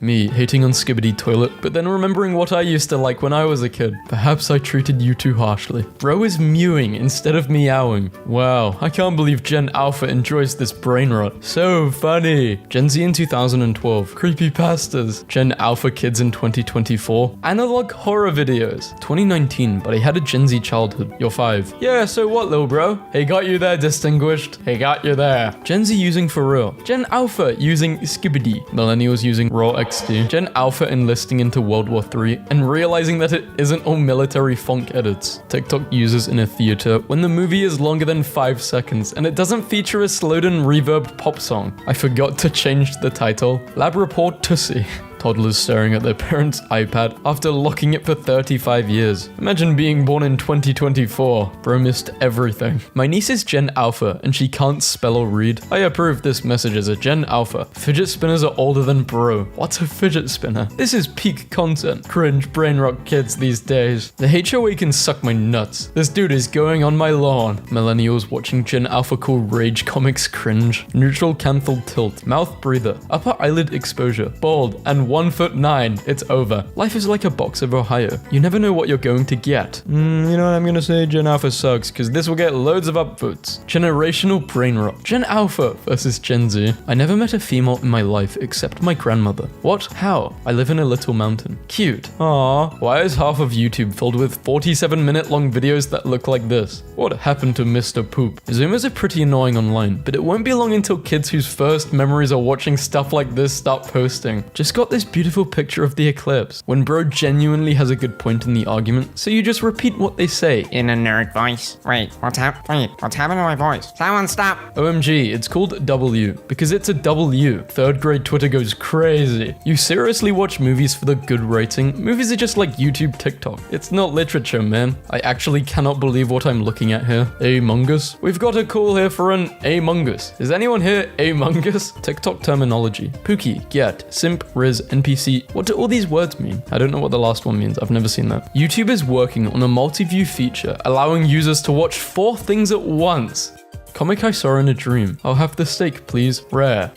Me hating on Skibbity Toilet, but then remembering what I used to like when I was a kid. Perhaps I treated you too harshly. Bro is mewing instead of meowing. Wow, I can't believe Gen Alpha enjoys this brain rot. So funny. Gen Z in 2012. Creepypastas. Gen Alpha kids in 2024. Analog horror videos. 2019, but I had a Gen Z childhood. You're 5. Yeah, so what, little bro? Hey, got you there, distinguished. Hey, got you there. Gen Z using for real. Gen Alpha using Skibbity. Millennials using Raw XD. Gen Alpha enlisting into World War III and realizing that it isn't all military funk edits. TikTok users in a theater when the movie is longer than 5 seconds and it doesn't feature a slowed in reverb pop song. I forgot to change the title. Lab report Tussie. Toddlers staring at their parents' iPad after locking it for 35 years. Imagine being born in 2024. Bro missed everything. My niece is Gen Alpha and she can't spell or read. I approve this message as a Gen Alpha. Fidget spinners are older than bro. What's a fidget spinner? This is peak content. Cringe brain rock kids these days. The HOA can suck my nuts. This dude is going on my lawn. Millennials watching Gen Alpha call Rage Comics cringe. Neutral canthal tilt. Mouth breather. Upper eyelid exposure. Bald and 1'9". It's over. Life is like a box of Ohio. You never know what you're going to get. You know what I'm gonna say? Gen Alpha sucks, because this will get loads of upvotes. Generational brain rot. Gen Alpha versus Gen Z. I never met a female in my life except my grandmother. What? How? I live in a little mountain. Cute. Aww. Why is half of YouTube filled with 47-minute long videos that look like this? What happened to Mr. Poop? Zoomers are pretty annoying online, but it won't be long until kids whose first memories are watching stuff like this start posting. Just got this beautiful picture of the eclipse, when bro genuinely has a good point in the argument, so you just repeat what they say. In a nerd voice. Wait, what's happening to my voice? Someone stop! OMG, it's called W, because it's a W. 3rd grade Twitter goes crazy. You seriously watch movies for the good rating? Movies are just like YouTube TikTok. It's not literature, man. I actually cannot believe what I'm looking at here. Among Us? We've got a call here for an Among Us. Is anyone here Among Us? TikTok terminology. Pookie, get, simp, riz, NPC. What do all these words mean? I don't know what the last one means. I've never seen that. YouTube is working on a multi-view feature, allowing users to watch 4 things at once. Comic I saw in a dream. I'll have the steak, please. Rare.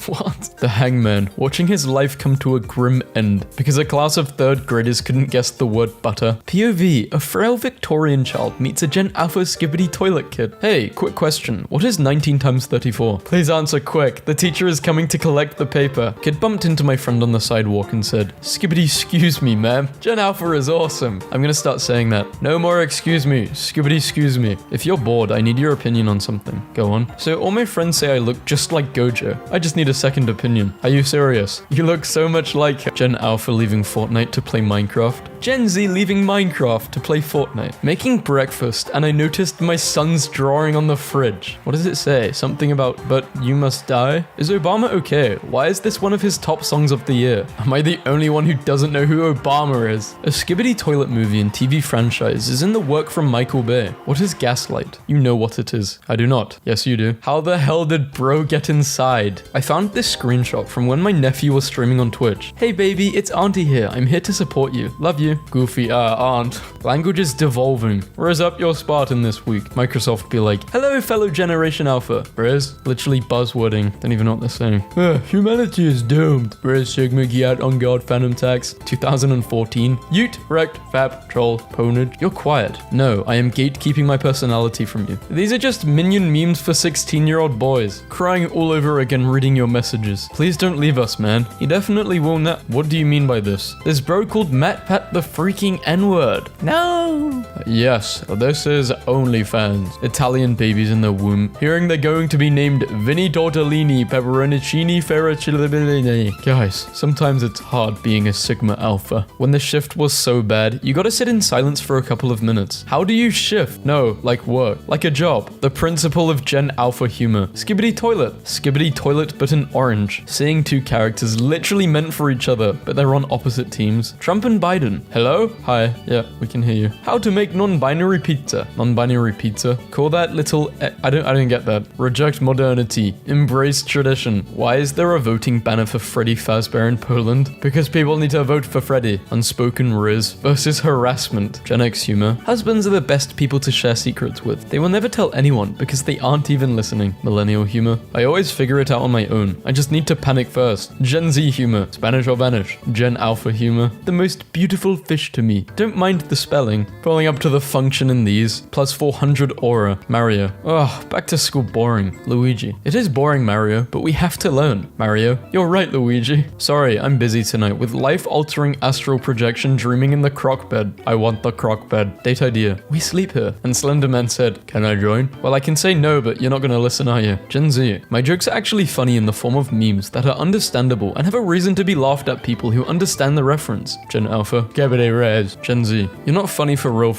What? The Hangman, watching his life come to a grim end because a class of 3rd graders couldn't guess the word butter. POV, a frail Victorian child meets a Gen Alpha Skibbity Toilet kid. Hey, quick question. What is 19 times 34? Please answer quick. The teacher is coming to collect the paper. Kid bumped into my friend on the sidewalk and said, Skibbity excuse me, ma'am. Gen Alpha is awesome. I'm gonna start saying that. No more excuse me. Skibbity excuse me. If you're bored, I need your opinion on something. Go on. So all my friends say I look just like Gojo. I just need a second opinion. Are you serious? You look so much like Gen Alpha leaving Fortnite to play Minecraft. Gen Z leaving Minecraft to play Fortnite. Making breakfast and I noticed my son's drawing on the fridge. What does it say? Something about, but you must die? Is Obama okay? Why is this one of his top songs of the year? Am I the only one who doesn't know who Obama is? A Skibbity Toilet movie and TV franchise is in the work from Michael Bay. What is Gaslight? You know what it is. I do not. Yes, you do. How the hell did bro get inside? I found this screenshot from when my nephew was streaming on Twitch. Hey baby, it's auntie here. I'm here to support you. Love you. Goofy, aunt. Language is devolving. Raise up your Spartan this week. Microsoft be like, hello fellow Generation Alpha. Riz, literally buzzwording. Don't even know what they're saying. Humanity is doomed. Riz, Sigma, Giat, On God, Phantom Tax. 2014. Ute, Wrecked, Fab, Troll, Ponage. You're quiet. No, I am gatekeeping my personality from you. These are just minion memes for 16-year-old boys. Crying all over again reading your messages. Please don't leave us, man. He definitely will not. What do you mean by this? This bro called Matt Pat the freaking N-word. No. Yes, this is OnlyFans. Italian babies in the womb. Hearing they're going to be named Vinny Tortellini, Pepperoncini, Ferracilini. Guys, sometimes it's hard being a Sigma Alpha. When the shift was so bad, you gotta sit in silence for a couple of minutes. How do you shift? No, like work. Like a job. The principle of Gen Alpha humor. Skibbity Toilet. Skibbity Toilet but in orange. Seeing 2 characters literally meant for each other, but they're on opposite teams. Trump and Biden. Hello? Hi. Yeah, we can hear you. How to make non-binary pizza. Non-binary pizza? Call that little... I don't get that. Reject modernity. Embrace tradition. Why is there a voting banner for Freddy Fazbear in Poland? Because people need to vote for Freddy. Unspoken riz versus harassment. Gen X humor. Husbands are the best people to share secrets with. They will never tell anyone because they aren't even listening. Millennial humor. I always figure it out on my own. I just need to panic first. Gen Z humor. Spanish or vanish. Gen Alpha humor. The most beautiful fish to me. Don't mind the spelling. Falling up to the function in these. Plus 400 aura. Mario. Oh, back to school boring. Luigi. It is boring, Mario, but we have to learn. Mario. You're right, Luigi. Sorry, I'm busy tonight with life-altering astral projection dreaming in the croc bed. I want the croc bed. Date idea. We sleep here. And Slenderman said, can I join? Well, I can say no, but you're not gonna listen, are you? Gen Z. My jokes are actually funny in the form of memes that are understandable and have a reason to be laughed at people who understand the reference. Gen Alpha. Skibidi Rez. Gen Z. You're not funny for real.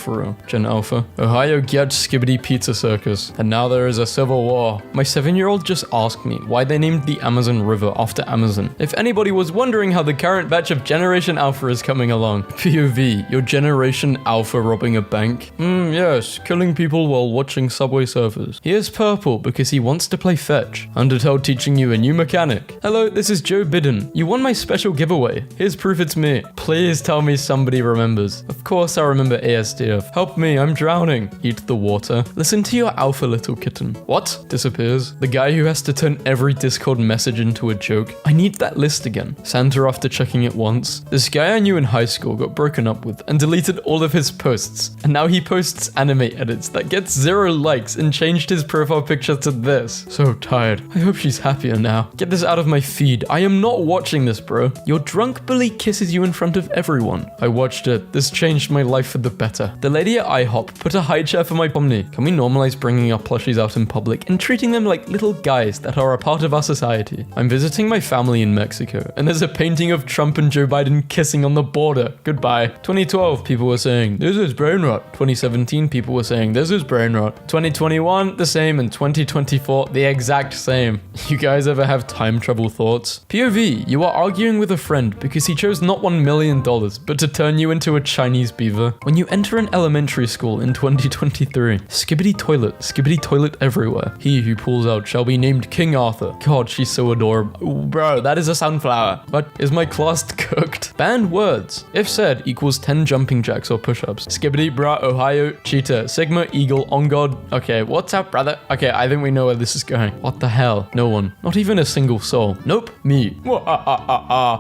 Gen Alpha. Ohio gets Skibidi Pizza Circus. And now there is a civil war. My 7-year-old just asked me why they named the Amazon River after Amazon. If anybody was wondering how the current batch of Generation Alpha is coming along. POV. Your Generation Alpha robbing a bank? Yes. Killing people while watching Subway Surfers. He is purple because he wants to play fetch. Undertale teaching you a new mechanic. Hello, this is Joe Bidden. You won my special giveaway. Here's proof it's me. Please tell me somebody remembers. Of course I remember ASDF. Help me, I'm drowning. Eat the water. Listen to your alpha, little kitten. What? Disappears. The guy who has to turn every Discord message into a joke. I need that list again. Santa after checking it once. This guy I knew in high school got broken up with and deleted all of his posts. And now he posts anime edits that gets 0 likes and changed his profile picture to this. So tired. I hope she's happier now. Get this out of my feed. I am not watching this, bro. Your drunk bully kisses you in front of everyone. I watched it. This changed my life for the better. The lady at IHOP put a high chair for my pomni. Can we normalize bringing our plushies out in public and treating them like little guys that are a part of our society? I'm visiting my family in Mexico, and there's a painting of Trump and Joe Biden kissing on the border. Goodbye. 2012, people were saying, this is brain rot. 2017, people were saying, this is brain rot. 2021, the same, and 2024, the exact same. You guys ever have time travel thoughts? POV, you are arguing with a friend because he chose not $1 million, but to turn you into a Chinese beaver. When you enter an elementary school in 2023, skibbity toilet everywhere. He who pulls out shall be named King Arthur. God, she's so adorable. Ooh, bro, that is a sunflower. What? Is my class cooked? Banned words. If said equals 10 jumping jacks or push-ups. Skibbity, brah, Ohio, cheetah, Sigma, eagle, on God. Okay, what's up, brother? Okay, I think we know where this is going. What the hell? No one. Not even a single soul. Nope. Me.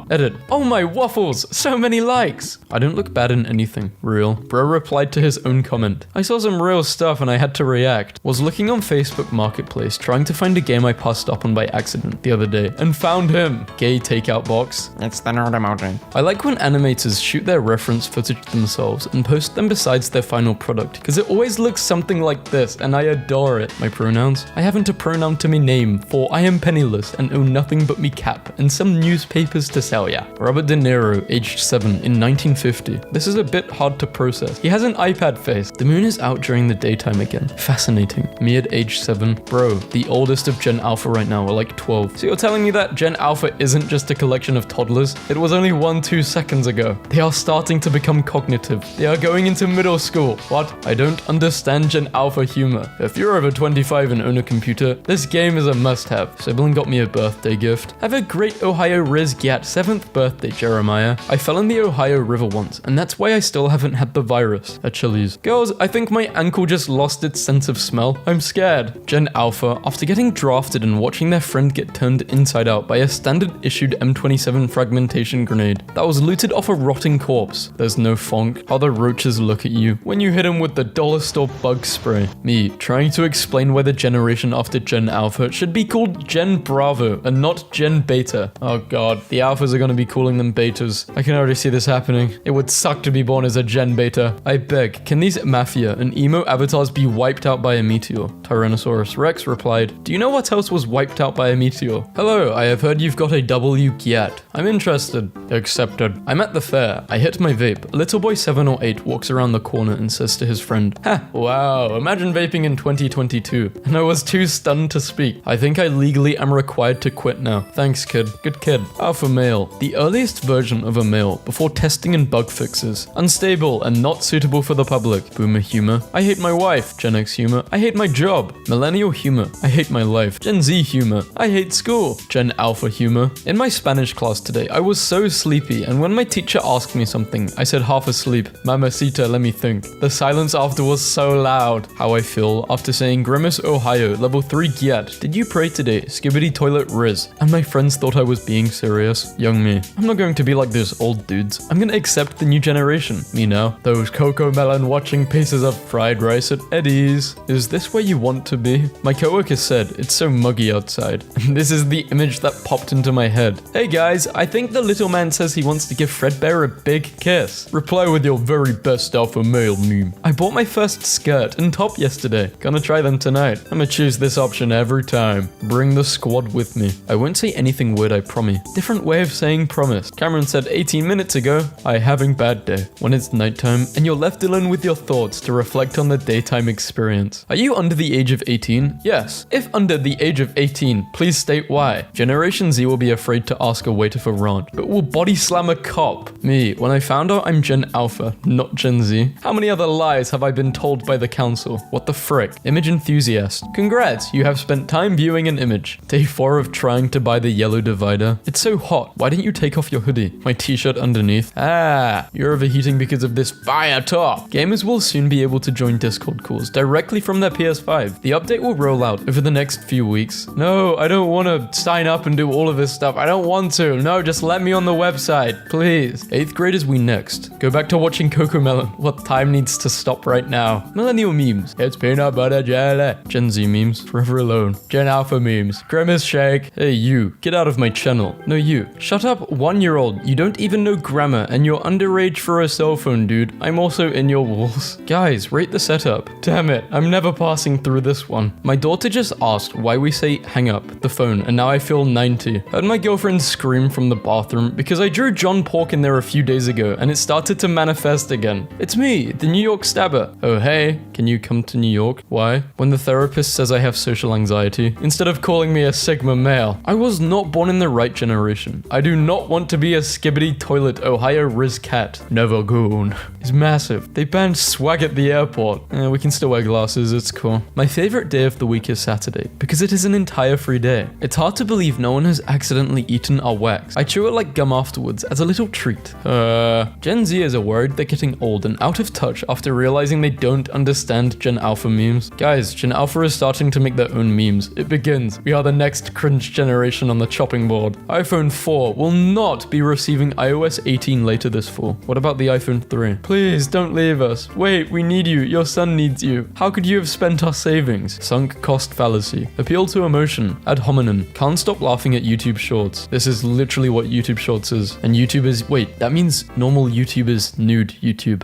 Edit. Oh my waffles. So many likes. I don't look bad in anything. Real. Bro replied to his own comment. I saw some real stuff and I had to react. Was looking on Facebook Marketplace trying to find a game I passed up on by accident the other day and found him. Gay takeout box. It's the nerd emoji. I like when animators shoot their reference footage themselves and post them besides their final product because it always looks something like this and I adore it. My pronouns? I haven't a pronoun to me name for I am penniless and own nothing but me cap and some newspapers to sell ya. Robert De Niro, aged 7 in 1950. This is a bit hard to process. He has an iPad face. The moon is out during the daytime again. Fascinating. Me at age 7. Bro, the oldest of Gen Alpha right now are like 12. So you're telling me that Gen Alpha isn't just a collection of toddlers? It was only 1-2 seconds ago. They are starting to become cognitive. They are going into middle school. What? I don't understand Gen Alpha humor. If you're over 25 and own a computer, this game is a must-have. Sibling got me a birthday gift. Have a great Ohio Riz Gyat 7th birthday, Jeremiah. I fell in the Ohio River once, and that's why I still haven't had the virus. At Chili's. Girls, I think my ankle just lost its sense of smell. I'm scared. Gen Alpha, after getting drafted and watching their friend get turned inside out by a standard issued M27 fragmentation grenade that was looted off a rotting corpse. There's no fonk. How the roaches look at you when you hit them with the dollar store bug spray. Me, trying to explain why the generation after Gen Alpha should be called Gen Bravo and not Gen Beta. Oh god, the Alphas are gonna be calling them Betas. I can already see this happening. It would suck to be born as a Gen Beta. I beg, can these Mafia and emo avatars be wiped out by a meteor? Tyrannosaurus Rex replied, do you know what else was wiped out by a meteor? Hello, I have heard you've got a W Gyat. I'm interested. Accepted. I'm at the fair. I hit my vape. A little boy 7 or 8 walks around the corner and says to his friend, ha, wow, imagine vaping in 2022. And I was too stunned to speak. I think I legally am required to quit now. Thanks, kid. Good kid. Alpha male. The earliest version of a male before testing and in bug fixes. Unstable and not suitable for the public. Boomer humor. I hate my wife. Gen X humor. I hate my job. Millennial humor. I hate my life. Gen Z humor. I hate school. Gen Alpha humor. In my Spanish class today, I was so sleepy, and when my teacher asked me something, I said half asleep. Mamacita, let me think. The silence after was so loud. How I feel after saying Grimace, Ohio, level 3 Giat. Did you pray today? Skibbity toilet Riz. And my friends thought I was being serious. Young me. I'm not going to be like those old dudes. I'm gonna accept the new generation. Me now. Those cocoa melon watching pieces of fried rice at Eddie's. Is this where you want to be? My coworker said, it's so muggy outside. And this is the image that popped into my head. Hey guys, I think the little man says he wants to give Fredbear a big kiss. Reply with your very best alpha male meme. I bought my first skirt and top yesterday. Gonna try them tonight. I'ma choose this option every time. Bring the squad with me. I won't say anything weird, I promise. Different way of saying promise. Cameron said 18 minutes ago, I having bad day. When it's nighttime and you're left alone with your thoughts to reflect on the daytime experience. Are you under the age of 18? Yes. If under the age of 18, please state why. Generation Z will be afraid to ask a waiter for ranch, but will body slam a cop. Me, when I found out I'm Gen Alpha, not Gen Z. How many other lies have I been told by the council? What the frick? Image enthusiast. Congrats, you have spent time viewing an image. Day 4 of trying to buy the yellow divider. It's so hot. Why didn't you take off your hoodie? My t-shirt underneath. Ah, you're overheating because of this fire top. Gamers will soon be able to join Discord calls directly from their PS5. The update will roll out over the next few weeks. No, I don't want to sign up and do all of this stuff. I don't want to. No, just let me on the website, please. 8th graders we next. Go back to watching Cocomelon. What time needs to stop right now? Millennial memes. It's peanut butter jelly. Gen Z memes. Forever alone. Gen Alpha memes. Grimace shake. Hey you, get out of my channel. No you. Shut up, 1-year-old. You don't even know grammar and you're underage for a cell phone, dude. I'm also in your walls. Guys, rate the setup. Damn it, I'm never passing through this one. My daughter just asked why we say hang up the phone and now I feel 90. Heard my girlfriend scream from the bathroom because I drew John Pork in there a few days ago and it started to manifest again. It's me, the New York stabber. Oh hey, can you come to New York? Why? When the therapist says I have social anxiety, instead of calling me a Sigma male. I was not born in the right generation. I do not want to be a skibbity toilet Ohio Riz cat. Never goon. He's massive. They banned swag at the airport. We can still wear glasses, it's cool. My favorite day of the week is Saturday, because it is an entire free day. It's hard to believe no one has accidentally eaten our wax. I chew it like gum afterwards as a little treat. Gen Zers are worried they're getting old and out of touch after realizing they don't understand Gen Alpha memes. Guys, Gen Alpha is starting to make their own memes. It begins. We are the next cringe generation on the chopping board. iPhone 4 will not be receiving iOS 18 later this fall. What about the iPhone 3? Please don't leave us. Wait, we need you. Your son needs you. How could you have spent our savings? Sunk cost fallacy. Appeal to emotion. Ad hominem. Can't stop laughing at YouTube Shorts. This is literally what YouTube Shorts is. And YouTubers, wait, that means normal YouTubers nude YouTube.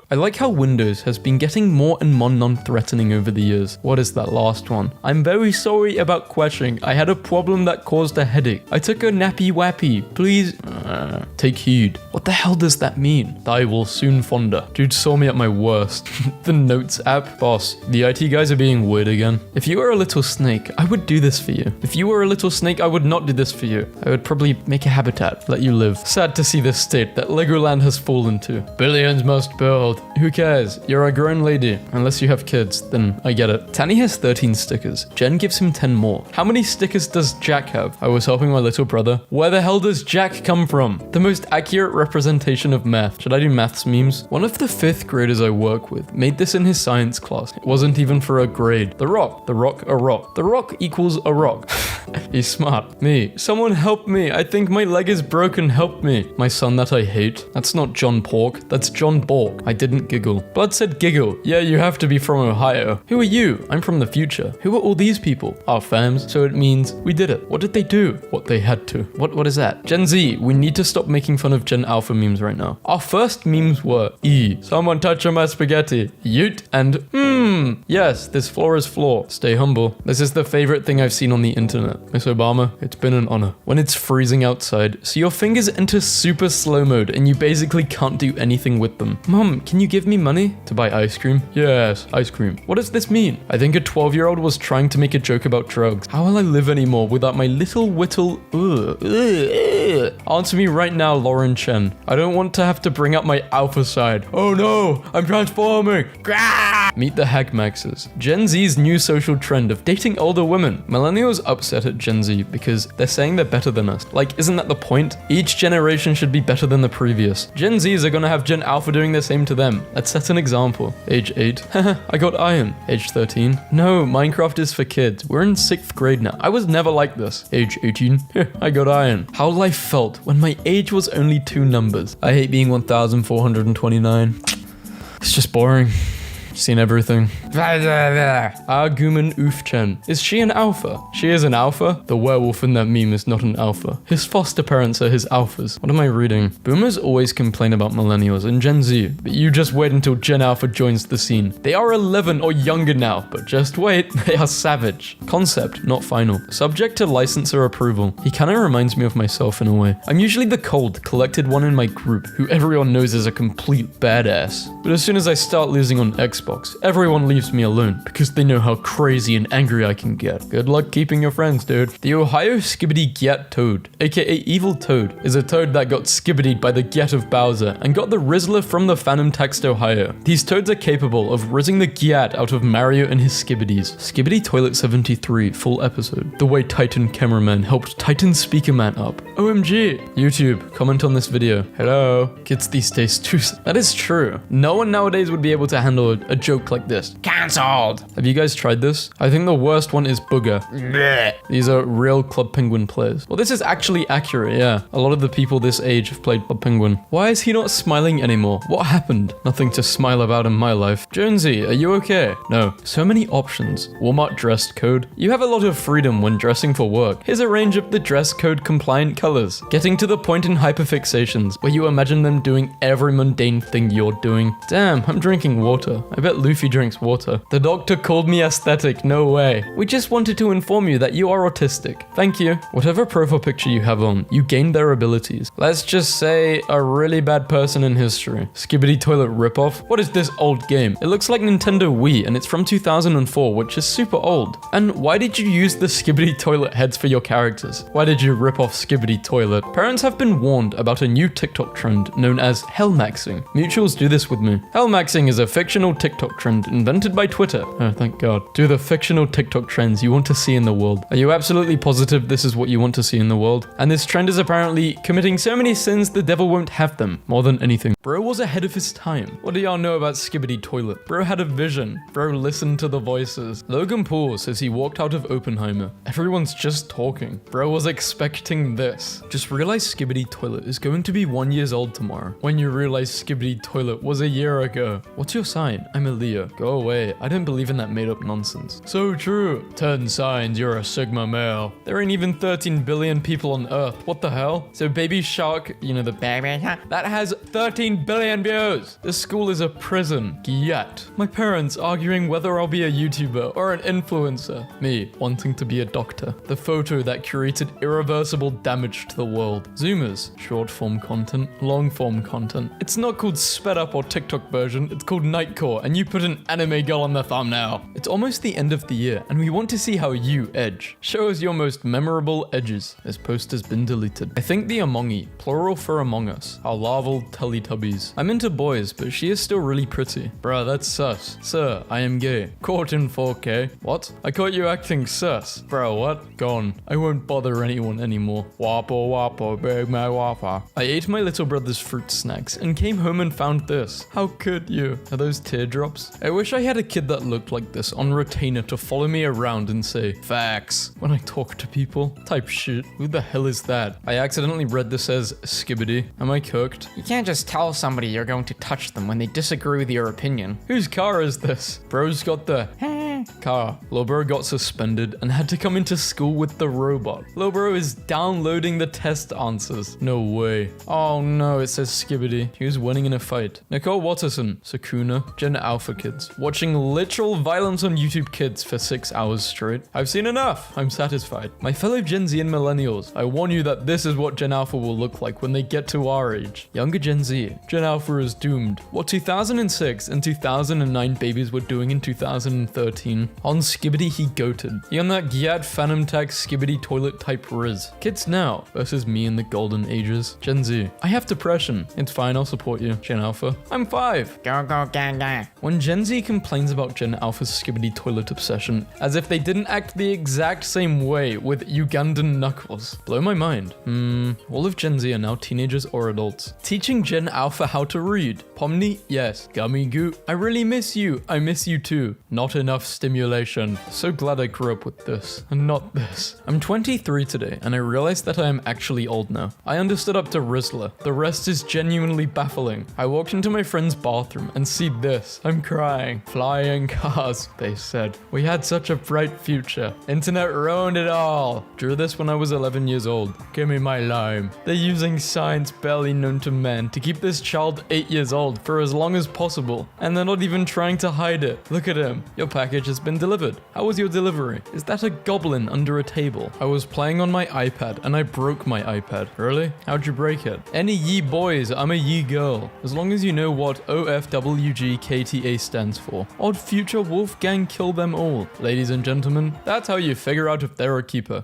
I like how Windows has been getting more and more non-threatening over the years. What is that last one? I'm very sorry about crashing. I had a problem that caused a headache. I took a nappy wappy. Please take heed. What the hell does that mean? I will soon fonder. Dude saw me at my worst. The Notes app. Boss, the IT guys are being weird again. If you were a little snake, I would do this for you. If you were a little snake, I would not do this for you. I would probably make a habitat, let you live. Sad to see this state that Legoland has fallen to. Billions must build. Who cares? You're a grown lady. Unless you have kids, then I get it. Tanny has 13 stickers. Jen gives him 10 more. How many stickers does Jack have? I was helping my little brother. Where the hell does Jack come from? The most accurate representation of math. Should I do maths memes? One of the 5th graders I work with made this in his science class. It wasn't even for a grade. The rock, a rock. The rock equals a rock. He's smart. Me. Someone help me. I think my leg is broken. Help me. My son that I hate. That's not John Pork. That's John Bork. I didn't giggle. Blood said giggle. Yeah, you have to be from Ohio. Who are you? I'm from the future. Who are all these people? Our fams. So it means we did it. What did they do? What they had to. What is that? Gen Z, we need to stop making fun of Gen Alpha memes right now. Our first memes were someone touch on my spaghetti. Yoot and yes, this floor is floor. Stay humble. This is the favorite thing I've seen on the internet. Miss Obama, it's been an honor. When it's freezing outside, so your fingers enter super slow mode and you basically can't do anything with them. Mom, can you give me money to buy ice cream? Yes, ice cream. What does this mean? I think a 12-year-old was trying to make a joke about drugs. How will I live anymore without my little whittle? Answer to me right now, Lauren Chen. I don't want to have to bring up my alpha side. Oh no, I'm transforming. Grah! Meet the Hagmaxes. Gen Z's new social trend of dating older women. Millennials upset at Gen Z because they're saying they're better than us. Like, isn't that the point? Each generation should be better than the previous. Gen Zs are gonna have Gen Alpha doing the same to them. Let's set an example. Age 8. Haha, I got iron. Age 13. No, Minecraft is for kids. We're in 6th grade now. I was never like this. Age 18. I got iron. How life felt when my age was only 2 numbers. I hate being 1429. It's just boring. Seen everything. Argumen Ufchen. Is she an alpha? She is an alpha? The werewolf in that meme is not an alpha. His foster parents are his alphas. What am I reading? Boomers always complain about millennials and Gen Z, but you just wait until Gen Alpha joins the scene. They are 11 or younger now, but just wait, they are savage. Concept, not final. Subject to licensor approval. He kinda reminds me of myself in a way. I'm usually the cold, collected one in my group, who everyone knows is a complete badass. But as soon as I start losing on Xbox, everyone leaves me alone because they know how crazy and angry I can get. Good luck keeping your friends, dude. The Ohio Skibbity Gyat Toad, aka Evil Toad, is a toad that got skibbidied by the Gyat of Bowser and got the Rizzler from the Phantom Text Ohio. These toads are capable of rizzing the Gyat out of Mario and his skibbidies. Skibbity Toilet 73, full episode. The way Titan Cameraman helped Titan Speaker Man up. OMG. YouTube, comment on this video. Hello. Kids these days too. That is true. No one nowadays would be able to handle a joke like this. Cancelled. Have you guys tried this? I think the worst one is Booger. Blech. These are real Club Penguin players. Well, this is actually accurate, yeah. A lot of the people this age have played Club Penguin. Why is he not smiling anymore? What happened? Nothing to smile about in my life. Jonesy, are you okay? No. So many options. Walmart dress code. You have a lot of freedom when dressing for work. Here's a range of the dress code compliant colors. Getting to the point in hyperfixations, where you imagine them doing every mundane thing you're doing. Damn, I'm drinking water. I bet Luffy drinks water. The doctor called me aesthetic, no way. We just wanted to inform you that you are autistic. Thank you. Whatever profile picture you have on, you gain their abilities. Let's just say a really bad person in history. Skibbity Toilet ripoff? What is this old game? It looks like Nintendo Wii and it's from 2004, which is super old. And why did you use the Skibbity Toilet heads for your characters? Why did you rip off Skibbity Toilet? Parents have been warned about a new TikTok trend known as hellmaxing. Mutuals do this with me. Hellmaxing is a fictional TikTok trend invented by Twitter. Oh, thank God. Do the fictional TikTok trends you want to see in the world. Are you absolutely positive this is what you want to see in the world? And this trend is apparently committing so many sins the devil won't have them. More than anything. Bro was ahead of his time. What do y'all know about Skibbity Toilet? Bro had a vision. Bro listened to the voices. Logan Paul says he walked out of Oppenheimer. Everyone's just talking. Bro was expecting this. Just realize Skibbity Toilet is going to be 1 year old tomorrow. When you realize Skibbity Toilet was a year ago. What's your sign? I'm a Leo. Go away. I don't believe in that made up nonsense. So true. 10 signs, you're a Sigma male. There ain't even 13 billion people on Earth. What the hell? So Baby Shark, you know the baby that has 13 billion views. This school is a prison. Yet. My parents arguing whether I'll be a YouTuber or an influencer. Me wanting to be a doctor. The photo that created irreversible damage to the world. Zoomers. Short form content. Long form content. It's not called sped up or TikTok version. It's called Nightcore and you put an anime girl on the thumbnail. It's almost the end of the year and we want to see how you edge. Show us your most memorable edges. This post has been deleted. I think the Amongi, plural for Among Us, are larval Teletubbies. I'm into boys, but she is still really pretty. Bruh, that's sus. Sir, I am gay. Caught in 4K. What? I caught you acting sus. Bro, what? Gone. I won't bother anyone anymore. Wapo wapo, big my wafa. I ate my little brother's fruit snacks and came home and found this. How could you? Are those teardrops? I wish I had a kid that looked like this on retainer to follow me around and say facts when I talk to people. Type shit. Who the hell is that? I accidentally read this as skibbity. Am I cooked? You can't just tell somebody you're going to touch them when they disagree with your opinion. Whose car is this? Bro's got the car. Lobro got suspended and had to come into school with the robot. Lobro is downloading the test answers. No way. Oh no, it says skibbity. He was winning in a fight. Nicole Watterson, Sakuna, Gen Alpha Kids. Watching literal violence on YouTube Kids for 6 hours straight. I've seen enough. I'm satisfied. My fellow Gen Z and millennials, I warn you that this is what Gen Alpha will look like when they get to our age. Younger Gen Z. Gen Alpha is doomed. What 2006 and 2009 babies were doing in 2013 13. On Skibbity he goated. He on that Gyat Phantom Tag Skibbity toilet type riz. Kids now versus me in the golden ages. Gen Z. I have depression. It's fine, I'll support you. Gen Alpha. I'm 5. Go, go, gang, gang. When Gen Z complains about Gen Alpha's Skibbity toilet obsession, as if they didn't act the exact same way with Ugandan knuckles. Blow my mind. All of Gen Z are now teenagers or adults. Teaching Gen Alpha how to read. Pomni? Yes. Gummy Goo? I really miss you. I miss you too. Not enough stimulation. So glad I grew up with this, and not this. I'm 23 today, and I realized that I am actually old now. I understood up to Rizzler. The rest is genuinely baffling. I walked into my friend's bathroom and see this. I'm crying. Flying cars, they said. We had such a bright future. Internet ruined it all. Drew this when I was 11 years old. Give me my lime. They're using science barely known to man to keep this child 8 years old for as long as possible, and they're not even trying to hide it. Look at him. Your package has been delivered. How was your delivery? Is that a goblin under a table? I was playing on my iPad and I broke my iPad. Really? How'd you break it? Any ye boys, I'm a ye girl. As long as you know what OFWGKTA stands for. Odd future Wolfgang kill them all. Ladies and gentlemen, that's how you figure out if they're a keeper.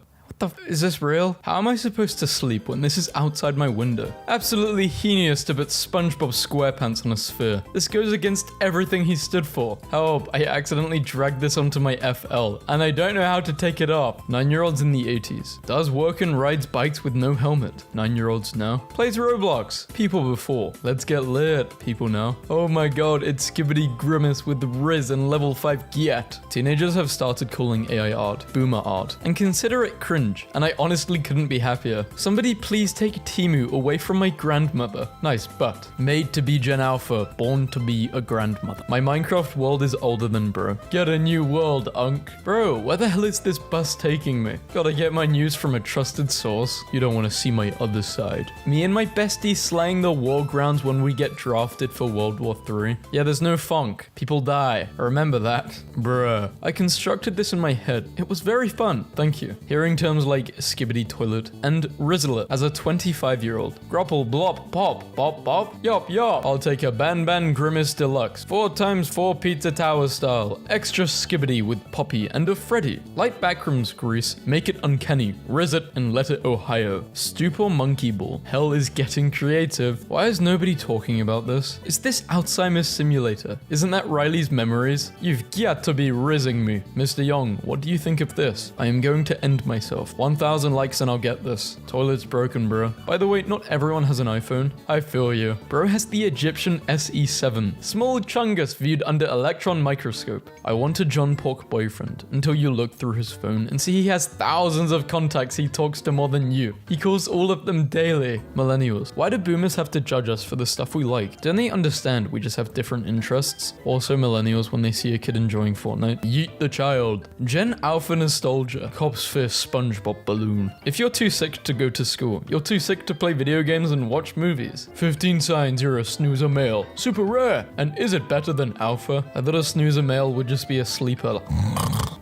Is this real? How am I supposed to sleep when this is outside my window? Absolutely heinous to put SpongeBob SquarePants on a sphere. This goes against everything he stood for. Help, I accidentally dragged this onto my FL, and I don't know how to take it off. 9-year-olds in the 80s. Does work and rides bikes with no helmet. 9-year-olds now. Plays Roblox. People before. Let's get lit. People now. Oh my god, it's Skibbity Grimace with the Riz and level 5 Gyat. Teenagers have started calling AI art boomer art, and consider it cringe. And I honestly couldn't be happier. Somebody please take Timu away from my grandmother. Nice, but made to be Gen Alpha, born to be a grandmother. My Minecraft world is older than bro. Get a new world, unk. Bro, where the hell is this bus taking me? Gotta get my news from a trusted source. You don't want to see my other side. Me and my bestie slaying the war grounds when we get drafted for World War III. Yeah, there's no funk. People die. I remember that. Bruh. I constructed this in my head. It was very fun. Thank you. Hearing terms like Skibbity Toilet and Rizzler as a 25-year-old. Grapple, blop, pop, bop, bop, yop, yop. I'll take a Ban Ban Grimace Deluxe, 4x4 Pizza Tower style, extra Skibbity with Poppy and a Freddy. Light backrooms grease, make it uncanny, Rizz it and let it Ohio. Stupor Monkey Ball. Hell is getting creative. Why is nobody talking about this? Is this Alzheimer's simulator? Isn't that Riley's memories? You've got to be rizzing me. Mr. Young, what do you think of this? I am going to end myself. 1,000 likes and I'll get this. Toilet's broken, bro. By the way, not everyone has an iPhone. I feel you. Bro has the Egyptian SE7. Small chungus viewed under electron microscope. I want a John Pork boyfriend until you look through his phone and see he has thousands of contacts he talks to more than you. He calls all of them daily. Millennials. Why do boomers have to judge us for the stuff we like? Don't they understand we just have different interests? Also millennials when they see a kid enjoying Fortnite. Yeet the child. Gen Alpha nostalgia. Cops fear SpongeBob balloon. If you're too sick to go to school, you're too sick to play video games and watch movies. 15 signs you're a snoozer male. Super rare. And is it better than Alpha? I thought a snoozer male would just be a sleeper.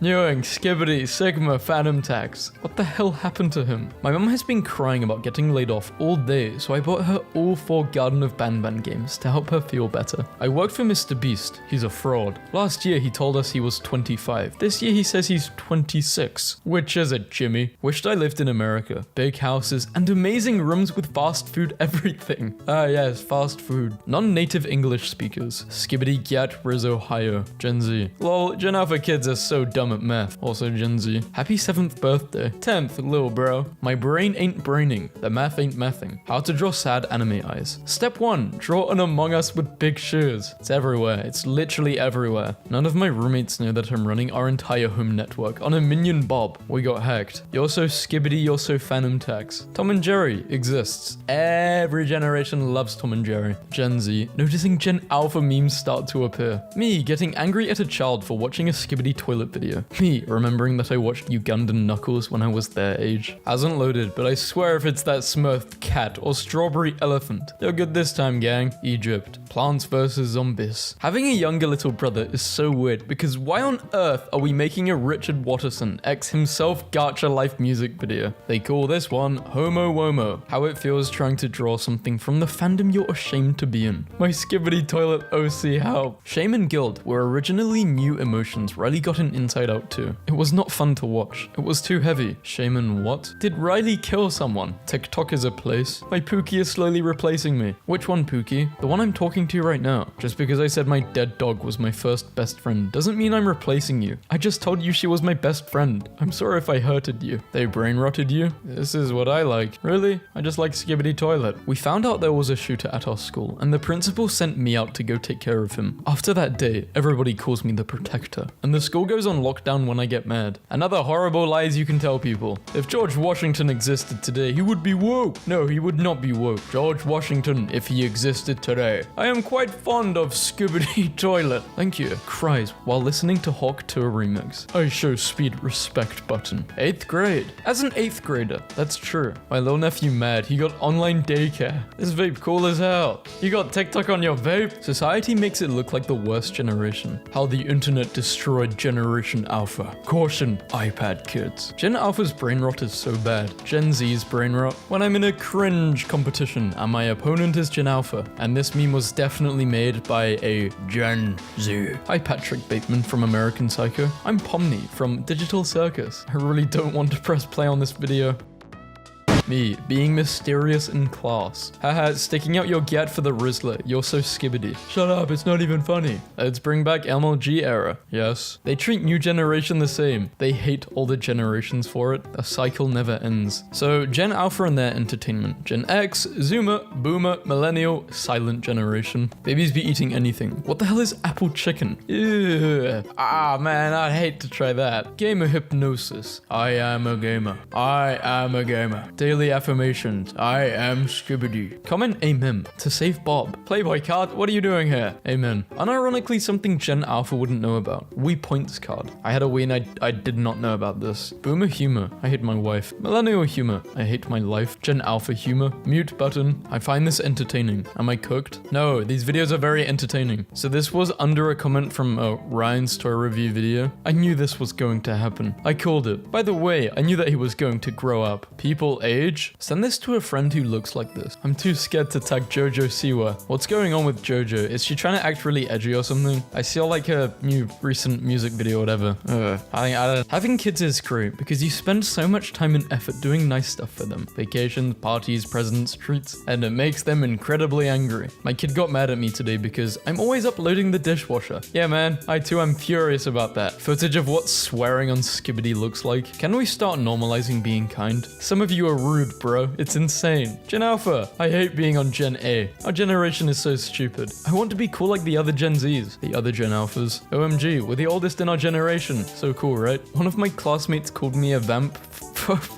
Ewing, Skibbity, Sigma, Phantom Tax. What the hell happened to him? My mum has been crying about getting laid off all day, so I bought her all 4 Garden of Banban games to help her feel better. I worked for Mr. Beast. He's a fraud. Last year he told us he was 25. This year he says he's 26. Which is it, Jimmy? Wished I lived in America. Big houses and amazing rooms with fast food everything. Ah yes, fast food. Non-native English speakers. Skibbity Gyat Riz Ohio. Gen Z. Lol, Gen Alpha kids are so dumb at math. Also Gen Z. Happy 7th birthday. 10th, lil bro. My brain ain't braining. The math ain't mathing. How to draw sad anime eyes. Step 1. Draw an Among Us with big shoes. It's everywhere. It's literally everywhere. None of my roommates know that I'm running our entire home network on a minion Bob. We got hacked. You're so Skibbity, you're so Phantom Tax. Tom and Jerry exists. Every generation loves Tom and Jerry. Gen Z. Noticing Gen Alpha memes start to appear. Me getting angry at a child for watching a Skibbity toilet video. Me remembering that I watched Ugandan Knuckles when I was their age. Hasn't loaded, but I swear if it's that Smurf cat or strawberry elephant. You're good this time, gang. Egypt. Plants vs Zombies. Having a younger little brother is so weird because why on earth are we making a Richard Watterson X himself gacha real-life music video. They call this one Homo Womo. How it feels trying to draw something from the fandom you're ashamed to be in. My skibbity toilet OC help. Shame and guilt were originally new emotions Riley got an inside out to. It was not fun to watch. It was too heavy. Shame and what? Did Riley kill someone? TikTok is a place. My Pookie is slowly replacing me. Which one, Pookie? The one I'm talking to right now. Just because I said my dead dog was my first best friend doesn't mean I'm replacing you. I just told you she was my best friend. I'm sorry if I hurted you. They brain rotted you? This is what I like. Really? I just like skibbity toilet. We found out there was a shooter at our school and the principal sent me out to go take care of him. After that day, everybody calls me the protector. And the school goes on lockdown when I get mad. Another horrible lies you can tell people. If George Washington existed today, he would be woke. No, he would not be woke. George Washington, if he existed today. I am quite fond of skibbity toilet. Thank you. Cries while listening to Hawk Tour remix. I show speed respect button. 8th grade. As an 8th grader, that's true. My little nephew mad, he got online daycare. This vape cool as hell. You got TikTok on your vape? Society makes it look like the worst generation. How the internet destroyed Generation Alpha. Caution, iPad kids. Gen Alpha's brain rot is so bad. Gen Z's brain rot. When I'm in a cringe competition and my opponent is Gen Alpha, and this meme was definitely made by a Gen Z. Hi Patrick Bateman from American Psycho. I'm Pomni from Digital Circus. I really don't want to press play on this video. Me, being mysterious in class. Haha, sticking out your gat for the Rizzler. You're so skibbity. Shut up, it's not even funny. Let's bring back MLG era. Yes. They treat new generation the same. They hate older generations for it. A cycle never ends. So, Gen Alpha and their entertainment. Gen X, Zoomer, Boomer, Millennial, Silent Generation. Babies be eating anything. What the hell is apple chicken? Ew. Ah, man, I'd hate to try that. Gamer hypnosis. I am a gamer. I am a gamer. Daily affirmations. I am skibbity. Comment amen to save Bob. Playboy card, what are you doing here? Amen. Unironically, something Gen Alpha wouldn't know about. We points card. I had a win, I did not know about this. Boomer humor. I hate my wife. Millennial humor. I hate my life. Gen Alpha humor. Mute button. I find this entertaining. Am I cooked? No, these videos are very entertaining. So this was under a comment from Ryan's toy review video. I knew this was going to happen. I called it. By the way, I knew that he was going to grow up. People age. Send this to a friend who looks like this. I'm too scared to tag Jojo Siwa. What's going on with Jojo? Is she trying to act really edgy or something? I saw like her new recent music video or whatever. Having kids is great because you spend so much time and effort doing nice stuff for them. Vacations, parties, presents, treats, and it makes them incredibly angry. My kid got mad at me today because I'm always uploading the dishwasher. Yeah man, I too am furious about that. Footage of what swearing on Skibbity looks like. Can we start normalizing being kind? Some of you are rude, bro. It's insane. Gen Alpha. I hate being on Gen A. Our generation is so stupid. I want to be cool like the other Gen Zs. The other Gen Alphas. OMG, we're the oldest in our generation. So cool, right? One of my classmates called me a vamp.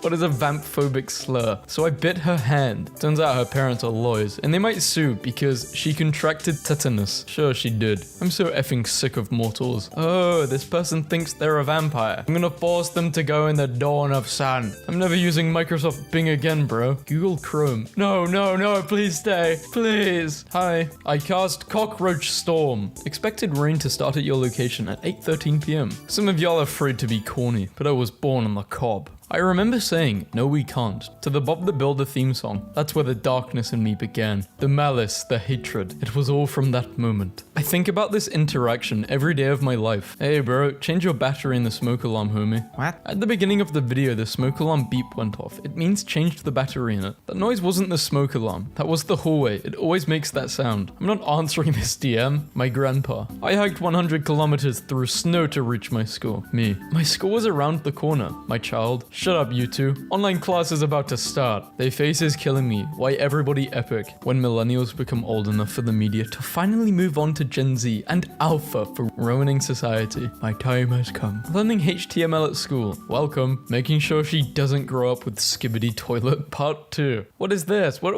What is a vamp-phobic slur? So I bit her hand. Turns out her parents are lawyers, and they might sue because she contracted tetanus. Sure, she did. I'm so effing sick of mortals. Oh, this person thinks they're a vampire. I'm gonna force them to go in the dawn of sun. I'm never using Microsoft Bing again, bro. Google Chrome. No, no, no, please stay. Please. Hi. I cast Cockroach Storm. Expected rain to start at your location at 8:13 p.m. Some of y'all are afraid to be corny, but I was born on the cob. I remember saying, no we can't, to the Bob the Builder theme song. That's where the darkness in me began. The malice, the hatred, it was all from that moment. I think about this interaction every day of my life. Hey bro, change your battery in the smoke alarm, homie. What? At the beginning of the video, the smoke alarm beep went off. It means change the battery in it. That noise wasn't the smoke alarm. That was the hallway. It always makes that sound. I'm not answering this DM. My grandpa. I hiked 100 kilometers through snow to reach my school. Me. My school was around the corner. My child. Shut up, you two. Online class is about to start. Their face is killing me. Why everybody epic? When millennials become old enough for the media to finally move on to Gen Z and Alpha for ruining society. My time has come. Learning HTML at school. Welcome. Making sure she doesn't grow up with Skibbity Toilet Part 2. What is this? What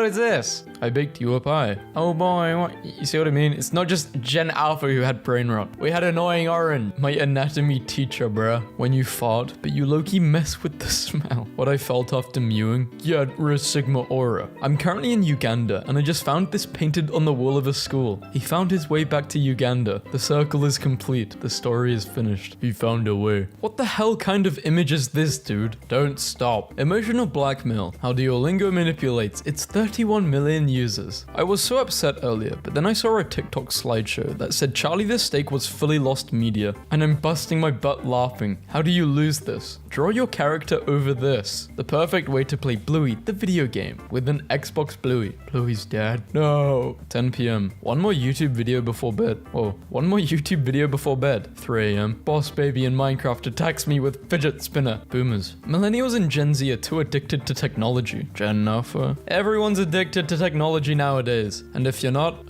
is this? I baked you a pie. Oh boy, what? You see what I mean? It's not just Gen Alpha who had brain rot. We had Annoying Orange, my anatomy teacher, bruh. When you fart, but you low-key mess with the smell. What I felt after mewing? Yeah, we're a Sigma Aura. I'm currently in Uganda, and I just found this painted on the wall of a school. He found his way back to Uganda. The circle is complete. The story is finished. He found a way. What the hell kind of image is this, dude? Don't stop. Emotional blackmail. How Duolingo manipulates its 31 million users. I was so upset earlier, but then I saw a TikTok slideshow that said Charlie the Steak was fully lost media, and I'm busting my butt laughing. How do you lose this? Draw your character over this. The perfect way to play Bluey, the video game, with an Xbox Bluey. Bluey's dead. No. 10 p.m. One more YouTube video before bed. Oh, one more YouTube video before bed. 3 a.m. Boss baby in Minecraft attacks me with fidget spinner. Boomers. Millennials and Gen Z are too addicted to technology. Gen Alpha. Everyone's addicted to technology nowadays. And if you're not,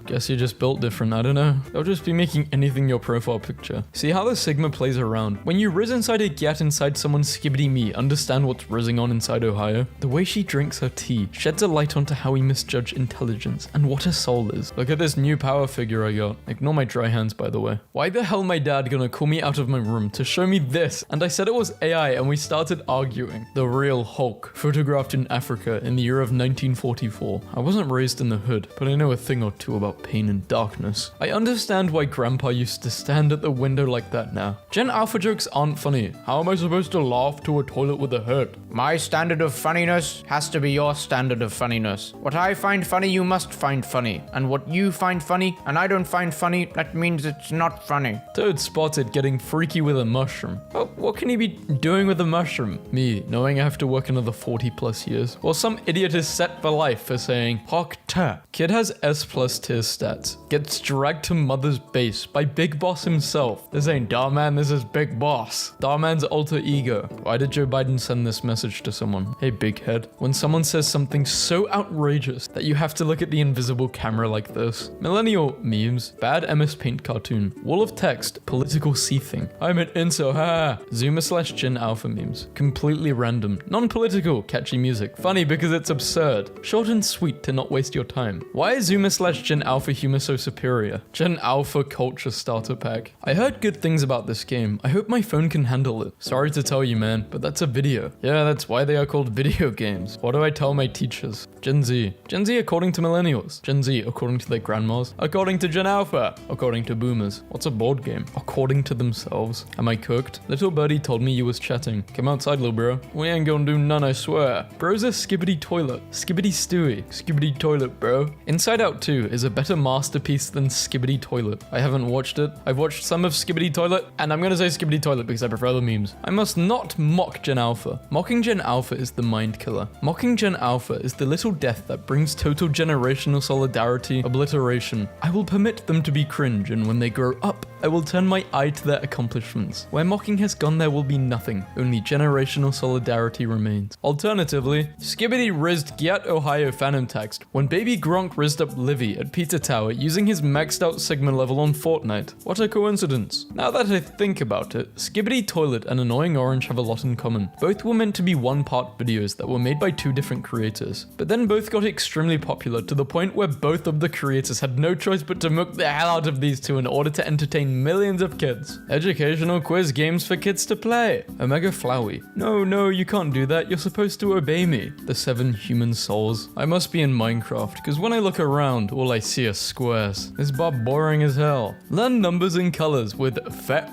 guess you're just built different. I don't know. They'll just be making anything your profile picture. See how the Sigma plays around. When you riz inside a get inside someone's skibbity me, understand what's rizzing on inside Ohio? The way she drinks her tea sheds a light onto how we misjudge intelligence and what a soul is. Look at this new power figure I got. Ignore my dry hands, by the way. Why the hell my dad gonna call me out of my room to show me this? And I said it was AI and we started arguing. The real Hulk, photographed in Africa in the year of 1944. I wasn't raised in the hood, but I know a thing or two about pain and darkness. I understand why Grandpa used to stand at the window like that now. Gen Alpha jokes aren't funny. How am I supposed to laugh to a toilet with a head? My standard of funniness has to be your standard of funniness. What I find funny, you must find funny. And what you find funny, and I don't find funny, that means it's not funny. Toad spotted getting freaky with a mushroom. Oh, what can he be doing with a mushroom? Me, knowing I have to work another 40 plus years. Or some idiot is set for life for saying, Hawk ta. Kid has S plus tier stats. Gets dragged to mother's base by Big Boss himself. This ain't Darman, this is Big Boss. Darman's alter ego. Why did Joe Biden send this message to someone? Hey, big head. When someone says something so outrageous that you have to look at the invisible camera like this. Millennial memes. Bad MS Paint cartoon. Wall of text. Political seething. I'm an incel, ha. Zoomer/Gen Alpha memes. Completely random. Non-political. Catchy music. Funny because it's absurd. Short and sweet to not waste your time. Why is Zoomer/Gen Alpha humor so superior? Gen Alpha culture starter pack. I heard good things about this game. I hope my phone can handle it. Sorry to tell you, man, but that's a video. Yeah, that's why they are called video games. What do I tell my teachers? Gen Z. Gen Z according to millennials. Gen Z according to their grandmas. According to Gen Alpha. According to boomers. What's a board game? According to themselves. Am I cooked? Little birdie told me you was chatting. Come outside, little bro. We ain't gonna do none, I swear. Bro's a skibbity toilet. Skibbity stewie. Skibbity toilet, bro. Inside Out 2 is a better masterpiece than Skibbity Toilet. I haven't watched it. I've watched some of Skibbity Toilet, and I'm gonna say Skibbity Toilet because I prefer the memes. I must not mock Gen Alpha. Mocking Gen Alpha is the mind killer. Mocking Gen Alpha is the little death that brings total generational solidarity, obliteration. I will permit them to be cringe, and when they grow up, I will turn my eye to their accomplishments. Where mocking has gone, there will be nothing. Only generational solidarity remains. Alternatively, Skibbity rizzed Giat Ohio Phantom text when Baby Gronk rizzed up Livy at Pizza Tower using his maxed out Sigma level on Fortnite. What a coincidence. Now that I think about it, Skibbity Toilet and Annoying Orange have a lot in common. Both were meant to be one-part videos that were made by two different creators, but then both got extremely popular to the point where both of the creators had no choice but to milk the hell out of these two in order to entertain millions of kids. Educational quiz games for kids to play. Omega Flowey. No, you can't do that. You're supposed to obey me. The 7 human souls. I must be in Minecraft, because when I look around, all I see are squares. This Bob boring as hell. Learn numbers and colors with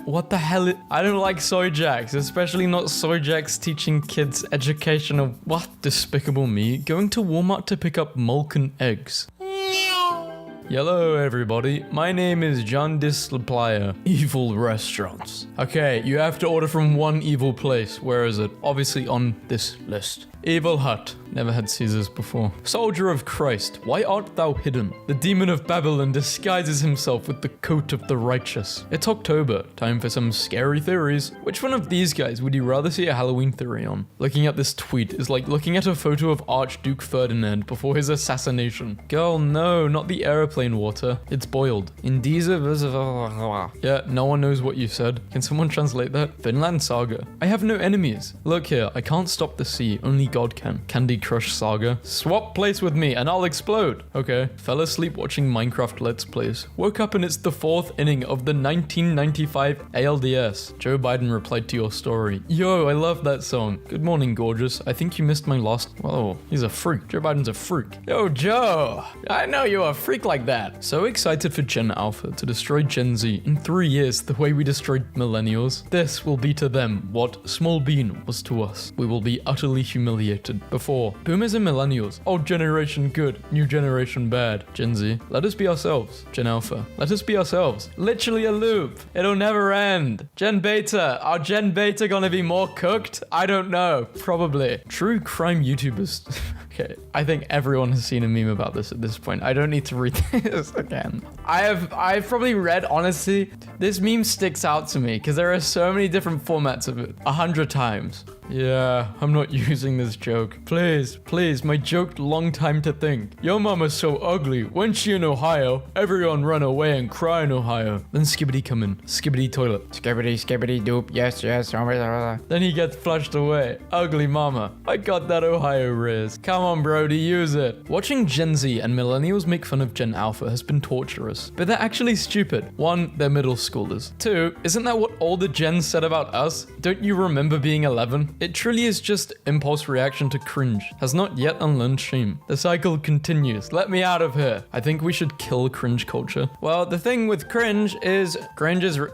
what the hell? I don't like soy jacks, especially not soy jacks teaching kids educational. What? Despicable me. Going to Walmart to pick up milk and eggs. Hello everybody, my name is John Displayer. Evil restaurants. Okay, you have to order from one evil place. Where is it? Obviously on this list. Evil Hut. Never had Caesars before. Soldier of Christ, why art thou hidden? The demon of Babylon disguises himself with the coat of the righteous. It's October, time for some scary theories. Which one of these guys would you rather see a Halloween theory on? Looking at this tweet is like looking at a photo of Archduke Ferdinand before his assassination. Girl, no, not the airplane water. It's boiled. In diese. Yeah, no one knows what you said. Can someone translate that? Finland Saga. I have no enemies. Look here, I can't stop the sea, only God can. Candy Crush saga. Swap place with me and I'll explode. Okay. Fell asleep watching Minecraft Let's Plays. Woke up and it's the 4th inning of the 1995 ALDS. Joe Biden replied to your story. Yo, I love that song. Good morning, gorgeous. I think you missed my last... Whoa, he's a freak. Joe Biden's a freak. Yo, Joe. I know you're a freak like that. So excited for Gen Alpha to destroy Gen Z in 3 years the way we destroyed millennials. This will be to them what Small Bean was to us. We will be utterly humiliated. Before, boomers and millennials. Old generation good, new generation bad. Gen Z, let us be ourselves. Gen Alpha, let us be ourselves. Literally a loop. It'll never end. Gen Beta, are Gen Beta gonna be more cooked? I don't know. Probably. True crime YouTubers. Okay, I think everyone has seen a meme about this at this point. I don't need to read this again. I've probably read, honestly, this meme sticks out to me because there are so many different formats of it. 100 times. Yeah, I'm not using this joke. Please, please, my joke long time to think. Your mama's so ugly. When she in Ohio, everyone run away and cry in Ohio. Then Skibbity come in. Skibbity toilet. Skibbity, skibbity, doop. Yes, yes. Then he gets flushed away. Ugly mama. I got that Ohio riz. Come on, Brody, use it. Watching Gen Z and millennials make fun of Gen Alpha has been torturous. But they're actually stupid. 1, they're middle schoolers. 2, isn't that what all the gens said about us? Don't you remember being 11? It truly is just impulse reaction to cringe. Has not yet unlearned shame. The cycle continues. Let me out of here. I think we should kill cringe culture. Well, the thing with cringe is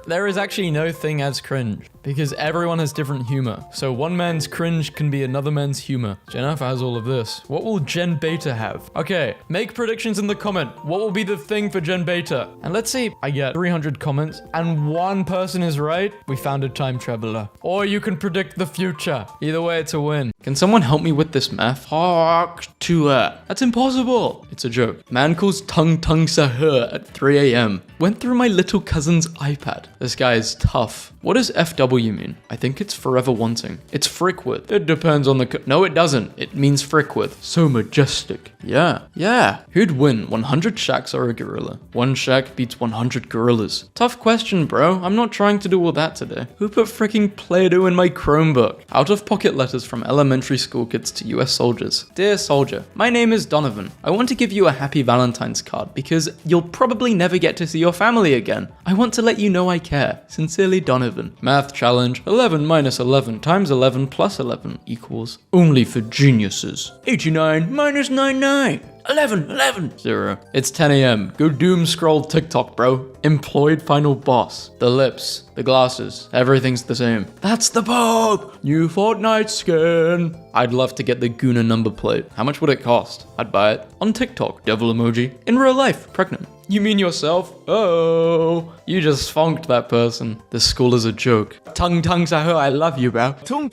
there is actually no thing as cringe. Because everyone has different humor. So one man's cringe can be another man's humor. Gen Alpha has all of this. What will Gen Beta have? Okay, make predictions in the comment. What will be the thing for Gen Beta? And let's say I get 300 comments and one person is right. We found a time traveler. Or you can predict the future. Either way, it's a win. Can someone help me with this math? Talk to her. That's impossible. It's a joke. Man calls tung sa her at 3 a.m. Went through my little cousin's iPad. This guy is tough. What does FW mean? I think it's forever wanting. It's frick with. It depends on the... No, it doesn't. It means frick with. So majestic. Yeah. Who'd win? 100 shacks or a gorilla? 1 shack beats 100 gorillas. Tough question, bro. I'm not trying to do all that today. Who put freaking Play-Doh in my Chromebook? Out-of-pocket letters from elementary school kids to US soldiers. Dear soldier, my name is Donovan. I want to give you a happy Valentine's card because you'll probably never get to see your family again. I want to let you know I care. Sincerely, Donovan. Math challenge. 11 minus 11 times 11 plus 11 equals only for geniuses. 89 minus 99. 11. 0. It's 10 a.m. Go doom scroll TikTok, bro. Employed final boss. The lips, the glasses, everything's the same. That's the Pope! New Fortnite skin. I'd love to get the Guna number plate. How much would it cost? I'd buy it. On TikTok, devil emoji. In real life, pregnant. You mean yourself? Oh, you just funked that person. This school is a joke. Tung saho, I love you, bro. Tung.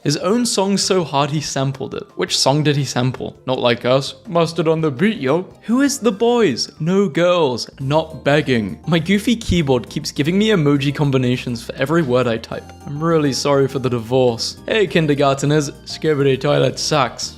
His own song's so hard he sampled it. Which song did he sample? Not like us. Mustard on the beat, yo. Who is the boys? No girls. Not begging. My goofy keyboard keeps giving me emoji combinations for every word I type. I'm really sorry for the divorce. Hey, kindergarteners. Skibbity toilet sucks.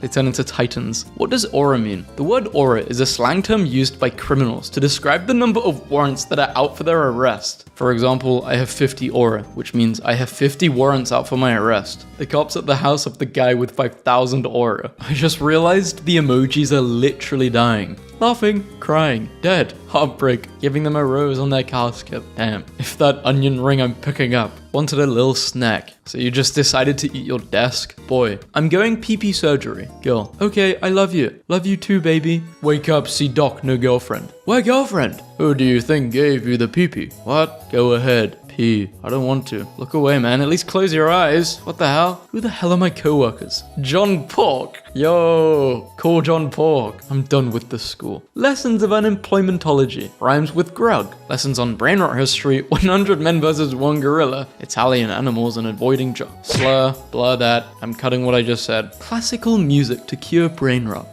They turn into titans. What does aura mean? The word aura is a slang term used by criminals to describe the number of warrants that are out for their arrest. For example, I have 50 aura, which means I have 50 warrants out for my arrest. The cops at the house of the guy with 5,000 aura. I just realized the emojis are literally dying. Laughing, crying, dead, heartbreak, giving them a rose on their casket. Damn, if that onion ring I'm picking up wanted a little snack, so you just decided to eat your desk? Boy, I'm going pee-pee surgery. Girl, okay, I love you. Love you too, baby. Wake up, see doc, no girlfriend. Where girlfriend? Who do you think gave you the pee-pee? What? Go ahead. Pee. I don't want to. Look away, man. At least close your eyes. What the hell? Who the hell are my co-workers? John Pork. Yo, call John Pork. I'm done with this school. Lessons of unemploymentology. Rhymes with grug. Lessons on brain rot history. 100 men versus 1 gorilla. Italian animals and avoiding slur. Blur that. I'm cutting what I just said. Classical music to cure brain rot.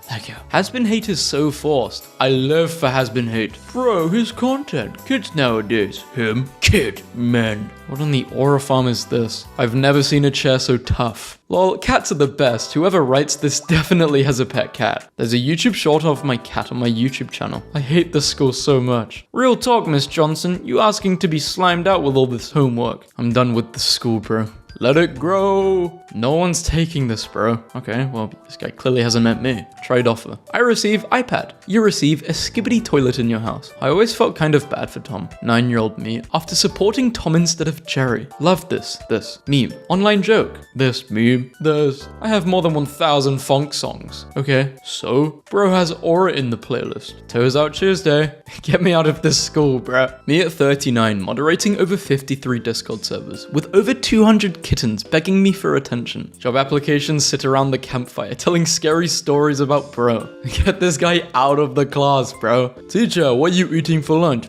Thank you. Has-been hate is so forced. I live for has-been hate. Bro, his content. Kids nowadays. Him. Kid. Men. What on the aura farm is this? I've never seen a chair so tough. Lol, cats are the best. Whoever writes this definitely has a pet cat. There's a YouTube short of my cat on my YouTube channel. I hate this school so much. Real talk, Miss Johnson. You asking to be slimed out with all this homework. I'm done with this school, bro. Let it grow. No one's taking this, bro. Okay, well, this guy clearly hasn't met me. Trade offer. I receive iPad. You receive a skibbity toilet in your house. I always felt kind of bad for Tom, 9-year-old me, after supporting Tom instead of Jerry. Loved this. Meme. Online joke. This. Meme. This. I have more than 1,000 funk songs. Okay, so? Bro has Aura in the playlist. Toes out Tuesday. Get me out of this school, bruh. Me at 39, moderating over 53 Discord servers, with over 200 kittens begging me for attention. Job applications sit around the campfire, telling scary stories about bro. Get this guy out of the class, bro. Teacher, what are you eating for lunch?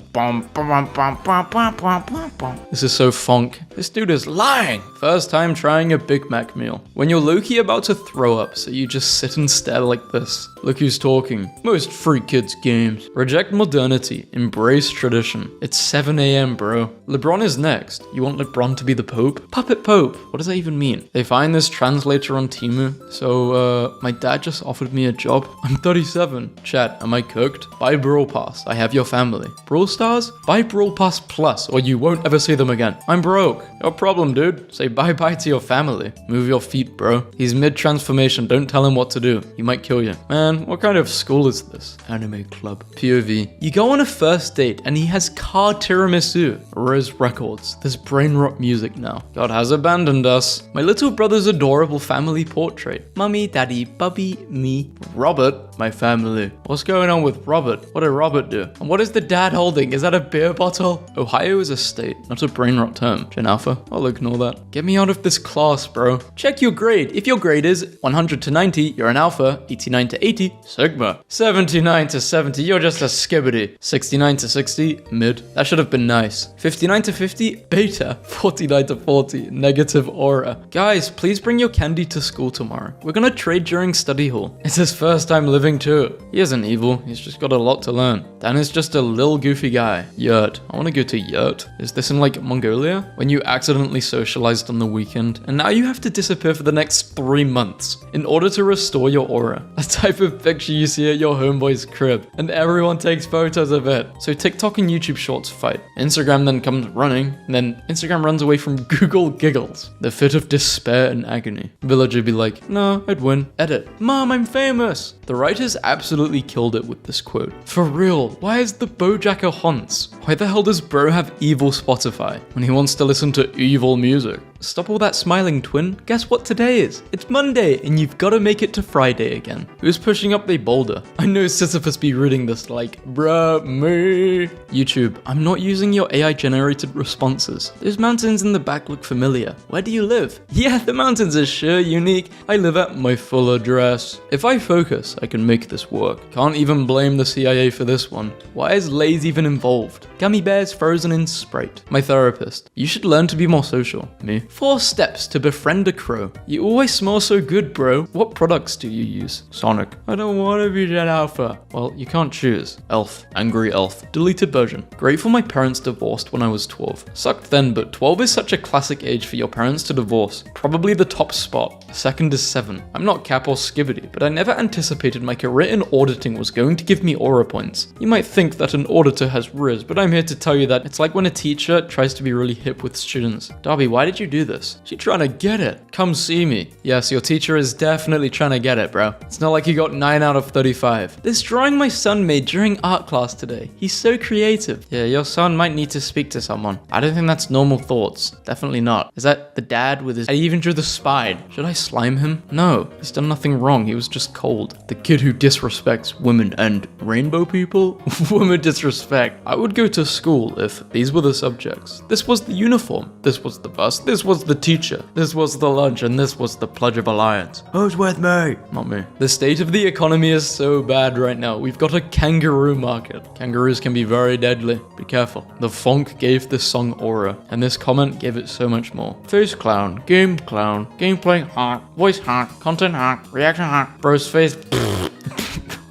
This is so funk. This dude is lying. First time trying a Big Mac meal. When you're low-key about to throw up, so you just sit and stare like this. Look who's talking. Most free kids games. Reject modernity. Embrace tradition. It's 7 a.m, bro. LeBron is next. You want LeBron to be the Pope? Puppet Pope. What does that even mean? They find this translator on Temu. So, my dad just offered me a job. I'm 37. Chat, am I cooked? Buy Brawl Pass. I have your family. Brawl Stars? Buy Brawl Pass Plus, or you won't ever see them again. I'm broke. No problem, dude. Say bye-bye to your family. Move your feet, bro. He's mid-transformation. Don't tell him what to do. He might kill you. Man, what kind of school is this? Anime club. POV. You go on a first date and he has car tiramisu. Riz Records. There's brain rot music now. God has abandoned us. My little brother's adorable family portrait. Mummy, daddy, bubby, me. Robert, my family. What's going on with Robert? What did Robert do? And what is the dad holding? Is that a beer bottle? Ohio is a state, not a brain rot term. Gen Alpha. I'll ignore that. Get me out of this class, bro. Check your grade. If your grade is 100 to 90, you're an alpha. 89 to 80, sigma. 79 to 70, you're just a skibbity. 69 to 60, mid. That should have been nice. 59 to 50, beta. 49 to 40, negative aura. Guys, please bring your candy to school tomorrow. We're gonna trade during study hall. It's his first time living too. He isn't evil, he's just got a lot to learn. Dan is just a little goofy guy. Yurt. I wanna go to Yurt. Is this in like Mongolia? When you accidentally socialized on the weekend, and now you have to disappear for the next 3 months in order to restore your aura. A type of picture you see at your homeboy's crib, and everyone takes photos of it. So TikTok and YouTube Shorts fight. Instagram then comes running, and then Instagram runs away from Google giggles. The fit of despair and agony. Villager be like, no, I'd win. Edit. Mom, I'm famous. The writers absolutely killed it with this quote. For real, why is the Bojack a Hunts? Why the hell does bro have evil Spotify when he wants to listen to evil music? Stop all that smiling, twin. Guess what today is? It's Monday, and you've got to make it to Friday again. Who's pushing up the boulder? I know Sisyphus be reading this like, bruh, me. YouTube, I'm not using your AI-generated responses. Those mountains in the back look familiar. Where do you live? Yeah, the mountains are sure unique. I live at my full address. If I focus, I can make this work. Can't even blame the CIA for this one. Why is Lay's even involved? Gummy bears frozen in Sprite. My therapist, you should learn to be more social. Me. 4 steps to befriend a crow. You always smell so good, bro. What products do you use? Sonic. I don't want to be Gen Alpha. Well, you can't choose. Elf. Angry elf. Deleted version. Grateful my parents divorced when I was 12. Sucked then, but 12 is such a classic age for your parents to divorce. Probably the top spot. Second is 7. I'm not Cap or Skibbity, but I never anticipated my career in auditing was going to give me aura points. You might think that an auditor has riz, but I'm here to tell you that it's like when a teacher tries to be really hip with students. Darby, why did you do this? She trying to get it. Come see me. Yes, your teacher is definitely trying to get it, bro. It's not like you got 9 out of 35. This drawing my son made during art class today. He's so creative. Yeah, your son might need to speak to someone. I don't think that's normal thoughts. Definitely not. Is that the dad with his... I even drew the spine. Should I slime him? No, he's done nothing wrong. He was just cold. The kid who disrespects women and rainbow people? Women disrespect. I would go to school if these were the subjects. This was the uniform. This was the bus. This was the teacher. This was the lunch, and this was the Pledge of Alliance. Who's with me? Not me. The state of the economy is so bad right now. We've got a kangaroo market. Kangaroos can be very deadly. Be careful. The funk gave this song aura, and this comment gave it so much more. Face clown, gameplay hot, voice hot, content hot, reaction hot, bro's face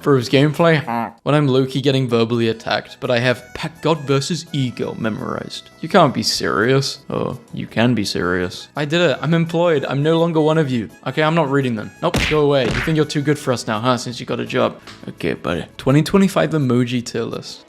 Bro's gameplay hot. When I'm low-key getting verbally attacked, but I have Pack God vs. E-Girl memorized. You can't be serious. Oh, you can be serious. I did it. I'm employed. I'm no longer one of you. Okay, I'm not reading them. Nope, go away. You think you're too good for us now, huh? Since you got a job. Okay, buddy. 2025 emoji tier list.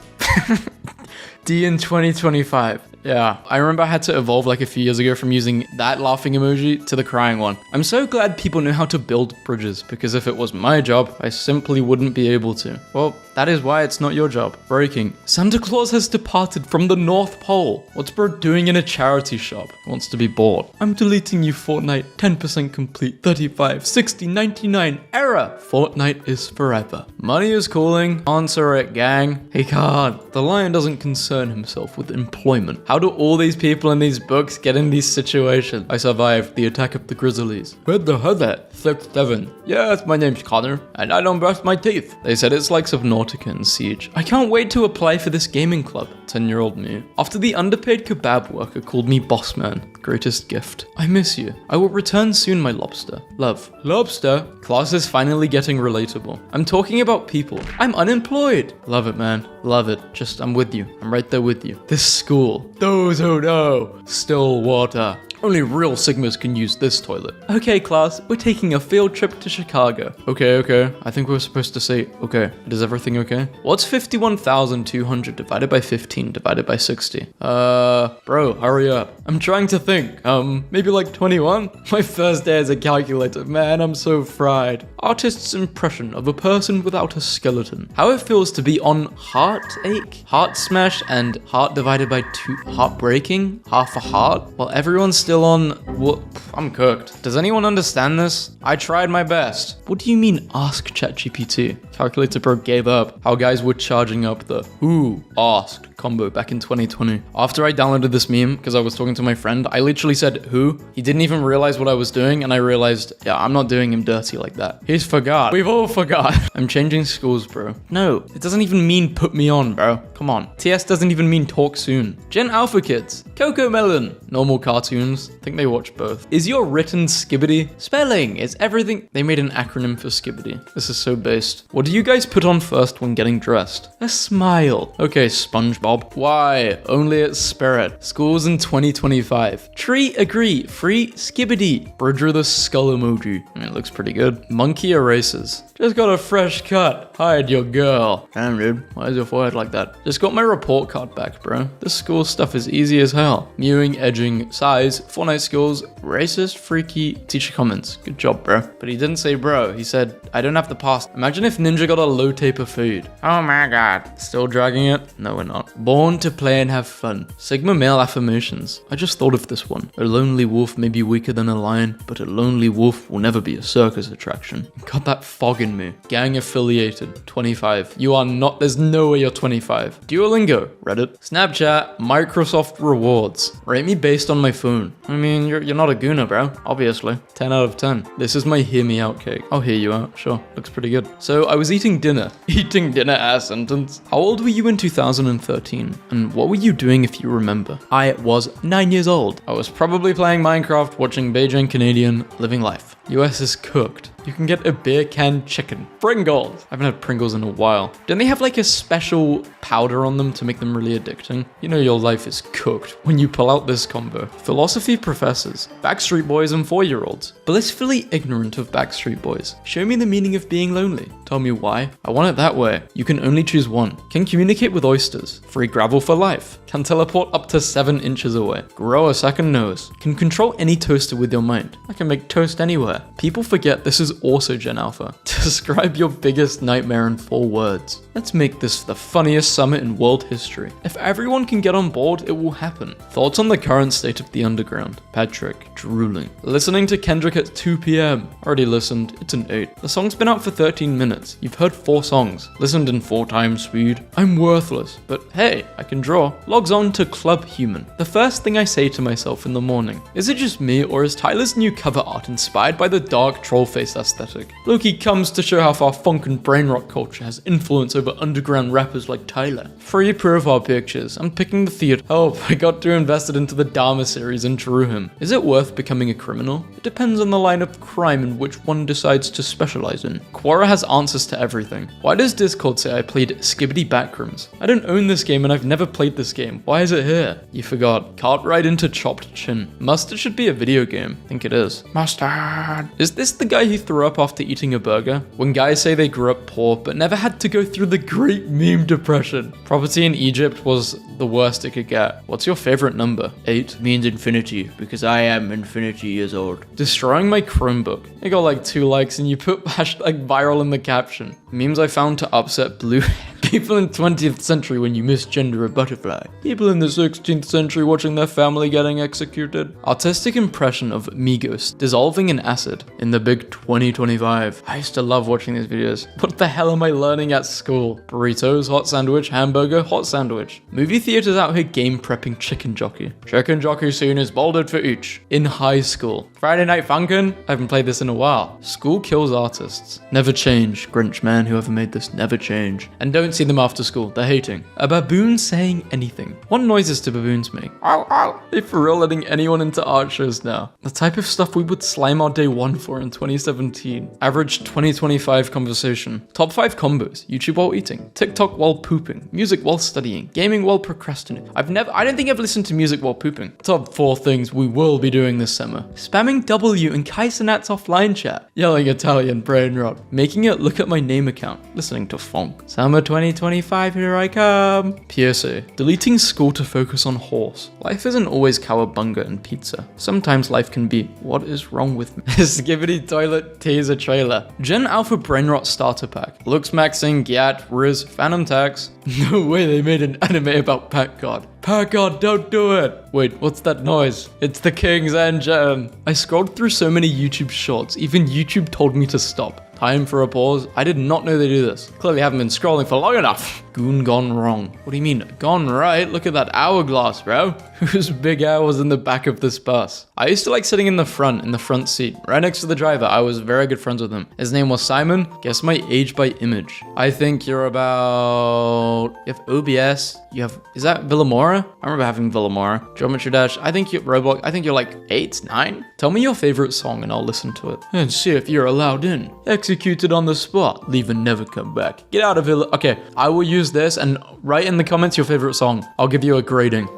D in 2025. Yeah, I remember I had to evolve like a few years ago from using that laughing emoji to the crying one. I'm so glad people know how to build bridges, because if it was my job, I simply wouldn't be able to. Well, that is why it's not your job. Breaking. Santa Claus has departed from the North Pole. What's bro doing in a charity shop? He wants to be bored. I'm deleting you, Fortnite. 10% complete. 35, 60, 99. Error. Fortnite is forever. Money is calling. Answer it, gang. He can't. The lion doesn't concern himself with employment. How do all these people in these books get in these situations? I survived the attack of the Grizzlies. Where'd the hell that? 6-7. Yes, my name's Connor, and I don't brush my teeth. They said it's like Subnautica and Siege. I can't wait to apply for this gaming club. 10-year-old me. After the underpaid kebab worker called me boss man. Greatest gift. I miss you. I will return soon, my lobster. Love. Lobster? Class is finally getting relatable. I'm talking about people. I'm unemployed. Love it, man. Love it. Just, I'm with you. I'm right there with you. This school. Those who know. Still water. Only real Sigmas can use this toilet. Okay, class, we're taking a field trip to Chicago. Okay. I think we're supposed to say, okay. Is everything okay? What's 51,200 divided by 15 divided by 60? Bro, hurry up. I'm trying to think. Maybe like 21? My first day as a calculator. Man, I'm so fried. Artist's impression of a person without a skeleton. How it feels to be on heartache, heart smash, and heart divided by 2, heartbreaking, half a heart, while everyone's still on what? I'm cooked. Does anyone understand this? I tried my best. What do you mean ask ChatGPT? Calculator Pro gave up. How guys were charging up the who asked combo back in 2020. After I downloaded this meme, because I was talking to my friend, I literally said who. He didn't even realize what I was doing, and I realized, yeah, I'm not doing him dirty like that. He's forgot. We've all forgot. I'm changing schools, bro. No, it doesn't even mean put me on, bro. Come on. TS doesn't even mean talk soon. Gen Alpha Kids. Coco Melon. Normal cartoons. I think they watch both. Is your written skibbity? Spelling is everything. They made an acronym for skibbity. This is so based. What do you guys put on first when getting dressed? A smile. Okay, SpongeBob. Why? Only at Spirit. Schools in 2025. Tree agree. Free skibbity. Bridger the skull emoji. I mean, it looks pretty good. Monkey erases. Just got a fresh cut. Hide your girl. Damn, dude. Why is your forehead like that? Just got my report card back, bro. This school stuff is easy as hell. Mewing, edging, size, Fortnite skills, racist, freaky, teacher comments. Good job, bro. But he didn't say bro. He said, I don't have the pass. Imagine if Ninja got a low taper food. Oh my god. Still dragging it? No, we're not. Born to play and have fun. Sigma male affirmations. I just thought of this one. A lonely wolf may be weaker than a lion, but a lonely wolf will never be a circus attraction. Got that fog in me. Gang affiliated. 25. You are not. There's no way you're 25. Duolingo. Reddit. Snapchat. Microsoft rewards. Rate me based on my phone. I mean, you're not a gooner, bro. Obviously. 10 out of 10. This is my hear me out cake. I'll hear you out. Sure. Looks pretty good. So I was eating dinner. Eating dinner ass sentence. How old were you in 2013? And what were you doing if you remember? I was 9 years old. I was probably playing Minecraft, watching Beijing Canadian, living life. US is cooked. You can get a beer can chicken. Pringles. I haven't had Pringles in a while. Don't they have like a special powder on them to make them really addicting? You know your life is cooked when you pull out this combo. Philosophy professors. Backstreet Boys and 4-year-olds. Blissfully ignorant of Backstreet Boys. Show me the meaning of being lonely. Tell me why. I want it that way. You can only choose one. Can communicate with oysters. Free gravel for life. Can teleport up to 7 inches away. Grow a second nose. Can control any toaster with your mind. I can make toast anywhere. People forget this is also Gen Alpha. Describe your biggest nightmare in 4 words. Let's make this the funniest summit in world history. If everyone can get on board, it will happen. Thoughts on the current state of the underground? Patrick, drooling. Listening to Kendrick at 2 p.m. Already listened, it's an 8. The song's been out for 13 minutes. You've heard 4 songs. Listened in 4 times speed. I'm worthless, but hey, I can draw. Logs on to Club Human. The first thing I say to myself in the morning. Is it just me, or is Tyler's new cover art inspired by the dark troll face aesthetic? Loki comes to show how far funk and brain rock culture has influence over underground rappers like Tyler. Free profile pictures. I'm picking the theater. Help, I got too invested into the Dharma series and drew him. Is it worth becoming a criminal? It depends on the line of crime in which one decides to specialize in. Quora has answers to everything. Why does Discord say I played Skibbity Backrooms? I don't own this game and I've never played this game. Why is it here? You forgot. Cart right into chopped chin. Mustard should be a video game. I think it is. Mustard. God. Is this the guy who threw up after eating a burger? When guys say they grew up poor but never had to go through the great meme depression. Property in Egypt was the worst it could get. What's your favorite number? 8 means infinity because I am infinity years old. Destroying my Chromebook. I got like 2 likes and you put hashtag viral in the caption. Memes I found to upset blue people in 20th century when you misgender a butterfly. People in the 16th century watching their family getting executed. Artistic impression of Migos dissolving in acid in the big 2025. I used to love watching these videos. What the hell am I learning at school? Burritos, hot sandwich, hamburger, hot sandwich. Movie theaters out here game prepping chicken jockey. Chicken jockey scene is bolded for each. In high school. Friday Night Funkin'? I haven't played this in a while. School kills artists. Never change. Grinch man, whoever made this, never change. And don't see them after school. They're hating. A baboon saying anything. What noises do baboons make? Ow, ow. They for real letting anyone into art shows now. The type of stuff we would slime our day 1 for in 2017. Average 2025 conversation. Top 5 combos. YouTube while eating. TikTok while pooping. Music while studying. Gaming while procrastinating. I don't think I've listened to music while pooping. Top 4 things we will be doing this summer. Spamming W in Kaisenat's offline chat. Yelling Italian brain rot. Making it look at my name account. Listening to funk. Summer 2025, here I come. PSA. Deleting school to focus on horse. Life isn't always cowabunga and pizza. Sometimes life can be, what is wrong with me? Skibbity toilet teaser trailer. Gen Alpha Brainrot starter pack. Looks maxing, Gyat, Riz, Phantom Tax. No way they made an anime about Pack God. Pack God, don't do it. Wait, what's that noise? It's the King's engine. I scrolled through so many YouTube shorts, even YouTube told me to stop. Time for a pause. I did not know they do this. Clearly haven't been scrolling for long enough. Goon gone wrong. What do you mean? Gone right? Look at that hourglass, bro. Whose big hour was in the back of this bus? I used to like sitting in the front seat, right next to the driver. I was very good friends with him. His name was Simon. Guess my age by image. I think you're about... You have OBS. You have... Is that Villamora? I remember having Villamora. Geometry Dash. I think you're Roblox. I think you're like 8, 9? Tell me your favorite song and I'll listen to it. And see if you're allowed in. Executed on the spot. Leave and never come back. Get out of here. Okay, I will use this and write in the comments your favorite song. I'll give you a grading.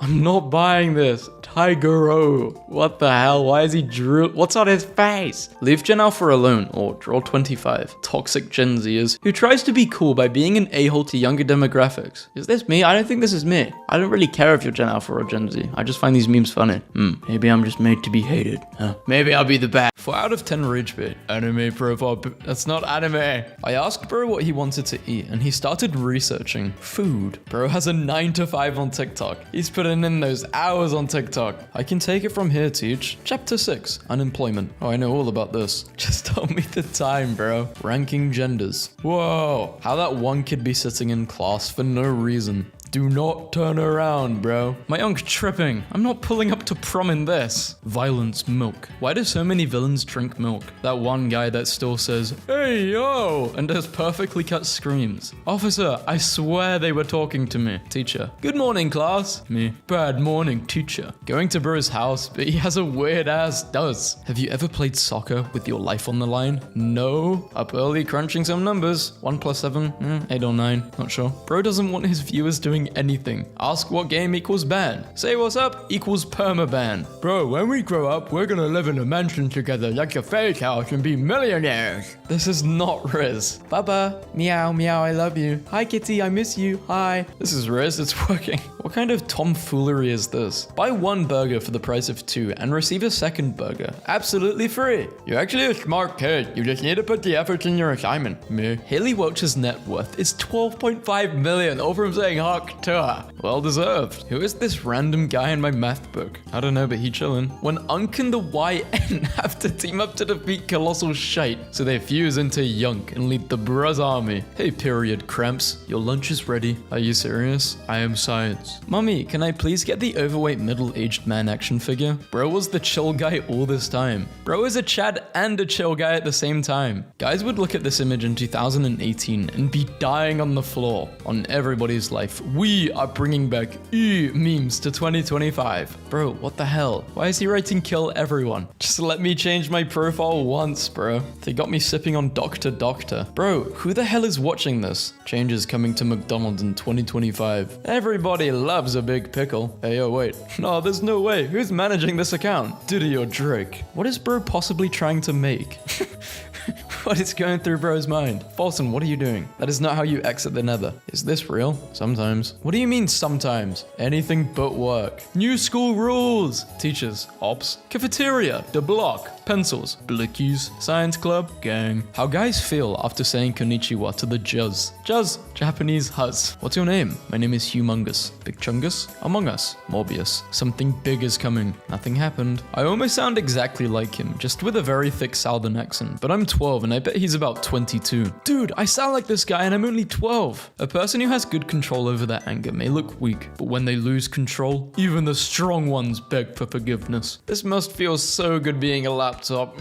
I'm not buying this. Tiger-O. What the hell? Why is he what's on his face? Leave Gen Alpha alone or draw 25. Toxic Gen Zers who tries to be cool by being an a-hole to younger demographics. Is this me? I don't think this is me. I don't really care if you're Gen Alpha or Gen Z. I just find these memes funny. Maybe I'm just made to be hated. Maybe I'll be the bad. 4 out of 10 rage bait. Anime profile. That's not anime. I asked bro what he wanted to eat and he started researching food. Bro has a 9 to 5 on TikTok. He's putting in those hours on TikTok. I can take it from here, Teach. Chapter 6, Unemployment. Oh, I know all about this. Just tell me the time, bro. Ranking genders. Whoa. How that one kid be sitting in class for no reason. Do not turn around, bro. My unc's tripping. I'm not pulling up to prom in this. Violence milk. Why do so many villains drink milk? That one guy that still says, hey, yo, and does perfectly cut screams. Officer, I swear they were talking to me. Teacher. Good morning, class. Me. Bad morning, teacher. Going to bro's house, but he has a weird ass does. Have you ever played soccer with your life on the line? No. Up early crunching some numbers. 1 + 7, 8 or 9. Not sure. Bro doesn't want his viewers doing anything. Ask what game equals ban. Say what's up equals permaban. Bro, when we grow up, we're gonna live in a mansion together like a fairy house and be millionaires. This is not Riz. Baba, meow, meow, I love you. Hi, kitty, I miss you. Hi. This is Riz, it's working. What kind of tomfoolery is this? Buy 1 burger for the price of 2 and receive a 2nd burger. Absolutely free. You're actually a smart kid. You just need to put the effort in your assignment. Me. Haley Welch's net worth is 12.5 million, all from saying huck to her. Well deserved. Who is this random guy in my math book? I don't know, but he chillin'. When Unk and the YN have to team up to defeat Colossal Shite, so they fuse into Yunk and lead the Bruz army. Hey, period cramps. Your lunch is ready. Are you serious? I am science. Mummy, can I please get the overweight middle-aged man action figure? Bro was the chill guy all this time. Bro is a Chad and a chill guy at the same time. Guys would look at this image in 2018 and be dying on the floor. On everybody's life, we are bringing back memes to 2025. Bro, what the hell? Why is he writing kill everyone? Just let me change my profile once, bro. They got me sipping on Dr. Doctor. Bro, who the hell is watching this? Changes coming to McDonald's in 2025. Everybody loves a big pickle. Hey, yo, wait. No, there's no way. Who's managing this account? Diddy or Drake? What is bro possibly trying to make? What is going through bro's mind? Fulton, what are you doing? That is not how you exit the nether. Is this real? Sometimes. What do you mean sometimes? Anything but work. New school rules. Teachers. Ops. Cafeteria. The block. Pencils. Blickies. Science club. Gang. How guys feel after saying konnichiwa to the juzz. Juzz. Japanese huz. What's your name? My name is Humongous. Big Chungus? Among Us. Morbius. Something big is coming. Nothing happened. I almost sound exactly like him, just with a very thick southern accent, but I'm 12 and I bet he's about 22. Dude, I sound like this guy and I'm only 12. A person who has good control over their anger may look weak, but when they lose control, even the strong ones beg for forgiveness. This must feel so good being a laptop.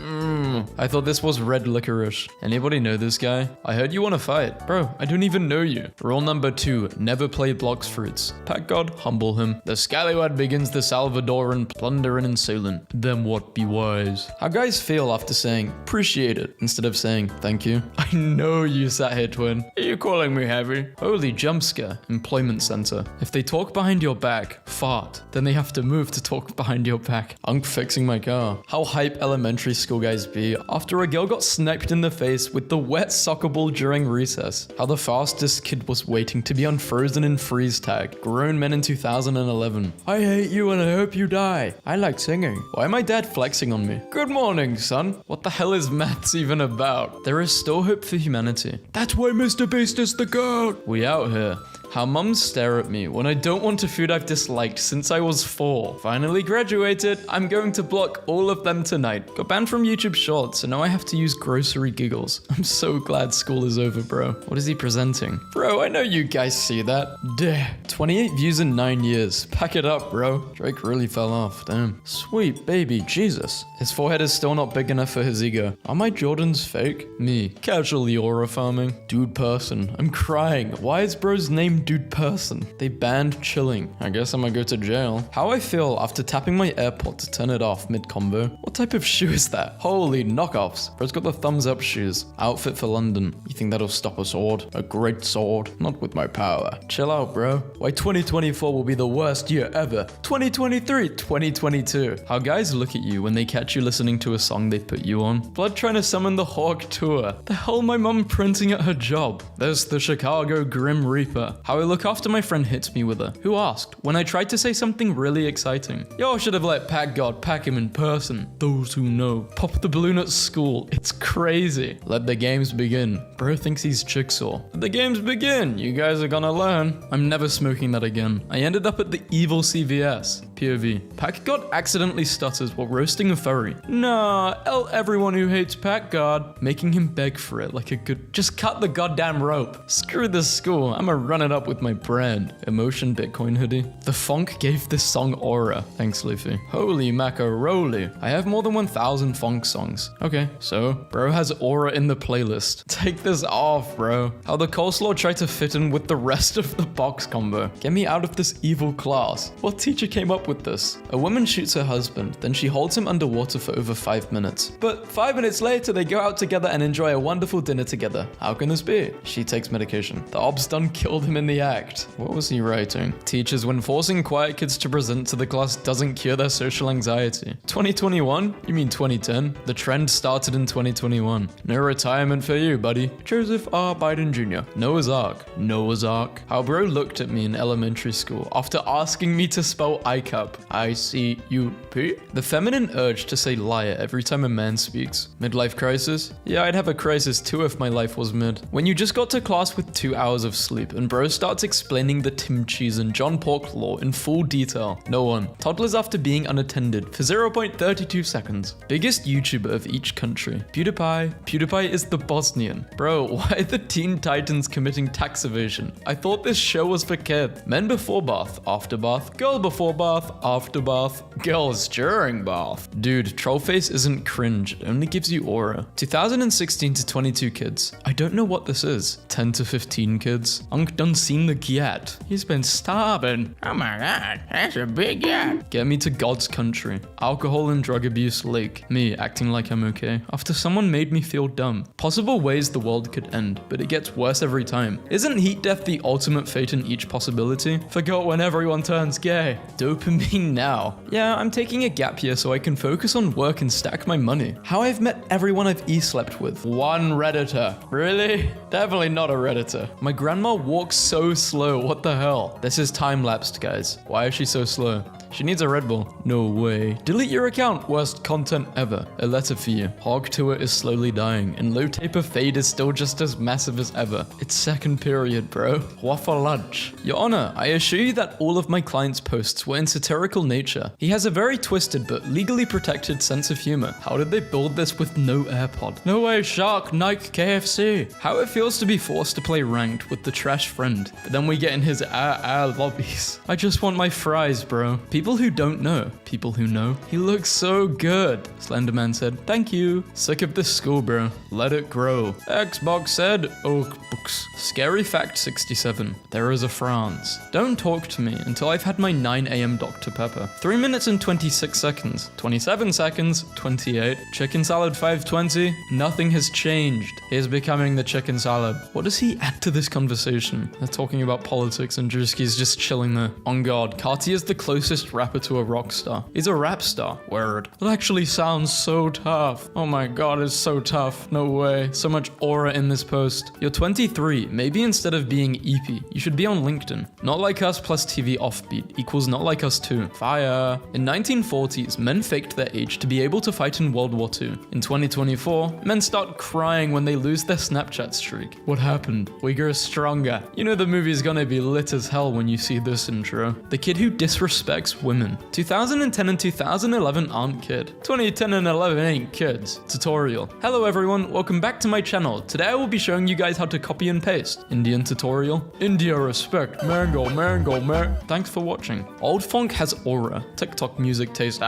I thought this was red licorice. Anybody know this guy? I heard you want to fight. Bro, I don't even know you. Rule number 2, never play blocks fruits. Pack God, humble him. The scallywag begins the Salvadoran plundering and Solent. Then what, be wise. How guys feel after saying, appreciate it, instead of saying, thank you. I know you sat here, twin. Are you calling me heavy? Holy jump scare. Employment center. If they talk behind your back, fart, then they have to move to talk behind your back. Unk fixing my car. How hype elementary school guys be after a girl got sniped in the face with the wet soccer ball during recess. How the fastest kid was waiting to be unfrozen in freeze tag. Grown men in 2011. I hate you and I hope you die. I like singing. Why am my dad flexing on me? Good morning, son. What the hell is maths even about? There is still hope for humanity. That's why Mr. Beast is the GOAT. We out here. How mums stare at me when I don't want a food I've disliked since I was 4. Finally graduated, I'm going to block all of them tonight. Got banned from YouTube Shorts, so now I have to use grocery giggles. I'm so glad school is over, bro. What is he presenting? Bro, I know you guys see that. Damn. 28 views in 9 years. Pack it up, bro. Drake really fell off, damn. Sweet baby, Jesus. His forehead is still not big enough for his ego. Are my Jordans fake? Me. Casually aura farming. Dude person. I'm crying. Why is bro's name Dude person? They banned chilling. I guess I'm gonna go to jail. How I feel after tapping my AirPod to turn it off mid-combo. What type of shoe is that? Holy knockoffs. Bro's got the thumbs up shoes. Outfit for London. You think that'll stop a sword? A great sword? Not with my power. Chill out, bro. Why 2024 will be the worst year ever. 2023, 2022. How guys look at you when they catch you listening to a song they put you on. Blood trying to summon the Hawk tour. The hell my mum printing at her job. There's the Chicago Grim Reaper. How I look after my friend hits me with her. Who asked? When I tried to say something really exciting. Yo, should have let Pack God pack him in person. Those who know. Pop the balloon at school. It's crazy. Let the games begin. Bro thinks he's Jigsaw. Let the games begin. You guys are gonna learn. I'm never smoking that again. I ended up at the evil CVS. POV. Pack God accidentally stutters while roasting a furry. Nah, L everyone who hates Pack God. Making him beg for it like a good... Just cut the goddamn rope. Screw this school. I'ma run it up with my brand. Emotion Bitcoin hoodie. The funk gave this song aura. Thanks, Luffy. Holy macaroni. I have more than 1,000 funk songs. Okay, so bro has aura in the playlist. Take this off, bro. How the coleslaw tried to fit in with the rest of the box combo. Get me out of this evil class. What teacher came up with this? A woman shoots her husband, then she holds him underwater for over 5 minutes. But 5 minutes later, they go out together and enjoy a wonderful dinner together. How can this be? She takes medication. The obs done killed him in the act. What was he writing? Teachers, when forcing quiet kids to present to the class doesn't cure their social anxiety. 2021? You mean 2010? The trend started in 2021. No retirement for you, buddy. Joseph R. Biden Jr. Noah's Ark. Noah's Ark. How bro looked at me in elementary school after asking me to spell ICUP. I-C-U-P? The feminine urge to say liar every time a man speaks. Midlife crisis? Yeah, I'd have a crisis too if my life was mid. When you just got to class with 2 hours of sleep and bro starts explaining the Tim Cheese and John Pork law in full detail. No one. Toddlers after being unattended for 0.32 seconds. Biggest YouTuber of each country. PewDiePie. PewDiePie is the Bosnian. Bro, why are the Teen Titans committing tax evasion? I thought this show was for kids. Men before bath, after bath, girl before bath, bath, after bath, girls during bath. Dude, Trollface isn't cringe, it only gives you aura. 2016 to 22 kids. I don't know what this is. 10 to 15 kids. Unk done seen the yet. He's been starving. Oh my god, that's a big yak. Get me to God's country. Alcohol and drug abuse lake. Me acting like I'm okay after someone made me feel dumb. Possible ways the world could end, but it gets worse every time. Isn't heat death the ultimate fate in each possibility? Forgot when everyone turns gay. Dopamine now. Yeah, I'm taking a gap year so I can focus on work and stack my money. How I've met everyone I've e-slept with. One Redditor. Really? Definitely not a Redditor. My grandma walks so slow, what the hell? This is time-lapsed, guys. Why is she so slow? She needs a Red Bull. No way. Delete your account. Worst content ever. A letter for you. Hog Tour is slowly dying, and Low Taper Fade is still just as massive as ever. It's second period, bro. What for lunch? Your Honor, I assure you that all of my clients' posts were in satirical nature. He has a very twisted but legally protected sense of humor. How did they build this with no AirPod? No way, Shark, Nike, KFC. How it feels to be forced to play ranked with the trash friend, but then we get in his lobbies. I just want my fries, bro. People who don't know. People who know. He looks so good. Slenderman said, thank you. Sick of this school, bro. Let it grow. Xbox said, oh, books. Scary fact 67. There is a France. Don't talk to me until I've had my 9 a.m. Dr. Pepper. 3 minutes and 26 seconds. 27 seconds. 28. Chicken salad 520. Nothing has changed. He's becoming the chicken salad. What does he add to this conversation? They're talking about politics and Drewski's just chilling there. On God, Carti is the closest rapper to a rock star. He's a rap star. Word. It actually sounds so tough. Oh my God, it's so tough. No way. So much aura in this post. You're 23. Maybe instead of being EP, you should be on LinkedIn. Not Like Us plus TV offbeat equals Not Like Us 2. Fire. In 1940s, men faked their age to be able to fight in World War II. In 2024, men start crying when they lose their Snapchat streak. What happened? We grow stronger. You know the movie's gonna be lit as hell when you see this intro. The kid who disrespects women. 2010 and 2011 aren't kid. 2010 and 11 ain't kids. Tutorial. Hello everyone, welcome back to my channel. Today I will be showing you guys how to copy and paste. Indian tutorial. India respect. Mango, mango, man. Thanks for watching. Old Funk has aura. TikTok music taste.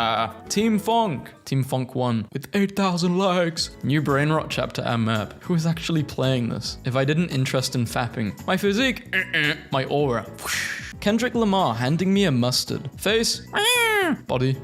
Team Funk. Team Funk 1 with 8,000 likes. New brain rot chapter and map. Who is actually playing this? If I didn't interest in fapping. My physique. My aura. Kendrick Lamar handing me a mustard. Face. Body.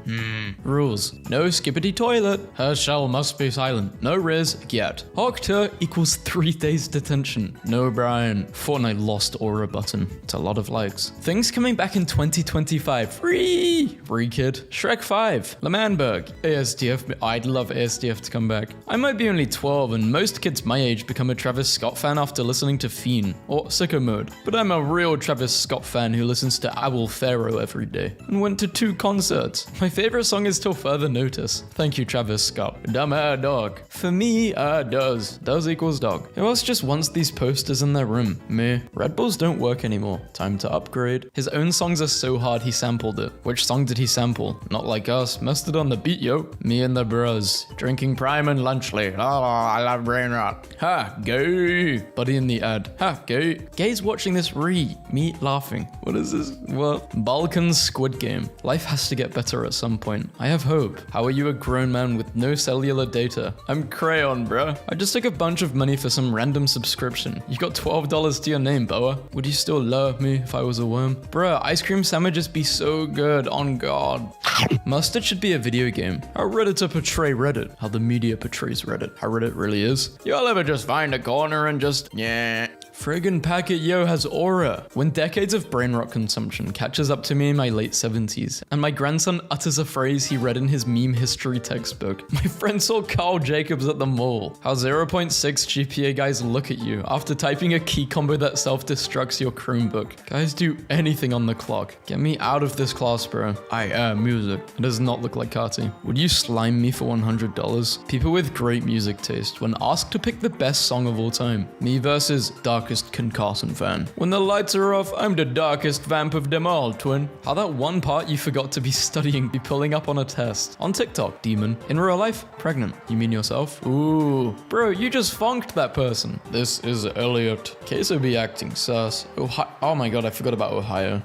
Rules. No skippity toilet. Her shell must be silent. No Riz yet. Hawkter equals 3 days detention. No Brian. Fortnite lost aura button. It's a lot of likes. Things coming back in 2025. Free Kid. Shrek 5. Lemanberg. ASDF. I'd love ASDF to come back. I might be only 12 and most kids my age become a Travis Scott fan after listening to Fiend or Sicko Mode. But I'm a real Travis Scott fan who listens to I Will Pharaoh every day and went to 2 concerts. My favorite song is Till Further Notice. Thank you, Travis Scott. Dumb dog. For me, does. Does equals dog. Who else just wants these posters in their room? Me. Red Bulls don't work anymore. Time to upgrade. His own songs are so hard he sampled it. Which song did he sample? Not Like Us. Mustard on the beat, yo. Me and the bros. Drinking Prime and Lunchley. Oh, I love brain rot. Ha, gay. Buddy in the ad. Ha, gay. Gay's watching this me laughing. What is this? What? Balkan's Squid Game. Life has to get better at some point. I have hope. How are you a grown man with no cellular data? I'm Crayon, bro. I just took a bunch of money for some random subscription. You got $12 to your name, Boa. Would you still love me if I was a worm? Bruh, ice cream sandwiches be so good, on God. Mustard should be a video game. How Redditor portray Reddit. How the media portrays Reddit. How Reddit really is. You'll ever just find a corner and just, yeah. Friggin' Packet Yo has aura. When decades of brain rot consumption catches up to me in my late 70s, and my grandson utters a phrase he read in his meme history textbook, my friend saw Carl Jacobs at the mall. How 0.6 GPA guys look at you after typing a key combo that self-destructs your Chromebook. Guys do anything on the clock. Get me out of this class, bro. I am music. It does not look like Carti. Would you slime me for $100? People with great music taste when asked to pick the best song of all time. Me versus Darkest Ken Carson fan. When the lights are off, I'm the darkest vamp of them all, twin. How that one part you forgot to be studying be pulling up on a test. On TikTok, demon. In real life, pregnant. You mean yourself? Ooh. Bro, you just funked that person. This is Elliot. Queso be acting sus. Oh my God, I forgot about Ohio.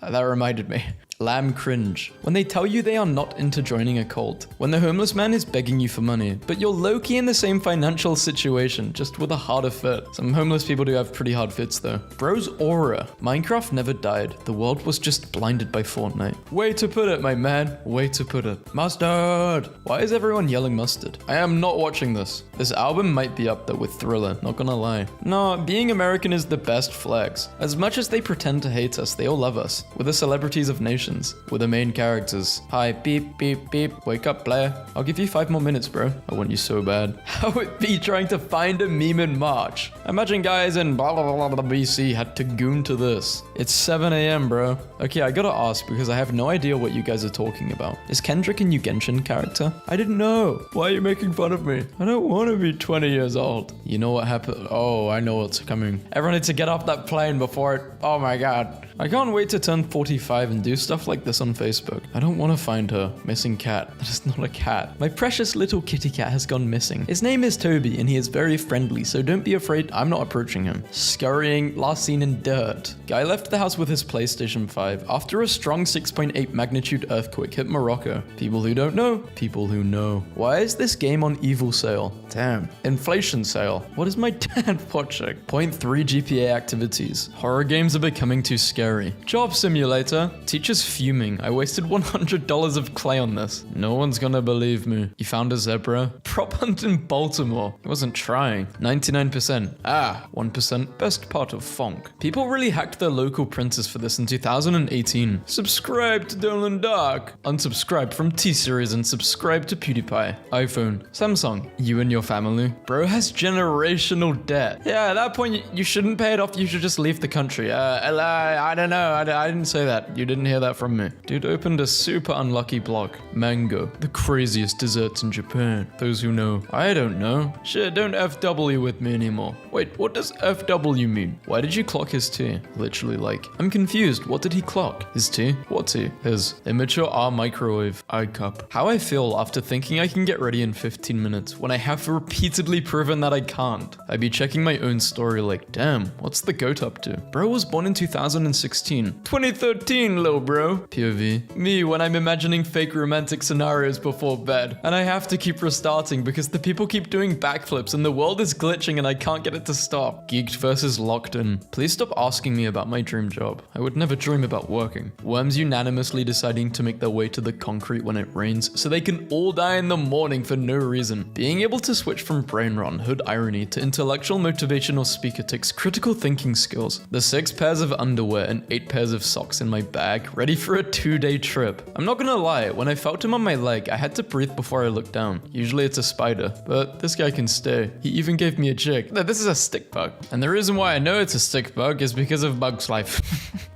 That reminded me. Lamb cringe. When they tell you they are not into joining a cult. When the homeless man is begging you for money, but you're low-key in the same financial situation, just with a harder fit. Some homeless people do have pretty hard fits though. Bro's aura. Minecraft never died. The world was just blinded by Fortnite. Way to put it, my man. Way to put it. Mustard! Why is everyone yelling mustard? I am not watching this. This album might be up there with Thriller, not gonna lie. No, being American is the best flex. As much as they pretend to hate us, they all love us. We're the celebrities of nations. We're the main characters. Hi, beep, beep, beep. Wake up, Blair. I'll give you 5 more minutes, bro. I want you so bad. How it be trying to find a meme in March? Imagine guys in blah blah blah blah BC had to goon to this. It's 7 a.m, bro. Okay, I gotta ask because I have no idea what you guys are talking about. Is Kendrick a new Genshin character? I didn't know. Why are you making fun of me? I don't want to be 20 years old. You know what happened? Oh, I know what's coming. Everyone needs to get off that plane before it... Oh my god. I can't wait to turn 45 and do stuff like this on Facebook. I don't want to find her. Missing cat. That is not a cat. My precious little kitty cat has gone missing. His name is Toby and he is very friendly, so don't be afraid. I'm not approaching him. Scurrying, last seen in dirt. Guy left the house with his PlayStation 5 after a strong 6.8 magnitude earthquake hit Morocco. People who don't know. People who know. Why is this game on evil sale? Damn. Inflation sale. What is my dad watching? 0.3 GPA activities. Horror games are becoming too scary. Job simulator. Teacher's fuming. I wasted $100 of clay on this. No one's gonna believe me. You found a zebra? Prop hunt in Baltimore. I wasn't trying. 99%. 1%. Best part of Fonk. People really hacked their local printers for this in 2018. Subscribe to Dolan Dark. Unsubscribe from T-Series and subscribe to PewDiePie. iPhone. Samsung. You and your family. Bro has generational debt. Yeah, at that point, you shouldn't pay it off. You should just leave the country. I don't know. I didn't say that. You didn't hear that from me. Dude opened a super unlucky blog. Mango. The craziest desserts in Japan. Those who know. I don't know. Shit, don't FW with me anymore. Wait, what does FW mean? Why did you clock his tea? Literally like. I'm confused. What did he clock? His tea? What tea? His immature R microwave eye cup. How I feel after thinking I can get ready in 15 minutes when I have repeatedly proven that I can't. I'd be checking my own story like, damn, what's the goat up to? Bro was born in 2016. 2013, lil bro. POV. Me when I'm imagining fake romantic scenarios before bed. And I have to keep restarting because the people keep doing backflips and the world is glitching and I can't get it to stop. Geeked versus locked in. Please stop asking me about my dream job. I would never dream about working. Worms unanimously deciding to make their way to the concrete when it rains so they can all die in the morning for no reason. Being able to switch from brain rot, hood irony to intellectual motivational speaker takes critical thinking skills. The 6 pairs of underwear and 8 pairs of socks in my bag, ready for a 2-day trip. I'm not gonna lie, when I felt him on my leg, I had to breathe before I looked down. Usually it's a spider, but this guy can stay. He even gave me a chick. No, this is a stick bug. And the reason why I know it's a stick bug is because of Bug's Life.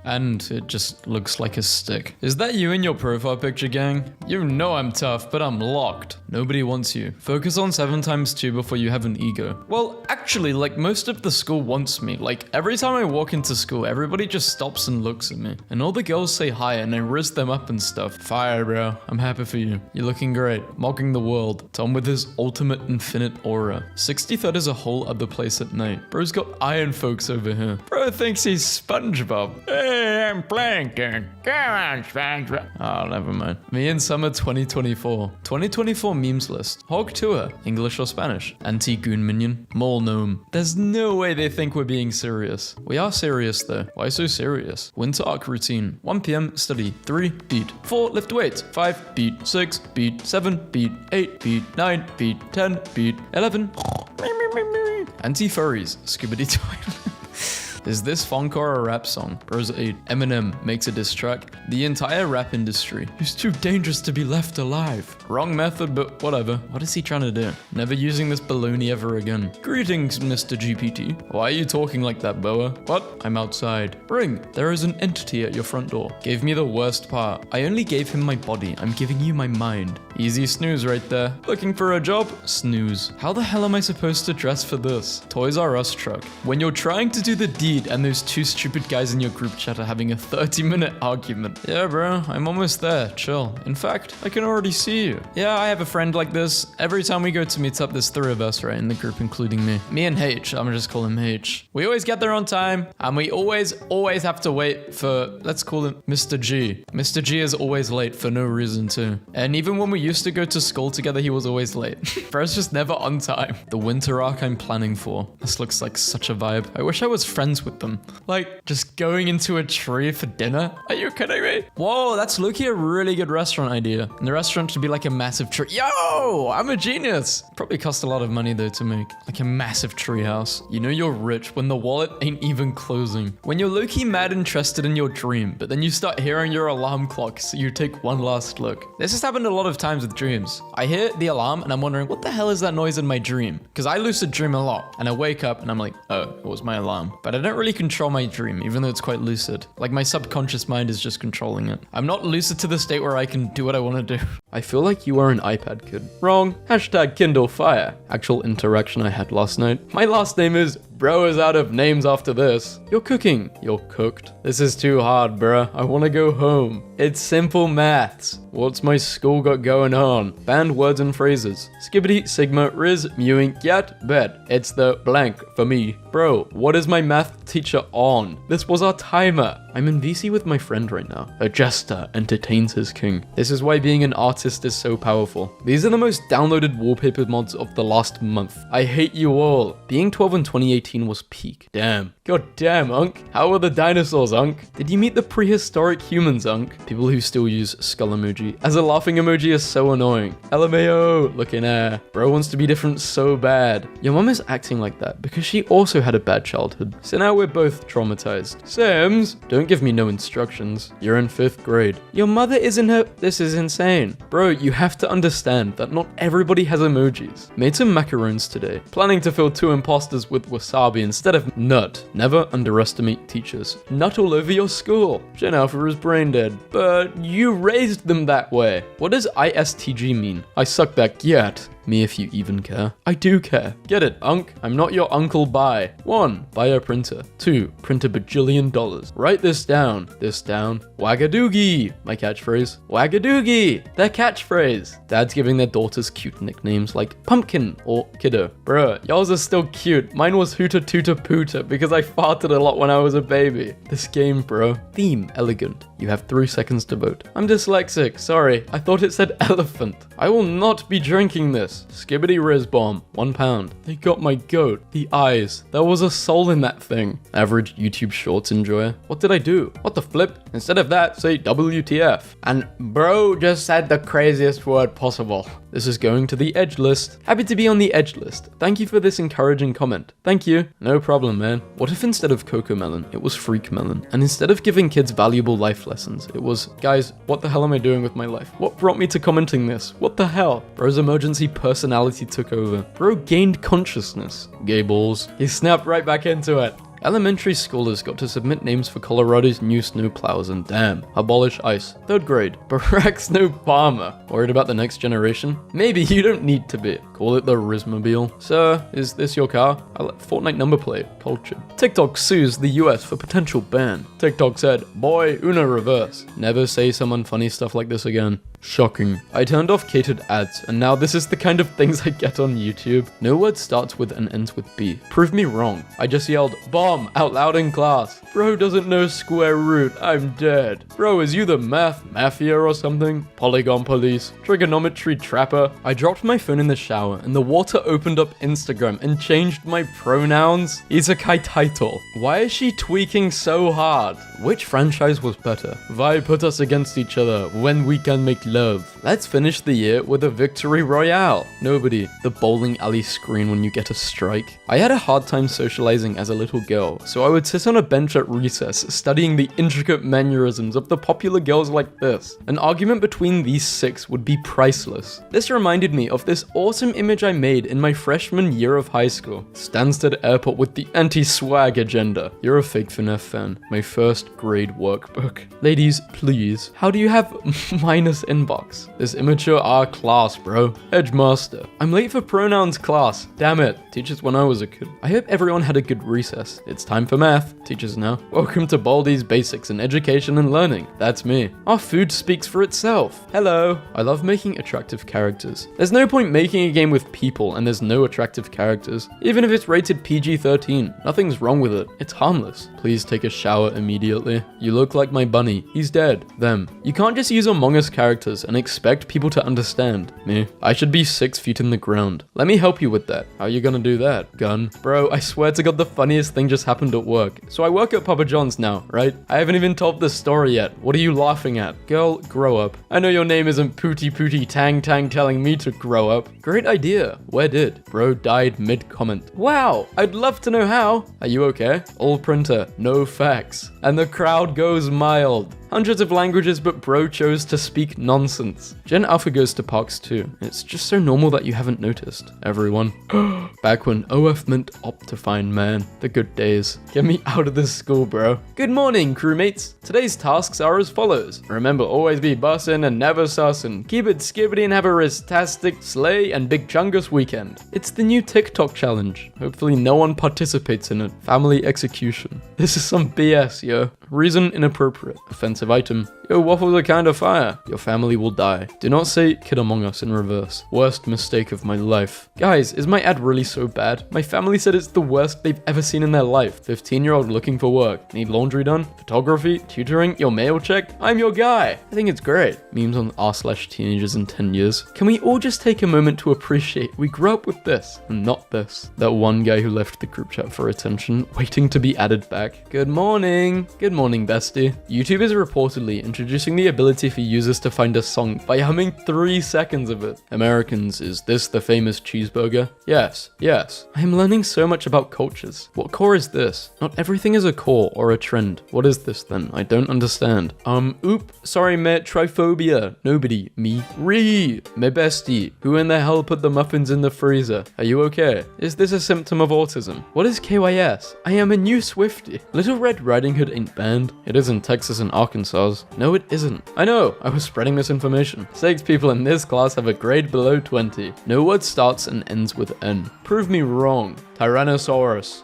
And it just looks like a stick. Is that you in your profile picture, gang? You know I'm tough, but I'm locked. Nobody wants you. Focus on 7 times 2 before you have an ego. Well, actually, like most of the school wants me. Like every time I walk into school, everybody just stops and looks at me. And all the girls say hi and I riz them up and stuff. Fire, bro. I'm happy for you. You're looking great. Mocking the world. Tom with his ultimate infinite aura. 63rd is a whole other place at night. Bro's got iron folks over here. Bro thinks he's SpongeBob. Hey, I'm Plankton. Come on, SpongeBob. Oh, never mind. Me in summer 2024. 2024 memes list. Hog tour. English or Spanish. Anti-goon minion. Mole gnome. There's no way they think we're being serious. We are serious though. Why so serious? Winter arc routine. 1 p.m. study. 3 beat. 4 lift weights. 5 beat. 6 beat. 7 beat. 8 beat. 9 beat. 10 beat. 11. Anti-furries. Scuba toilet. Is this funk or a rap song? Bros 8. Eminem makes a diss track. The entire rap industry is too dangerous to be left alive. Wrong method, but whatever. What is he trying to do? Never using this baloney ever again. Greetings, Mr. GPT. Why are you talking like that, Boa? What? I'm outside. Ring. There is an entity at your front door. Gave me the worst part. I only gave him my body. I'm giving you my mind. Easy snooze right there. Looking for a job? Snooze. How the hell am I supposed to dress for this? Toys R Us truck. When you're trying to do the deed and those 2 stupid guys in your group chat are having a 30-minute argument. Yeah, bro, I'm almost there. Chill. In fact, I can already see you. Yeah, I have a friend like this. Every time we go to meet up, there's 3 of us, right, in the group, including me. Me and H. I'm gonna just call him H. We always get there on time, and we always have to wait for, let's call him Mr. G. Mr. G is always late for no reason too. And even when we used to go to school together, he was always late. Bro's just never on time. The winter arc I'm planning for. This looks like such a vibe. I wish I was friends with them. Like, just going into a tree for dinner? Are you kidding me? Whoa, that's low-key a really good restaurant idea. And the restaurant should be like a massive tree. Yo, I'm a genius. Probably cost a lot of money though to make. Like a massive tree house. You know you're rich when the wallet ain't even closing. When you're low-key mad interested in your dream, but then you start hearing your alarm clock, so you take one last look. This has happened a lot of times with dreams. I hear the alarm and I'm wondering, what the hell is that noise in my dream? Because I lucid dream a lot, and I wake up and I'm like, oh, it was my alarm. But I don't really control my dream, even though it's quite lucid. Like my subconscious mind is just controlling it. I'm not lucid to the state where I can do what I want to do. I feel like you are an iPad kid. Wrong. Hashtag Kindle Fire. Actual interaction I had last night. My last name is Bro is out of names after this. You're cooking. You're cooked. This is too hard, bruh. I want to go home. It's simple maths. What's my school got going on? Banned words and phrases. Skibbity, sigma, riz, mewing, get, bed. It's the blank for me. Bro, what is my math teacher on? This was our timer. I'm in VC with my friend right now. A jester entertains his king. This is why being an artist is so powerful. These are the most downloaded wallpaper mods of the last month. I hate you all. Being 12 in 2018 was peak. Damn. God damn, Unk. How were the dinosaurs, Unk? Did you meet the prehistoric humans, Unk? People who still use skull emoji as a laughing emoji is so annoying. LMAO, looking air. Bro wants to be different so bad. Your mom is acting like that because she also had a bad childhood. So now we're both traumatized. Sims, don't give me no instructions. You're in 5th grade. Your mother is in her... This is insane. Bro, you have to understand that not everybody has emojis. Made some macarons today. Planning to fill 2 imposters with wasabi instead of nut. Never underestimate teachers. Nut all over your school. Gen Alpha is brain dead. But you raised them that way. What does ISTG mean? I suck that yet. Me if you even care. I do care. Get it, Unk? I'm not your uncle. Bye. 1. Buy a printer. 2. Print $1 bajillion. Write this down. This down. Wagadoogie. My catchphrase. Wagadoogie. Their catchphrase. Dads giving their daughters cute nicknames like Pumpkin or Kiddo. Bruh, y'all's are still cute. Mine was Hooter Tooter Pooter because I farted a lot when I was a baby. This game, bro. Theme, elegant. You have 3 seconds to vote. I'm dyslexic. Sorry. I thought it said elephant. I will not be drinking this. Skibbity Riz Bomb, £1. They got my goat. The eyes. There was a soul in that thing. Average YouTube Shorts enjoyer. What did I do? What the flip? Instead of that, say WTF. And bro just said the craziest word possible. This is going to the Edge list. Happy to be on the Edge list. Thank you for this encouraging comment. Thank you. No problem, man. What if instead of Coco Melon, it was Freak Melon? And instead of giving kids valuable life lessons, it was, guys, what the hell am I doing with my life? What brought me to commenting this? What the hell? Bro's emergency personality took over. Bro gained consciousness. Gay balls. He snapped right back into it. Elementary schoolers got to submit names for Colorado's new snowplows and damn, abolish ice. 3rd grade, Barack Obama. Worried about the next generation? Maybe you don't need to be. Call it the Rizmobile. Sir, is this your car? I let Fortnite number plate. Cultured. TikTok sues the US for potential ban. TikTok said, boy, Una reverse. Never say some unfunny stuff like this again. Shocking. I turned off catered ads, and now this is the kind of things I get on YouTube. No word starts with and ends with B. Prove me wrong. I just yelled, bomb, out loud in class. Bro doesn't know square root. I'm dead. Bro, is you the math mafia or something? Polygon police. Trigonometry trapper. I dropped my phone in the shower, and the water opened up Instagram and changed my pronouns. Isekai title. Why is she tweaking so hard? Which franchise was better? Why put us against each other when we can make love? Let's finish the year with a victory royale. Nobody. The bowling alley screen when you get a strike. I had a hard time socializing as a little girl, so I would sit on a bench at recess studying the intricate mannerisms of the popular girls like this. An argument between these 6 would be priceless. This reminded me of this awesome image I made in my freshman year of high school. Stansted Airport with the anti-swag agenda. You're a fake FNAF fan. My 1st grade workbook. Ladies, please, how do you have minus inbox? This immature R class, bro. Edgemaster. I'm late for pronouns class. Damn it. Teachers when I was a kid. I hope everyone had a good recess. It's time for math. Teachers now. huh? Welcome to Baldi's Basics in Education and Learning. That's me. Our food speaks for itself. Hello. I love making attractive characters. There's no point making a game with people and there's no attractive characters. Even if it's rated PG-13, nothing's wrong with it. It's harmless. Please take a shower immediately. You look like my bunny. He's dead. Them. You can't just use Among Us characters and expect people to understand. Me. I should be 6 feet in the ground. Let me help you with that. How are you gonna do that? Gun. Bro, I swear to God the funniest thing just happened at work. So I work at Papa John's now, right? I haven't even told the story yet. What are you laughing at? Girl, grow up. I know your name isn't Pooty Pooty Tang Tang telling me to grow up. Great idea. Where did? Bro died mid-comment. Wow, I'd love to know how. Are you okay? All printer, no facts. And the crowd goes mild. Hundreds of languages, but bro chose to speak nonsense. Gen Alpha goes to Parks too. It's just so normal that you haven't noticed. Everyone. Back when OF meant Optifine, man. The good days. Get me out of this school, bro. Good morning, crewmates. Today's tasks are as follows. Remember, always be bussin' and never sussin'. Keep it skibbity and have a ristastic slay and big chungus weekend. It's the new TikTok challenge. Hopefully no one participates in it. Family execution. This is some BS, yo. Reason inappropriate. Offensive item. Yo, waffles are kind of fire. Your family will die. Do not say Kid Among Us in reverse. Worst mistake of my life. Guys, is my ad really so bad? My family said it's the worst they've ever seen in their life. 15-year-old looking for work. Need laundry done? Photography? Tutoring? Your mail checked? I'm your guy. I think it's great. Memes on r/teenagers in 10 years. Can we all just take a moment to appreciate we grew up with this and not this? That one guy who left the group chat for attention, waiting to be added back. Good morning. Good morning, bestie. YouTube is reportedly introducing the ability for users to find a song by humming 3 seconds of it. Americans, is this the famous cheeseburger? Yes, yes. I am learning so much about cultures. What core is this? Not everything is a core or a trend. What is this then? I don't understand. Sorry mate, triphobia. Nobody. Me. My bestie. Who in the hell put the muffins in the freezer? Are you okay? Is this a symptom of autism? What is KYS? I am a new Swiftie. Little Red Riding Hood ain't banned. It is in Texas and Arkansas. No, it isn't. I know, I was spreading misinformation. 6 people in this class have a grade below 20. No word starts and ends with N. Prove me wrong. Tyrannosaurus.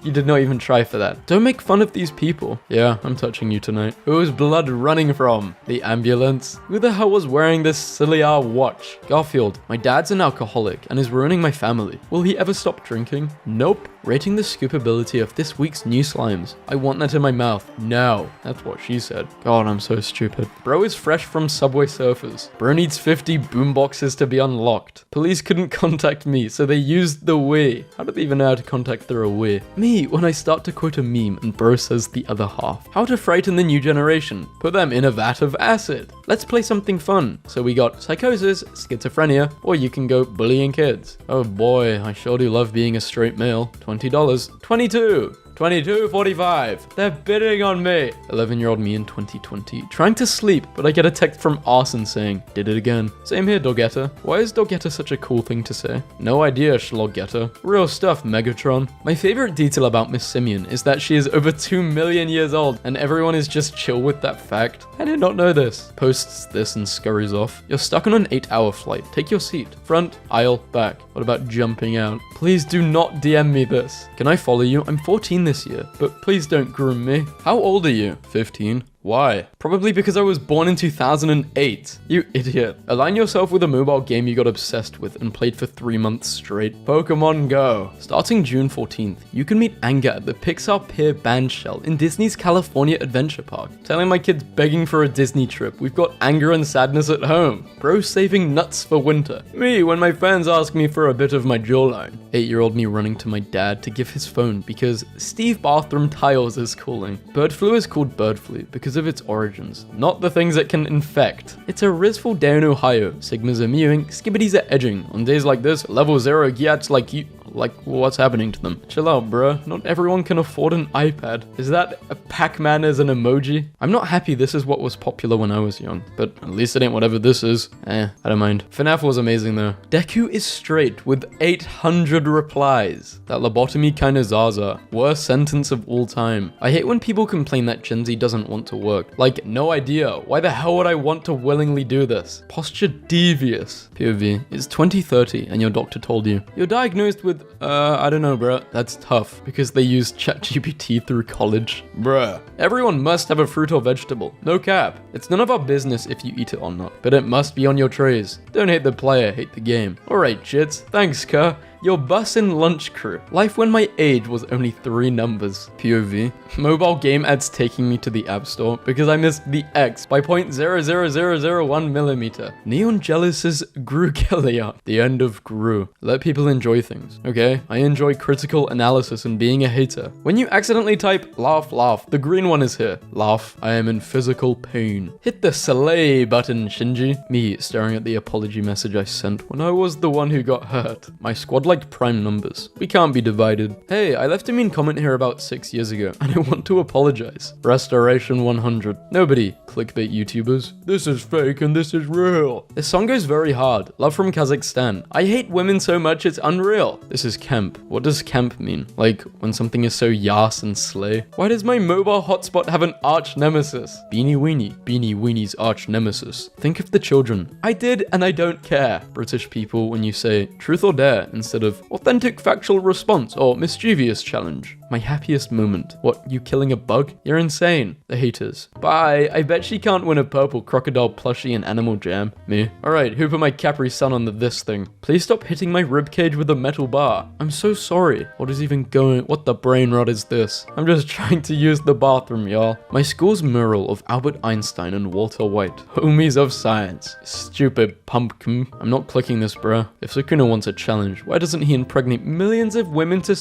You did not even try for that. Don't make fun of these people. Yeah, I'm touching you tonight. Who's blood running from? The ambulance? Who the hell was wearing this silly watch? Garfield, my dad's an alcoholic and is ruining my family. Will he ever stop drinking? Nope. Rating the scoopability of this week's new slimes. I want that in my mouth. No. That's what she said. God, I'm so stupid. Bro is fresh from Subway Surfers. Bro needs 50 boomboxes to be unlocked. Police couldn't contact me, so they used the Wii. How did they even know how to contact through a Wii? Me, when I start to quote a meme and bro says the other half. How to frighten the new generation. Put them in a vat of acid. Let's play something fun. So we got psychosis, schizophrenia, or you can go bullying kids. Oh boy, I sure do love being a straight male. $20. 22. 22.45. They're bidding on me. 11-year-old me in 2020. Trying to sleep, but I get a text from Arson saying, did it again. Same here, Dogetta. Why is Dogetta such a cool thing to say? No idea, Schlogetta. Real stuff, Megatron. My favorite detail about Miss Simeon is that she is over 2 million years old, and everyone is just chill with that fact. I did not know this. Posts this and scurries off. You're stuck on an 8-hour flight. Take your seat. Front, aisle, back. What about jumping out? Please do not DM me this. Can I follow you? I'm 14 this year, but please don't groom me. How old are you? 15. Why? Probably because I was born in 2008. You idiot. Align yourself with a mobile game you got obsessed with and played for 3 months straight. Pokemon Go. Starting June 14th, you can meet Anger at the Pixar Pier Band Shell in Disney's California Adventure Park. Telling my kids begging for a Disney trip, we've got anger and sadness at home. Bro saving nuts for winter. Me when my fans ask me for a bit of my jawline. 8-year-old me running to my dad to give his phone because Steve Bathroom Tiles is calling. Bird flu is called bird flu because of its origins, not the things it can infect. It's a Rizful day in Ohio. Sigmas are mewing, skibbities are edging. On days like this, level 0 gyats like you. Like, what's happening to them? Chill out, bruh. Not everyone can afford an iPad. Is that a Pac-Man as an emoji? I'm not happy this is what was popular when I was young, but at least it ain't whatever this is. I don't mind. FNAF was amazing though. Deku is straight with 800 replies. That lobotomy kinda Zaza. Worst sentence of all time. I hate when people complain that Gen Z doesn't want to work. Like, no idea. Why the hell would I want to willingly do this? Posture devious. POV. It's 2030 and your doctor told you. You're diagnosed with with, I don't know, bruh. That's tough because they use ChatGPT through college. Bruh. Everyone must have a fruit or vegetable. No cap. It's none of our business if you eat it or not, but it must be on your trays. Don't hate the player, hate the game. Alright, chits. Thanks, Ka. Your bus and lunch crew. Life when my age was only 3 numbers. POV. Mobile game ads taking me to the app store because I missed the X by 0.00001 millimeter. Neon Jealous's Grugelion. The end of Gru. Let people enjoy things, okay? I enjoy critical analysis and being a hater. When you accidentally type laugh, laugh, the green one is here. Laugh, I am in physical pain. Hit the slay button, Shinji. Me staring at the apology message I sent when I was the one who got hurt. My squad like prime numbers. We can't be divided. Hey, I left a mean comment here about 6 years ago, and I want to apologize. Restoration 100. Nobody. Clickbait YouTubers. This is fake and this is real. This song goes very hard. Love from Kazakhstan. I hate women so much it's unreal. This is camp. What does camp mean? Like, when something is so yas and slay? Why does my mobile hotspot have an arch nemesis? Beanie Weenie. Beanie Weenie's arch nemesis. Think of the children. I did and I don't care. British people when you say truth or dare instead of authentic factual response or mischievous challenge. My happiest moment. What, you killing a bug? You're insane. The haters. Bye. I bet she can't win a purple crocodile plushie in Animal Jam. Me. Alright, who put my Capri Sun on this thing? Please stop hitting my ribcage with a metal bar. I'm so sorry. What is even going? What the brain rot is this? I'm just trying to use the bathroom, y'all. My school's mural of Albert Einstein and Walter White. Homies of science. Stupid pumpkin. I'm not clicking this, bruh. If Sukuna wants a challenge, why doesn't he impregnate millions of women to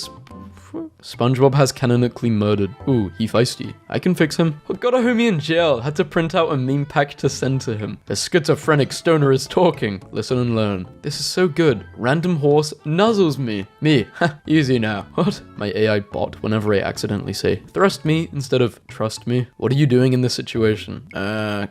SpongeBob has canonically murdered. Ooh, he feisty. I can fix him. Oh, got a homie in jail. Had to print out a meme pack to send to him. The schizophrenic stoner is talking. Listen and learn. This is so good. Random horse nuzzles me. Me. Ha, easy now. What? My AI bot whenever I accidentally say thrust me instead of trust me. What are you doing in this situation?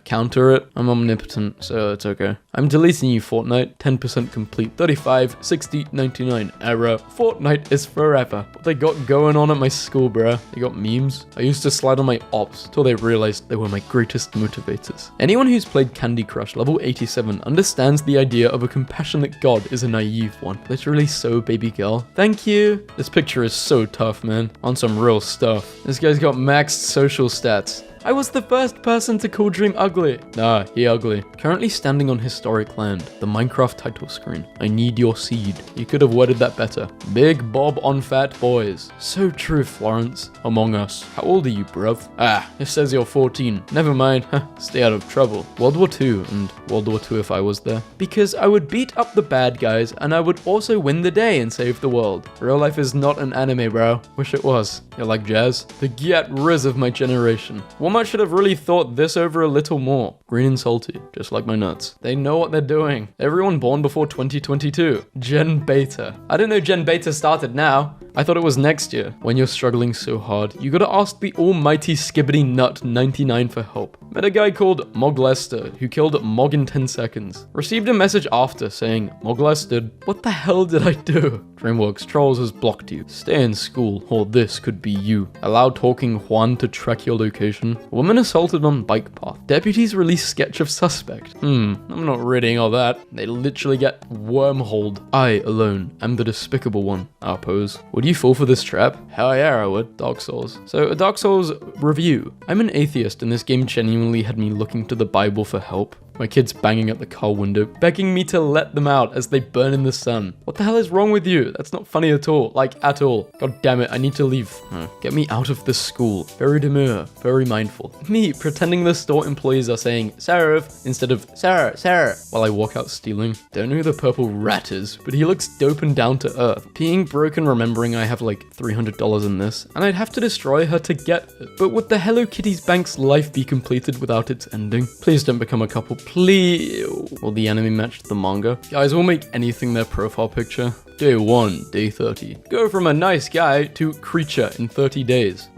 Counter it. I'm omnipotent, so it's okay. I'm deleting you, Fortnite. 10% complete. 35, 60, 99. Error. Fortnite is forever. What they got going on at my school, bruh. They got memes. I used to slide on my ops till they realized they were my greatest motivators. Anyone who's played Candy Crush level 87 understands the idea of a compassionate god is a naive one. Literally so, baby girl. Thank you. This picture is so tough, man. On some real stuff. This guy's got maxed social stats. I was the first person to call Dream ugly. Nah, he ugly. Currently standing on historic land. The Minecraft title screen. I need your seed. You could have worded that better. Big Bob on fat boys. So true, Florence. Among Us. How old are you, bruv? Ah, it says you're 14. Never mind. Stay out of trouble. World War II and World War II if I was there. Because I would beat up the bad guys and I would also win the day and save the world. Real life is not an anime, bro. Wish it was. You like jazz? The get riz of my generation. Walmart should have really thought this over a little more. Green and salty, just like my nuts. They know what they're doing. Everyone born before 2022. Gen Beta. I don't know Gen Beta started now. I thought it was next year. When you're struggling so hard, you gotta ask the almighty Skibbity Nut 99 for help. Met a guy called Mog Lester who killed Mog in 10 seconds. Received a message after saying, Mog Lested. What the hell did I do? DreamWorks Trolls has blocked you. Stay in school, or this could be you. Allow talking Juan to track your location. Woman assaulted on bike path. Deputies release sketch of suspect. I'm not reading all that. They literally get wormholed. I alone am the despicable one. Our pose. Would you fall for this trap? Hell yeah, I would. Dark Souls. So, a Dark Souls review. I'm an atheist and this game genuinely had me looking to the Bible for help. My kids banging at the car window, begging me to let them out as they burn in the sun. What the hell is wrong with you? That's not funny at all. Like, at all. God damn it, I need to leave. Get me out of this school. Very demure, very mindful. Me, pretending the store employees are saying, serve, instead of, sir, while I walk out stealing. Don't know who the purple rat is, but he looks dope and down to earth. Peeing broken, remembering I have like $300 in this, and I'd have to destroy her to get it. But would the Hello Kitty's bank's life be completed without its ending? Please don't become a couple. Please. Will the anime match the manga? Guys will make anything their profile picture. Day 1, day 30. Go from a nice guy to creature in 30 days.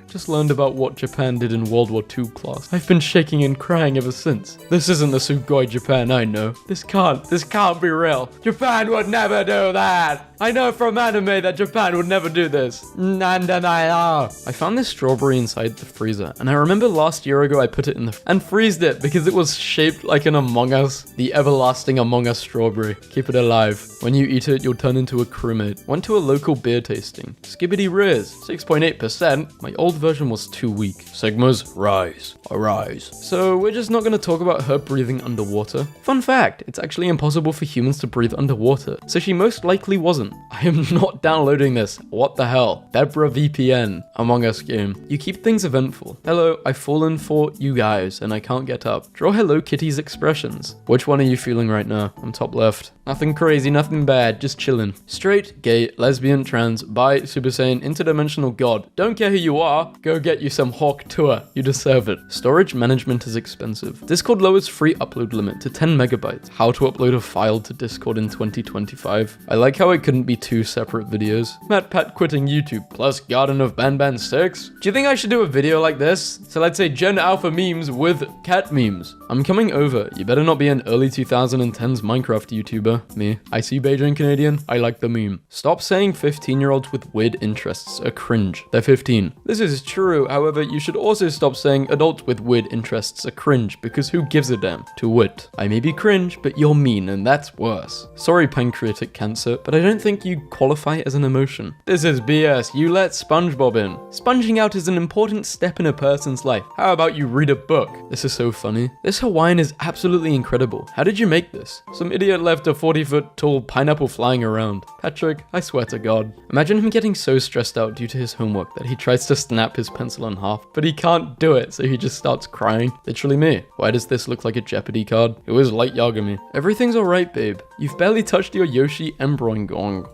Just learned about what Japan did in World War II class. I've been shaking and crying ever since. This isn't the Sugoi Japan I know. This can't be real. Japan would never do that. I know from anime that Japan would never do this. I found this strawberry inside the freezer, and I remember last year ago I put it in the and freezed it because it was shaped like an Among Us, the everlasting Among Us strawberry. Keep it alive. When you eat it, you'll turn into a crewmate. Went to a local beer tasting. Skibbity Riz, 6.8%. My old version was too weak. Sigmas, rise. Arise. So we're just not going to talk about her breathing underwater. Fun fact, it's actually impossible for humans to breathe underwater, so she most likely wasn't. I am not downloading this. What the hell? Debra VPN. Among Us game. You keep things eventful. Hello, I've fallen for you guys, and I can't get up. Draw Hello Kitty's expressions. Which one are you feeling right now? I'm top left. Nothing crazy, nothing bad, just chillin'. Straight, gay, lesbian, trans, bi, super saiyan, interdimensional god. Don't care who you are, go get you some Hawk Tour. You deserve it. Storage management is expensive. Discord lowers free upload limit to 10 megabytes. How to upload a file to Discord in 2025. I like how it couldn't be two separate videos. Matt Pat quitting YouTube, plus Garden of Banban 6. Do you think I should do a video like this? So let's say Gen Alpha memes with cat memes. I'm coming over. You better not be an early 2010s Minecraft YouTuber. Me. I see Beijing Canadian. I like the meme. Stop saying 15-year-olds with weird interests are cringe. They're 15. This is true. However, you should also stop saying adults with weird interests are cringe, because who gives a damn? To wit. I may be cringe, but you're mean, and that's worse. Sorry, pancreatic cancer, but I don't think you qualify as an emotion. This is BS. You let SpongeBob in. Sponging out is an important step in a person's life. How about you read a book? This is so funny. This Hawaiian is absolutely incredible. How did you make this? Some idiot left a 40-foot tall pineapple flying around. Patrick, I swear to God. Imagine him getting so stressed out due to his homework that he tries to snap his pencil in half, but he can't do it, so he just starts crying. Literally me. Why does this look like a Jeopardy card? It was Light Yagami. Everything's alright, babe. You've barely touched your Yoshi Embroingong.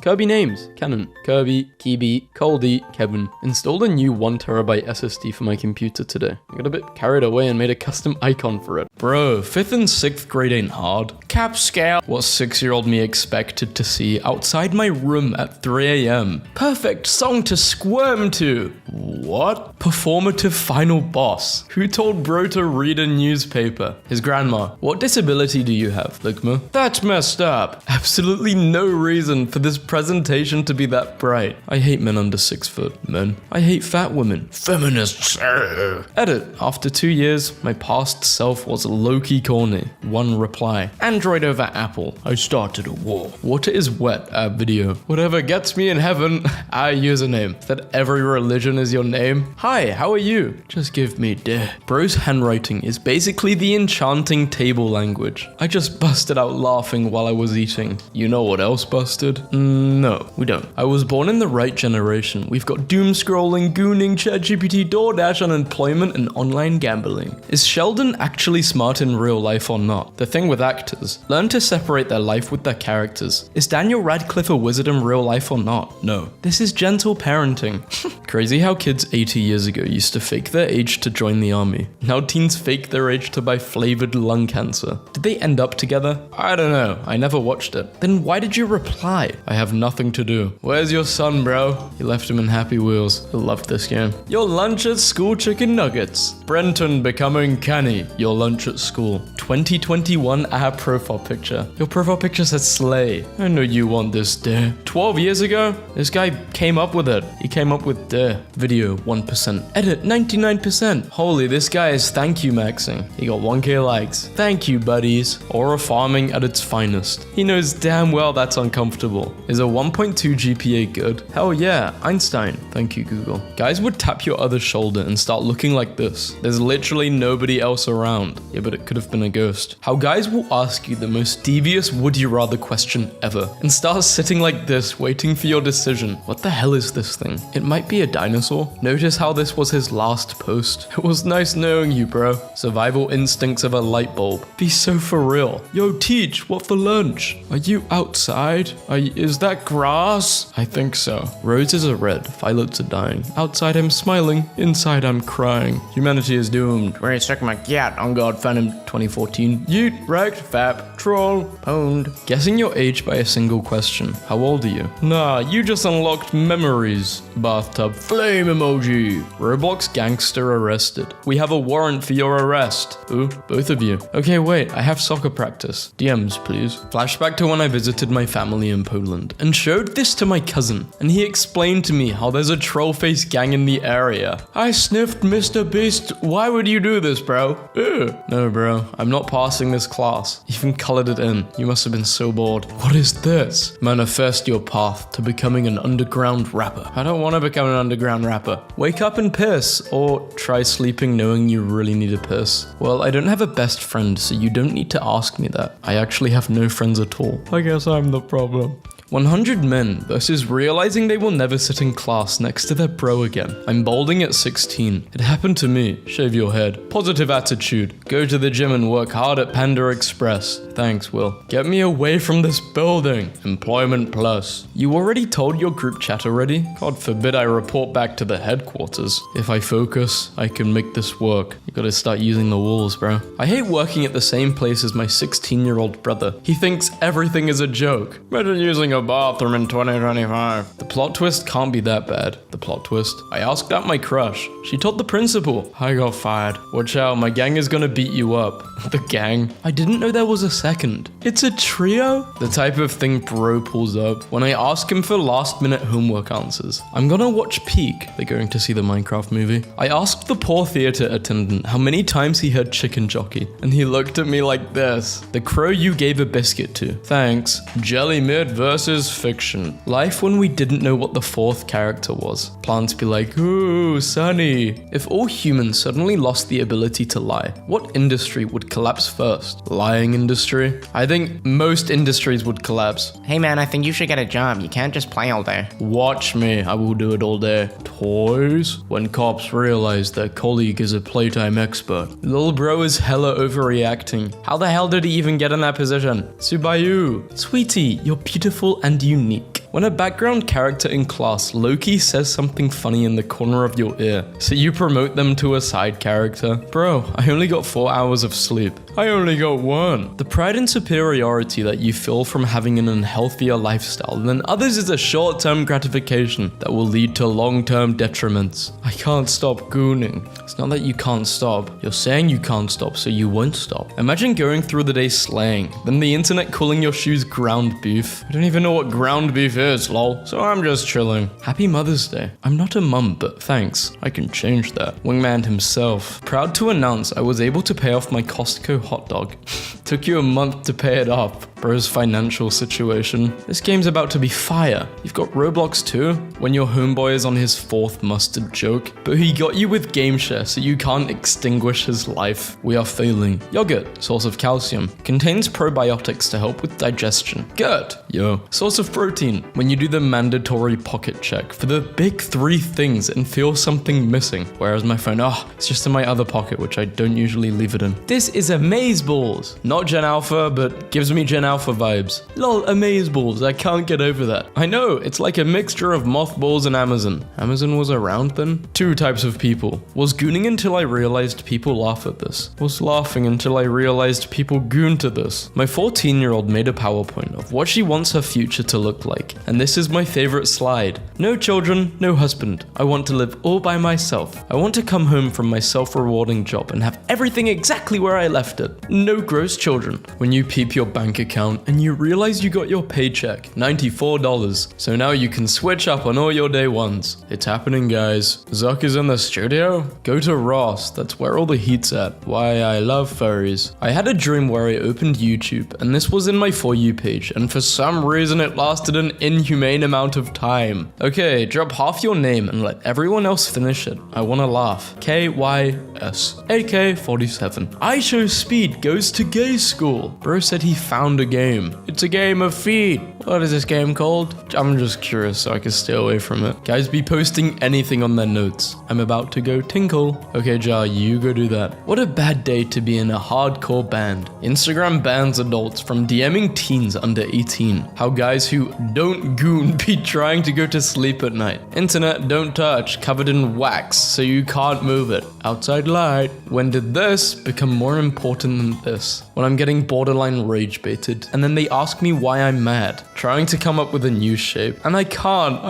Kirby names. Canon. Kirby, Kibi, Coldy, Kevin. Installed a new 1TB SSD for my computer today. I got a bit carried away and made a custom icon for it. Bro, 5th and 6th grade ain't hard. Cap scale. What 6-year-old me expected to see outside my room at 3 a.m. Perfect song to squirm to. What? Performative final boss. Who told bro to read a newspaper? His grandma. What disability do you have, Ligma? That's messed up. Absolutely no reason for this presentation to be that bright. I hate men under 6 foot. Men. I hate fat women. Feminists. Edit. After 2 years, my past self was low-key corny. One reply. Android over Apple. I started a war. Water is wet. Video. Whatever gets me in heaven. Username. That every religion is your name. Hi, how are you? Just give me deh. Bro's handwriting is basically the enchanting table language. I just busted out laughing while I was eating. You know what else busted? No, we don't. I was born in the right generation. We've got doom scrolling, gooning, ChatGPT, DoorDash, unemployment, and online gambling. Is Sheldon actually smart in real life or not? The thing with actors, learn to separate their life with their characters. Is Daniel Radcliffe a wizard in real life or not? No. This is gentle parenting. Crazy how kids 80 years ago used to fake their age to join the army. Now teens fake their age to buy flavored lung cancer. Did they end up together? I don't know. I never watched it. Then why did you reply? I have nothing to do. Where's your son, bro? You left him in Happy Wheels. I loved this game. Your lunch at school chicken nuggets. Brenton becoming canny. Your lunch at school. 2021 profile picture. Your profile picture says slay. I know you want this dare. 12 years ago, this guy came up with it. He came up with dare. Video 1%. Edit 99%. Holy, this guy is thank you maxing. He got 1k likes. Thank you, buddies. Aura farming at its finest. He knows damn well that's uncomfortable. Is a 1.2 GPA good? Hell yeah, Einstein. Thank you, Google. Guys would tap your other shoulder and start looking like this. There's literally nobody else around. Yeah, but it could have been a ghost. How guys will ask you the most devious would you rather question ever and start sitting like this waiting for your decision. What the hell is this thing? It might be a dinosaur. Notice how this was his last post. It was nice knowing you, bro. Survival instincts of a light bulb. Be so for real. Yo, Teach, what for lunch? Are you outside? Is that grass? I think so. Roses are red, violets are dying. Outside I'm smiling, inside I'm crying. Humanity is doomed. Where is my cat? On God, Phantom 2014. Yeet, wrecked, fap, troll, pwned. Guessing your age by a single question. How old are you? Nah, you just unlocked memories. Bathtub flame emoji. Roblox gangster arrested. We have a warrant for your arrest. Ooh, both of you. Okay, wait, I have soccer practice. DMs, please. Flashback to when I visited my family in Poland and showed this to my cousin, and he explained to me how there's a troll face gang in the area. I sniffed Mr. Beast. Why would you do this, bro? Ew. No, bro, I'm not passing this class. Even colored it in. You must have been so bored. What is this? Manifest your path to becoming an underground rapper. I don't want to become an underground rapper. Wake up and piss, or try sleeping knowing you really need a piss. Well, I don't have a best friend, so you don't need to ask me that. I actually have no friends at all. I guess I'm the problem. 100 men versus realizing they will never sit in class next to their bro again. I'm balding at 16. It happened to me. Shave your head. Positive attitude. Go to the gym and work hard at Panda Express. Thanks, Will. Get me away from this building. Employment plus. You already told your group chat already? God forbid I report back to the headquarters. If I focus, I can make this work. You gotta start using the walls, bro. I hate working at the same place as my 16-year-old brother. He thinks everything is a joke. Imagine using a bathroom in 2025. The plot twist can't be that bad. The plot twist. I asked out my crush. She told the principal. I got fired. Watch out, my gang is gonna beat you up. The gang? I didn't know there was a second. It's a trio? The type of thing bro pulls up when I ask him for last minute homework answers. I'm gonna watch Peak. They're going to see the Minecraft movie. I asked the poor theater attendant how many times he heard chicken jockey, and he looked at me like this. The crow you gave a biscuit to. Thanks. Jelly mid versus fiction. Life when we didn't know what the fourth character was. Plants be like, ooh, sunny. If all humans suddenly lost the ability to lie, what industry would collapse first? Lying industry? I think most industries would collapse. Hey man, I think you should get a job. You can't just play all day. Watch me, I will do it all day. Toys? When cops realize their colleague is a playtime expert. Little bro is hella overreacting. How the hell did he even get in that position? Subayu. Sweetie, you're beautiful and unique. When a background character in class low-key says something funny in the corner of your ear, so you promote them to a side character. Bro, I only got 4 hours of sleep. I only got 1. The pride and superiority that you feel from having an unhealthier lifestyle than others is a short-term gratification that will lead to long-term detriments. I can't stop gooning. It's not that you can't stop. You're saying you can't stop, so you won't stop. Imagine going through the day slaying, then the internet calling your shoes ground beef. I don't even know what ground beef is, lol. So I'm just chilling. Happy Mother's Day. I'm not a mum, but thanks. I can change that. Wingman himself. Proud to announce I was able to pay off my Costco hot dog. Took you a month to pay it off. Bro's financial situation. This game's about to be fire. You've got Roblox too, when your homeboy is on his 4th mustard joke, but he got you with game share so you can't extinguish his life. We are failing. Yogurt, source of calcium, contains probiotics to help with digestion. Good. Yo. Source of protein, when you do the mandatory pocket check for the big 3 things and feel something missing. Whereas my phone, it's just in my other pocket, which I don't usually leave it in. This is amazeballs. Not Gen Alpha, but gives me Gen Alpha vibes. Lol, amazeballs, I can't get over that. I know, it's like a mixture of mothballs and Amazon. Amazon was around then? 2 types of people. Was gooning until I realized people laugh at this. Was laughing until I realized people goon to this. My 14-year-old made a PowerPoint of what she wants her future to look like, and this is my favorite slide. No children, no husband. I want to live all by myself. I want to come home from my self-rewarding job and have everything exactly where I left it. No gross children. When you peep your bank account and you realize you got your paycheck, $94. So now you can switch up on all your day ones. It's happening, guys. Zuck is in the studio? Go to Ross, that's where all the heat's at. Why I love furries. I had a dream where I opened YouTube and this was in my For You page, and for some reason it lasted an inhumane amount of time. Okay, drop half your name and let everyone else finish it. I wanna laugh. KYS. AK-47. I Show Speed goes to gay school. Bro said he found a game. It's a game of feet. What is this game called? I'm just curious so I can stay away from it. Guys be posting anything on their notes. I'm about to go tinkle. Okay, Jar, you go do that. What a bad day to be in a hardcore band. Instagram bans adults from DMing teens under 18. How guys who don't don't goon be trying to go to sleep at night. Internet don't touch, covered in wax, so you can't move it. Outside light. When did this become more important than this? When I'm getting borderline rage baited, and then they ask me why I'm mad, trying to come up with a new shape, and I can't,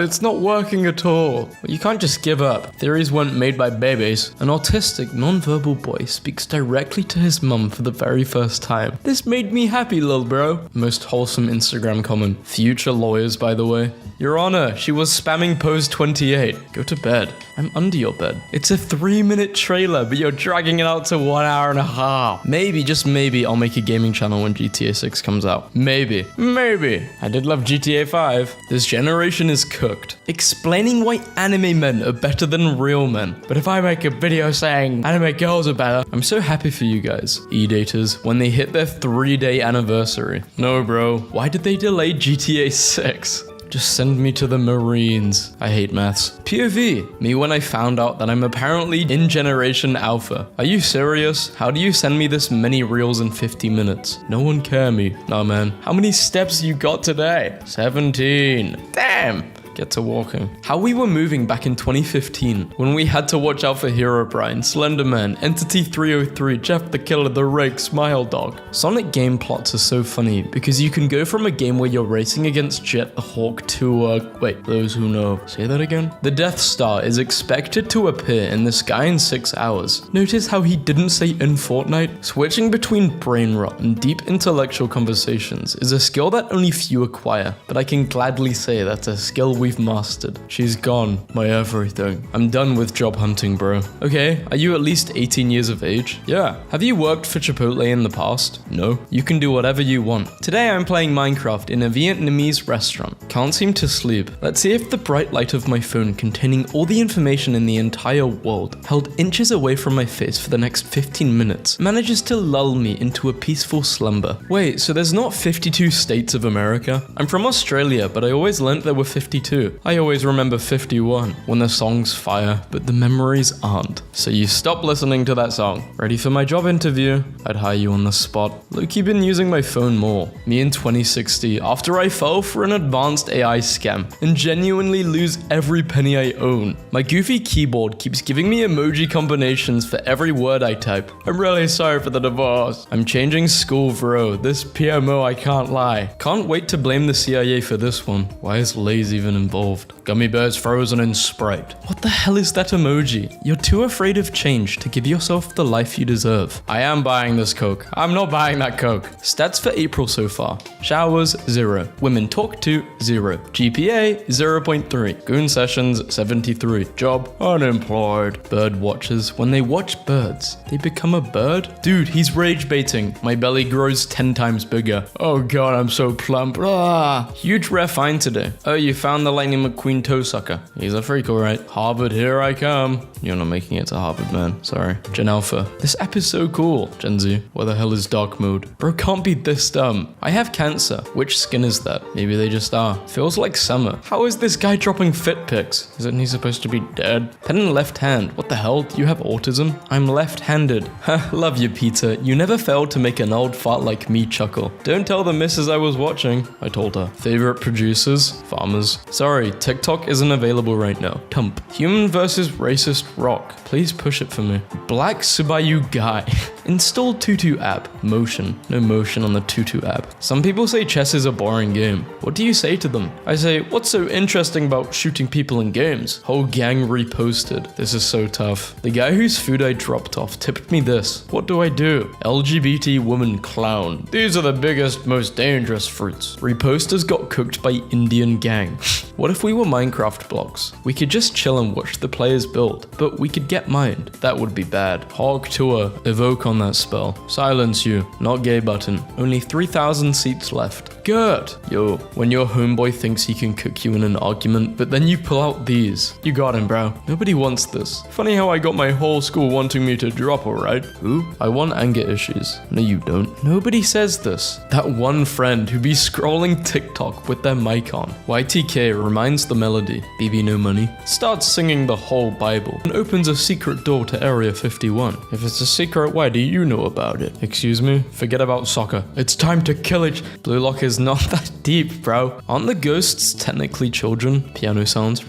it's not working at all. But you can't just give up. Theories weren't made by babies. An autistic, non-verbal boy speaks directly to his mum for the very first time. This made me happy, lil bro. Most wholesome Instagram comment. Future lawyers, by the way. Your Honor, she was spamming pose 28. Go to bed. I'm under your bed. It's a 3-minute trailer, but you're dragging it out to 1 hour and a half. Maybe, just maybe, I'll make a gaming channel when GTA 6 comes out. Maybe. I did love GTA 5. This generation is cooked. Explaining why anime men are better than real men. But if I make a video saying anime girls are better, I'm so happy for you guys. E-daters, when they hit their 3-day anniversary. No, bro. Why did they delay GTA 6? Just send me to the Marines. I hate maths. POV. Me when I found out that I'm apparently in Generation Alpha. Are you serious? How do you send me this many reels in 50 minutes? No one care me. Nah, man. How many steps you got today? 17. Damn. Get to walking. How we were moving back in 2015 when we had to watch out for Herobrine, Slenderman, Entity 303, Jeff the Killer, The Rake, Smile Dog. Sonic game plots are so funny because you can go from a game where you're racing against Jet the Hawk to wait, those who know. Say that again? The Death Star is expected to appear in the sky in 6 hours. Notice how he didn't say in Fortnite? Switching between brain rot and deep intellectual conversations is a skill that only few acquire, but I can gladly say that's a skill we've mastered. She's gone, my everything. I'm done with job hunting, bro. Okay, are you at least 18 years of age? Yeah. Have you worked for Chipotle in the past? No. You can do whatever you want. Today I'm playing Minecraft in a Vietnamese restaurant. Can't seem to sleep. Let's see if the bright light of my phone containing all the information in the entire world, held inches away from my face for the next 15 minutes, manages to lull me into a peaceful slumber. Wait, so there's not 52 states of America? I'm from Australia, but I always learnt there were 52. I always remember 51 when the songs fire, but the memories aren't. So you stop listening to that song. Ready for my job interview? I'd hire you on the spot. Low-key been using my phone more. Me in 2060 after I fell for an advanced AI scam and genuinely lose every penny I own. My goofy keyboard keeps giving me emoji combinations for every word I type. I'm really sorry for the divorce. I'm changing school, bro. This PMO, I can't lie. Can't wait to blame the CIA for this one. Why is Lays even involved? Gummy bears frozen in Sprite. What the hell is that emoji? You're too afraid of change to give yourself the life you deserve. I am buying this Coke. I'm not buying that Coke. Stats for April so far. Showers, 0. Women talked to, 0. GPA, 0.3. Goon sessions, 73. Job, unemployed. Bird watchers. When they watch birds, they become a bird? Dude, he's rage baiting. My belly grows 10 times bigger. Oh god, I'm so plump. Ah. Huge rare find today. Oh, you found the Lightning McQueen toe sucker. He's a freak, alright. Harvard, here I come. You're not making it to Harvard, man. Sorry. Gen Alpha. This app is so cool. Gen Z. Where the hell is dark mode? Bro, can't be this dumb. I have cancer. Which skin is that? Maybe they just are. Feels like summer. How is this guy dropping fit pics? Isn't he supposed to be dead? Pen in left hand. What the hell? Do you have autism? I'm left-handed. Ha, love you, Peter. You never failed to make an old fart like me chuckle. Don't tell the missus I was watching. I told her. Favorite producers? Farmers. Sorry, TikTok isn't available right now. Tump. Human versus racist rock. Please push it for me. Black Subayu guy. Install Tutu app. Motion. No motion on the Tutu app. Some people say chess is a boring game. What do you say to them? I say, what's so interesting about shooting people in games? Whole gang reposted. This is so tough. The guy whose food I dropped off tipped me this. What do I do? LGBT woman clown. These are the biggest, most dangerous fruits. Reposters got cooked by Indian gang. What if we were Minecraft blocks? We could just chill and watch the players build, but we could get mined. That would be bad. Hog tour. Evoke on that spell. Silence you. Not gay button. Only 3,000 seats left. Good. Yo, when your homeboy thinks he can cook you in an argument, but then you pull out these. You got him, bro. Nobody wants this. Funny how I got my whole school wanting me to drop, alright? Who? I want anger issues. No, you don't. Nobody says this. That one friend who be scrolling TikTok with their mic on. YTK, reminds the melody, BB No Money, starts singing the whole Bible, and opens a secret door to Area 51. If it's a secret, why do you know about it? Excuse me? Forget about soccer. It's time to kill it. Blue Lock is not that deep, bro. Aren't the ghosts technically children? Piano sounds.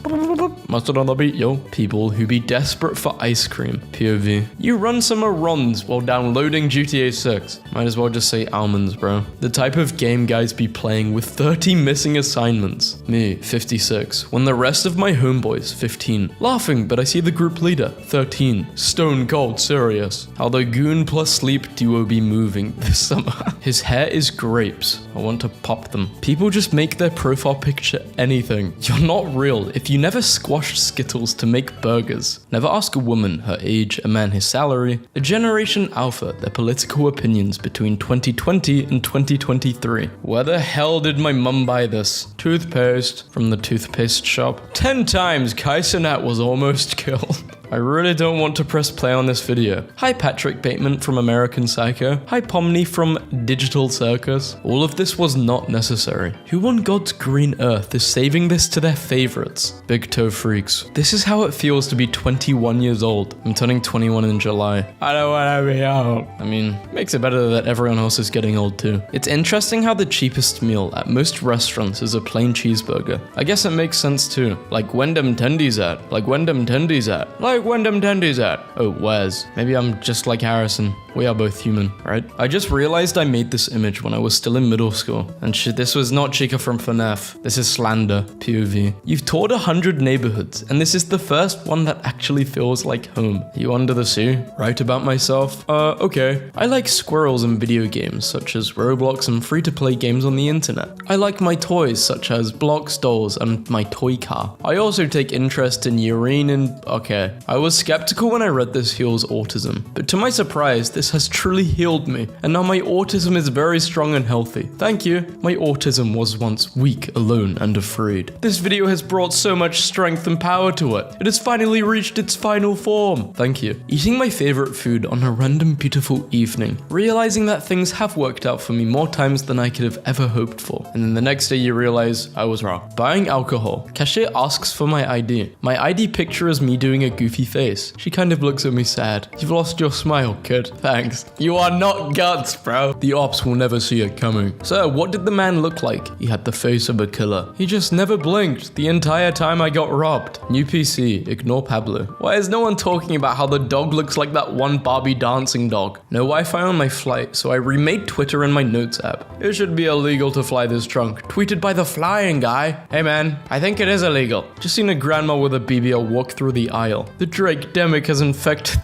Mustard on the beat, yo. People who be desperate for ice cream. POV. You run some runs while downloading GTA 6. Might as well just say almonds, bro. The type of game guys be playing with 30 missing assignments. Me, 56. When the rest of my homeboys, 15. Laughing, but I see the group leader, 13. Stone cold serious. How the goon plus sleep duo be moving this summer. His hair is grapes. I want to pop them. People just make their profile picture anything. You're not real if you never squashed Skittles to make burgers. Never ask a woman her age, a man his salary. A Generation Alpha, their political opinions between 2020 and 2023. Where the hell did my mum buy this? Toothpaste from the toothpaste shop. 10 times Kai Cenat was almost killed. I really don't want to press play on this video. Hi Patrick Bateman from American Psycho. Hi Pomni from Digital Circus. All of this was not necessary. Who on God's green earth is saving this to their favorites? Big toe freaks. This is how it feels to be 21 years old. I'm turning 21 in July. I don't want to be old. I mean, makes it better that everyone else is getting old too. It's interesting how the cheapest meal at most restaurants is a plain cheeseburger. I guess it makes sense too. Like when them tendies at? Like when them tendies at? Like when them tendies at? Oh, where's? Maybe I'm just like Harrison. We are both human, right? I just realized I made this image when I was still in middle school. And shit, this was not Chica from FNAF. This is slander, POV. You've toured 100 neighborhoods, and this is the first one that actually feels like home. You under the sea? Write about myself? Okay. I like squirrels in video games, such as Roblox and free-to-play games on the internet. I like my toys, such as blocks, dolls, and my toy car. I also take interest in urine and... okay. I was skeptical when I read this heals autism, but to my surprise, this has truly healed me, and now my autism is very strong and healthy. Thank you. My autism was once weak, alone, and afraid. This video has brought so much strength and power to it. It has finally reached its final form. Thank you. Eating my favorite food on a random beautiful evening, realizing that things have worked out for me more times than I could have ever hoped for, and then the next day you realize I was wrong. Buying alcohol. Cashier asks for my ID. My ID picture is me doing a goofy face. She kind of looks at me sad. You've lost your smile, kid. Thanks. You are not guts, bro. The ops will never see it coming. So, what did the man look like? He had the face of a killer. He just never blinked the entire time I got robbed. New PC. Ignore Pablo. Why is no one talking about how the dog looks like that one Barbie dancing dog? No Wi-Fi on my flight, so I remade Twitter in my notes app. It should be illegal to fly this trunk. Tweeted by the flying guy. Hey man, I think it is illegal. Just seen a grandma with a BBL walk through the aisle. The Drake demic has infected...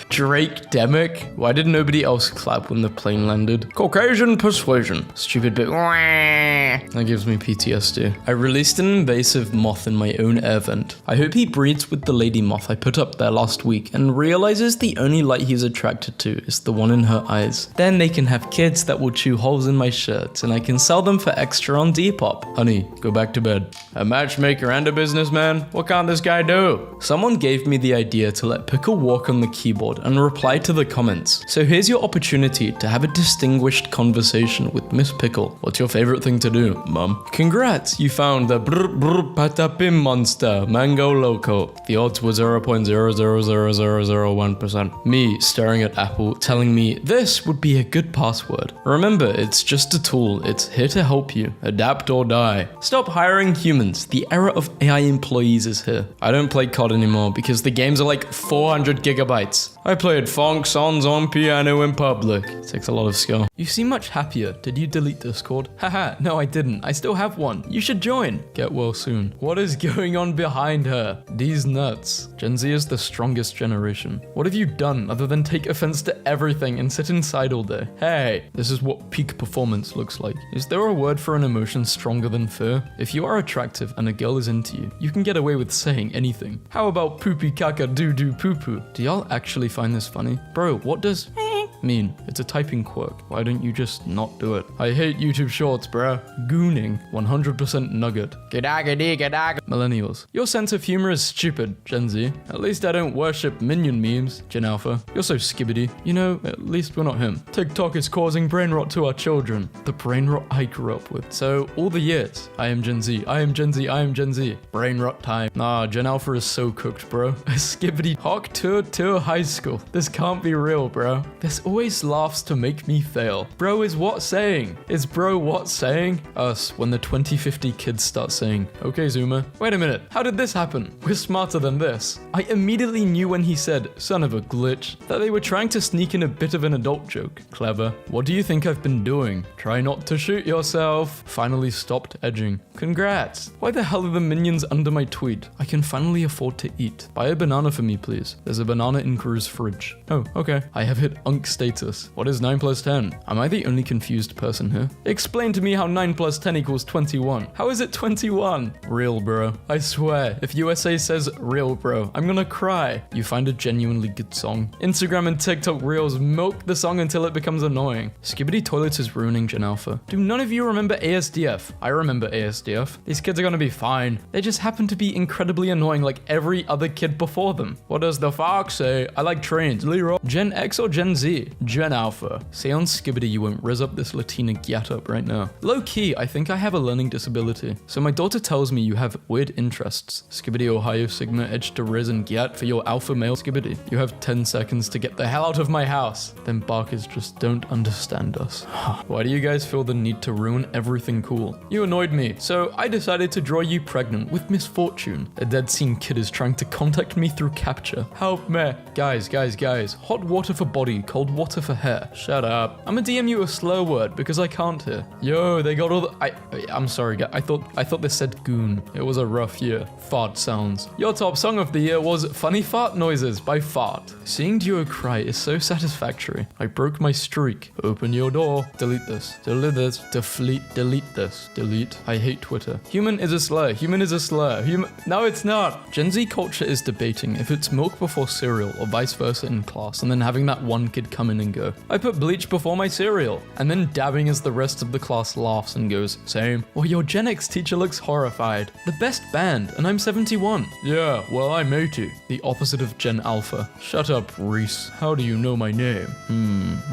Drake demic? Why did nobody else clap when the plane landed? Caucasian persuasion. Stupid bit. That gives me PTSD. I released an invasive moth in my own air vent. I hope he breeds with the lady moth I put up there last week and realizes the only light he's attracted to is the one in her eyes. Then they can have kids that will chew holes in my shirts and I can sell them for extra on Depop. Honey, go back to bed. A matchmaker and a businessman? What can't this guy do? Someone gave me the idea to let Pickle walk on the keyboard and reply to the comments. So here's your opportunity to have a distinguished conversation with Miss Pickle. What's your favorite thing to do, Mum? Congrats, you found the brr brr patapim monster, Mango Loco. The odds were 0.000001%. Me staring at Apple, telling me this would be a good password. Remember, it's just a tool. It's here to help you. Adapt or die. Stop hiring humans. The era of AI employees is here. I don't play COD anymore because the games are like 400 gigabytes. I played funk songs on piano in public. It takes a lot of skill. You seem much happier. Did you delete Discord? Haha, no I didn't. I still have one. You should join. Get well soon. What is going on behind her? These nuts. Gen Z is the strongest generation. What have you done other than take offense to everything and sit inside all day? Hey, this is what peak performance looks like. Is there a word for an emotion stronger than fear? If you are attractive and a girl is into you, you can get away with saying anything. How about poopy caca doo doo poo poo? Do y'all actually find this funny? Bro, what does Mean. It's a typing quirk. Why don't you just not do it? I hate YouTube Shorts, bruh. Gooning. 100% nugget. Gadagadi, gadag. Millennials. Your sense of humor is stupid, Gen Z. At least I don't worship minion memes, Gen Alpha. You're so skibbity. You know, at least we're not him. TikTok is causing brain rot to our children. The brain rot I grew up with. So, all the years, I am Gen Z, I am Gen Z, I am Gen Z. Brain rot time. Nah, Gen Alpha is so cooked, bro. Skibbity Hawk tour high school. This can't be real, bro. There's always laughs to make me fail. Bro is what saying? Is bro what saying? Us, when the 2050 kids start saying, okay, Zoomer. Wait a minute, how did this happen? We're smarter than this. I immediately knew when he said, son of a glitch, that they were trying to sneak in a bit of an adult joke. Clever. What do you think I've been doing? Try not to shoot yourself. Finally stopped edging. Congrats. Why the hell are the minions under my tweet? I can finally afford to eat. Buy a banana for me, please. There's a banana in Crew's fridge. Oh, okay. I have hit Unk status. What is 9 plus 10? Am I the only confused person here? Explain to me how 9 plus 10 equals 21. How is it 21? Real, bro. I swear, if USA says real, bro, I'm gonna cry. You find a genuinely good song. Instagram and TikTok Reels milk the song until it becomes annoying. Skibbity Toilets is ruining Gen Alpha. Do none of you remember ASDF? I remember ASDF. These kids are gonna be fine. They just happen to be incredibly annoying like every other kid before them. What does the fox say? I like trains. Leroy. Gen X or Gen Z? Gen Alpha. Say on Skibbity you won't rizz up this Latina get up right now. Low key, I think I have a learning disability. So my daughter tells me you have weird interests. Skibbity Ohio Sigma edge to riz and get for your alpha male Skibbity. You have 10 seconds to get the hell out of my house. Then barkers just don't understand us. Why do you guys feel the need to ruin everything cool? You annoyed me, so I decided to draw you pregnant with misfortune. A dead scene kid is trying to contact me through capture. Help me. Guys. Hot water for body, cold water for hair. Shut up. I'ma DM you a slur word because I can't hear. Yo, they got all the... I'm sorry, guys. I thought this said goon. It was a rough year. Fart sounds. Your top song of the year was Funny Fart Noises by Fart. Seeing Duo cry is so satisfactory. I broke my streak. Open your door. Delete this. Delete this. Delete this. Delete. I hate Twitter. Human is a slur. Human is a slur. No, it's not. Gen Z culture is debating if it's milk before cereal or vice versa in class, and then having that one kid come in and go, I put bleach before my cereal, and then dabbing as the rest of the class laughs and goes, same. Or your Gen X teacher looks horrified. The best band, and I'm 71. Yeah, well, I'm 80. The opposite of Gen Alpha. Shut up, Reese. How do you know my name?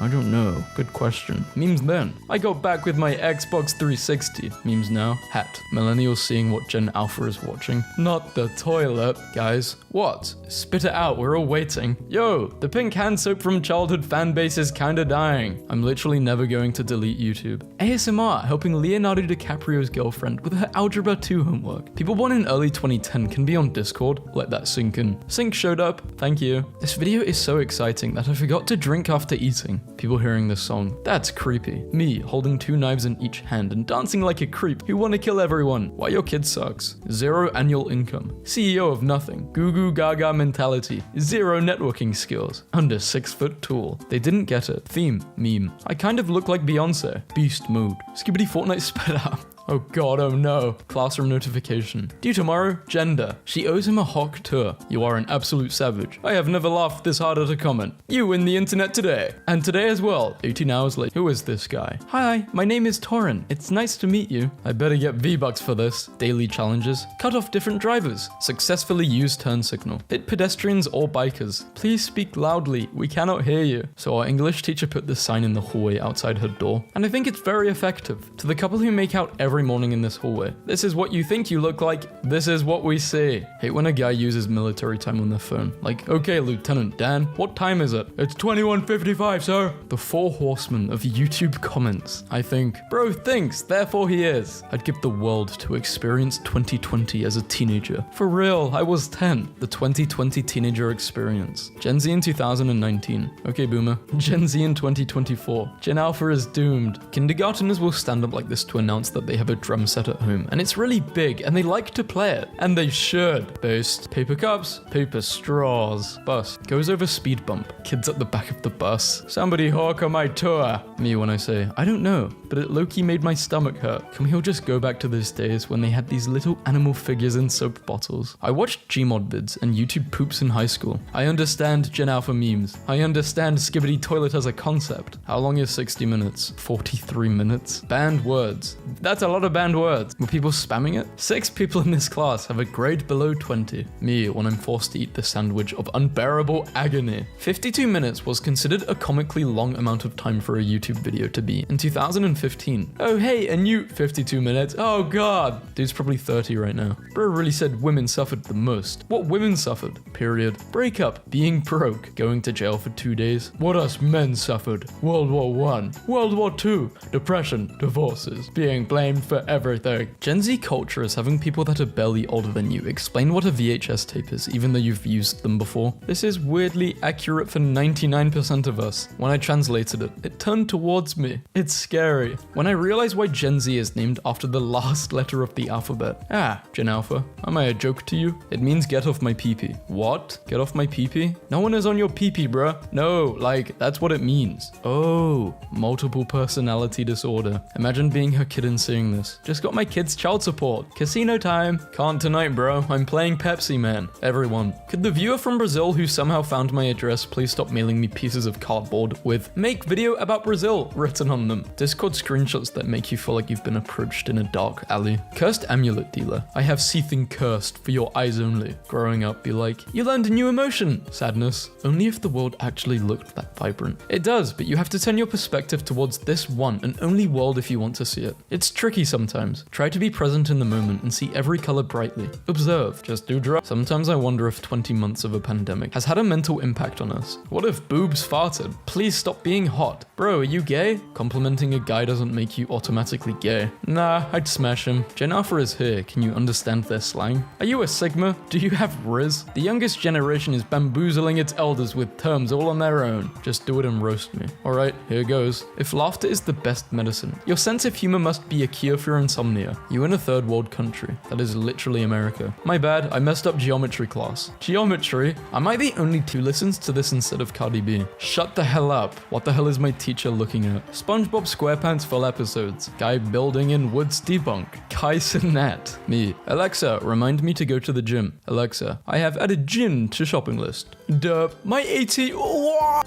I don't know. Good question. Memes then. I got back with my Xbox 360. Memes now. Hat. Millennials seeing what Gen Alpha is watching. Not the toilet. Guys, what? Spit it out, we're all waiting. Yo, the pink hand soap from childhood fan base is kinda dying. I'm literally never going to delete YouTube. ASMR helping Leonardo DiCaprio's girlfriend with her Algebra 2 homework. People born in early 2010 can be on Discord. Let that sink in. Sync showed up. Thank you. This video is so exciting that I forgot to drink after eating. People hearing this song. That's creepy. Me holding 2 knives in each hand and dancing like a creep who wanna kill everyone. Why your kid sucks. 0 annual income. CEO of nothing. Goo goo gaga mentality. 0 networking skills. Under 6 foot tall. They didn't get it. Theme. Meme. I kind of look like Beyonce. Beast mode. Skibbity Fortnite sped out. Oh god, oh no. Classroom notification. Due tomorrow, gender. She owes him a hawk tour. You are an absolute savage. I have never laughed this hard at a comment. You win the internet today. And today as well, 18 hours late. Who is this guy? Hi, my name is Torrin. It's nice to meet you. I better get V-Bucks for this. Daily challenges. Cut off different drivers. Successfully use turn signal. Hit pedestrians or bikers. Please speak loudly. We cannot hear you. So our English teacher put this sign in the hallway outside her door. And I think it's very effective. To the couple who make out every morning in this hallway. This is what you think you look like. This is what we see. Hate when a guy uses military time on their phone. Like, okay, Lieutenant Dan, what time is it? It's 21:55, sir. The 4 horsemen of YouTube comments. I think, bro thinks, therefore he is. I'd give the world to experience 2020 as a teenager. For real, I was 10. The 2020 teenager experience. Gen Z in 2019. Okay, boomer. Gen Z in 2024. Gen Alpha is doomed. Kindergarteners will stand up like this to announce that they have have a drum set at home, and it's really big, and they like to play it. And they should. Boost. Paper cups. Paper straws. Bus. Goes over speed bump. Kids at the back of the bus. Somebody hawk on my tour. Me when I say, I don't know, but it low-key made my stomach hurt. Can we all just go back to those days when they had these little animal figures in soap bottles? I watched Gmod vids and YouTube poops in high school. I understand Gen Alpha memes. I understand Skibbity Toilet as a concept. How long is 60 minutes? 43 minutes? Banned words. That's a lot of banned words. Were people spamming it? 6 people in this class have a grade below 20. Me when I'm forced to eat the sandwich of unbearable agony. 52 minutes was considered a comically long amount of time for a YouTube video to be in 2015. Oh hey, a new 52 minutes. Oh god. Dude's probably 30 right now. Bro really said women suffered the most. What women suffered? Period. Breakup. Being broke. Going to jail for 2 days. What us men suffered? World War I. World War II. Depression. Divorces. Being blamed for everything. Gen Z culture is having people that are barely older than you explain what a VHS tape is, even though you've used them before. This is weirdly accurate for 99% of us. When I translated it, it turned towards me. It's scary. When I realized why Gen Z is named after the last letter of the alphabet. Ah, Gen Alpha. Am I a joke to you? It means get off my pee-pee. What? Get off my pee-pee? No one is on your pee-pee, bruh. No, like, that's what it means. Oh, multiple personality disorder. Imagine being her kid and seeing this. Just got my kid's child support. Casino time. Can't tonight, bro. I'm playing Pepsi, man. Everyone. Could the viewer from Brazil who somehow found my address please stop mailing me pieces of cardboard with "Make video about Brazil" written on them? Discord screenshots that make you feel like you've been approached in a dark alley. Cursed amulet dealer. I have seething cursed for your eyes only. Growing up, be like, you learned a new emotion. Sadness. Only if the world actually looked that vibrant. It does, but you have to turn your perspective towards this one and only world if you want to see it. It's tricky sometimes. Try to be present in the moment and see every color brightly. Observe. Just do drugs. Sometimes I wonder if 20 months of a pandemic has had a mental impact on us. What if boobs farted? Please stop being hot. Bro, are you gay? Complimenting a guy doesn't make you automatically gay. Nah, I'd smash him. Gen Alpha is here. Can you understand their slang? Are you a Sigma? Do you have Riz? The youngest generation is bamboozling its elders with terms all on their own. Just do it and roast me. Alright, here goes. If laughter is the best medicine, your sense of humor must be a cure for your insomnia. You in a third world country. That is literally America. My bad, I messed up geometry class. Geometry? Am I the only who listens to this instead of Cardi B? Shut the hell up. What the hell is my teacher looking at? SpongeBob SquarePants full episodes. Guy building in woods debunk. Kai Sinet. Me. Alexa, remind me to go to the gym. Alexa, I have added gin to shopping list. Derp. My AT.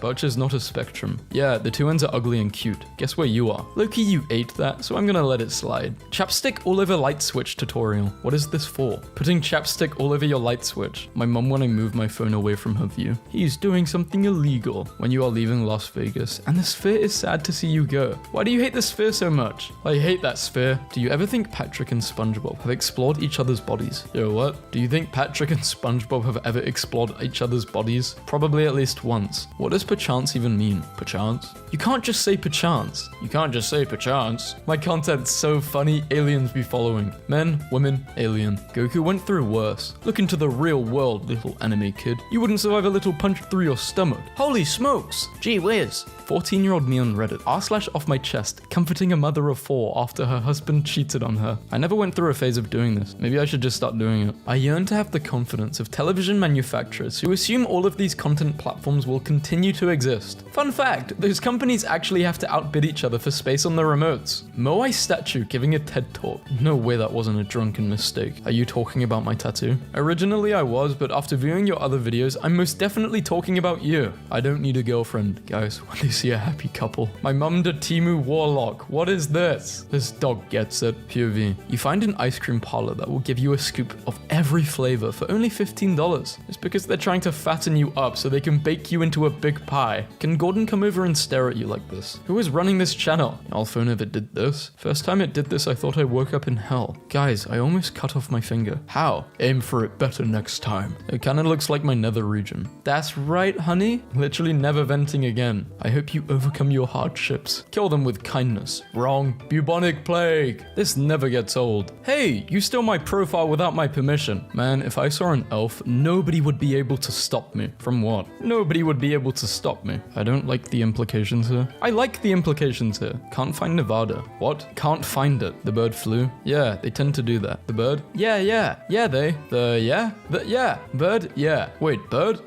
Birch is not a spectrum. Yeah, the two ends are ugly and cute. Guess where you are? Loki, you ate that, so I'm gonna let it slide. Chapstick all over light switch tutorial. What is this for? Putting chapstick all over your light switch. My mum when I move my phone away from her view. He's doing something illegal. When you are leaving Las Vegas, and the sphere is sad to see you go. Why do you hate the sphere so much? I hate that sphere. Do you ever think Patrick and SpongeBob have explored each other's bodies? Yo, what? Do you think Patrick and SpongeBob have ever explored each other's bodies? Probably at least once. What does perchance even mean? Perchance? You can't just say perchance. You can't just say perchance. My content's so funny, aliens be following. Men, women, alien. Goku went through worse. Look into the real world, little anime kid. You wouldn't survive a little punch through your stomach. Holy smokes! Gee whiz. 14-year-old me on Reddit, r/off my chest, comforting a mother of 4 after her husband cheated on her. I never went through a phase of doing this. Maybe I should just start doing it. I yearn to have the confidence of television manufacturers who assume all of these content platforms will continue to exist. Fun fact, those companies actually have to outbid each other for space on the remotes. Moai statue giving a TED talk. No way that wasn't a drunken mistake. Are you talking about my tattoo? Originally I was, but after viewing your other videos, I'm most definitely talking about you. I don't need a girlfriend. Guys, when they see a happy couple. My mum did Timu Warlock. What is this? This dog gets it. POV. You find an ice cream parlor that will give you a scoop of every flavor for only $15. It's because they're trying to fatten you up so they can bake you into a big pie. Can Gordon come over and stare at you like this? Who is running this channel? Y'all phone ever did this? First time it did this, I thought I woke up in hell. Guys, I almost cut off my finger. How? Aim for it better next time. It kinda looks like my nether region. That's right, honey. Literally never venting again. I hope you overcome your hardships. Kill them with kindness. Wrong. Bubonic plague. This never gets old. Hey, you stole my profile without my permission. Man, if I saw an elf, nobody would be able to stop me. From what? Nobody would be able to stop me. I don't like the implications here. I like the implications here. Can't find Nevada. What? Can't find find it. The bird flew. Yeah, they tend to do that. The bird? Yeah, they. Bird? Yeah. Wait, bird?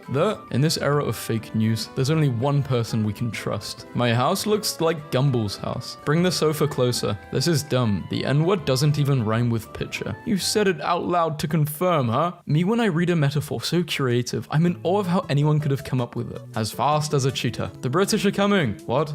In this era of fake news, there's only one person we can trust. My house looks like Gumball's house. Bring the sofa closer. This is dumb. The N-word doesn't even rhyme with picture. You said it out loud to confirm, huh? Me when I read a metaphor so creative, I'm in awe of how anyone could have come up with it. As fast as a cheetah. The British are coming. What?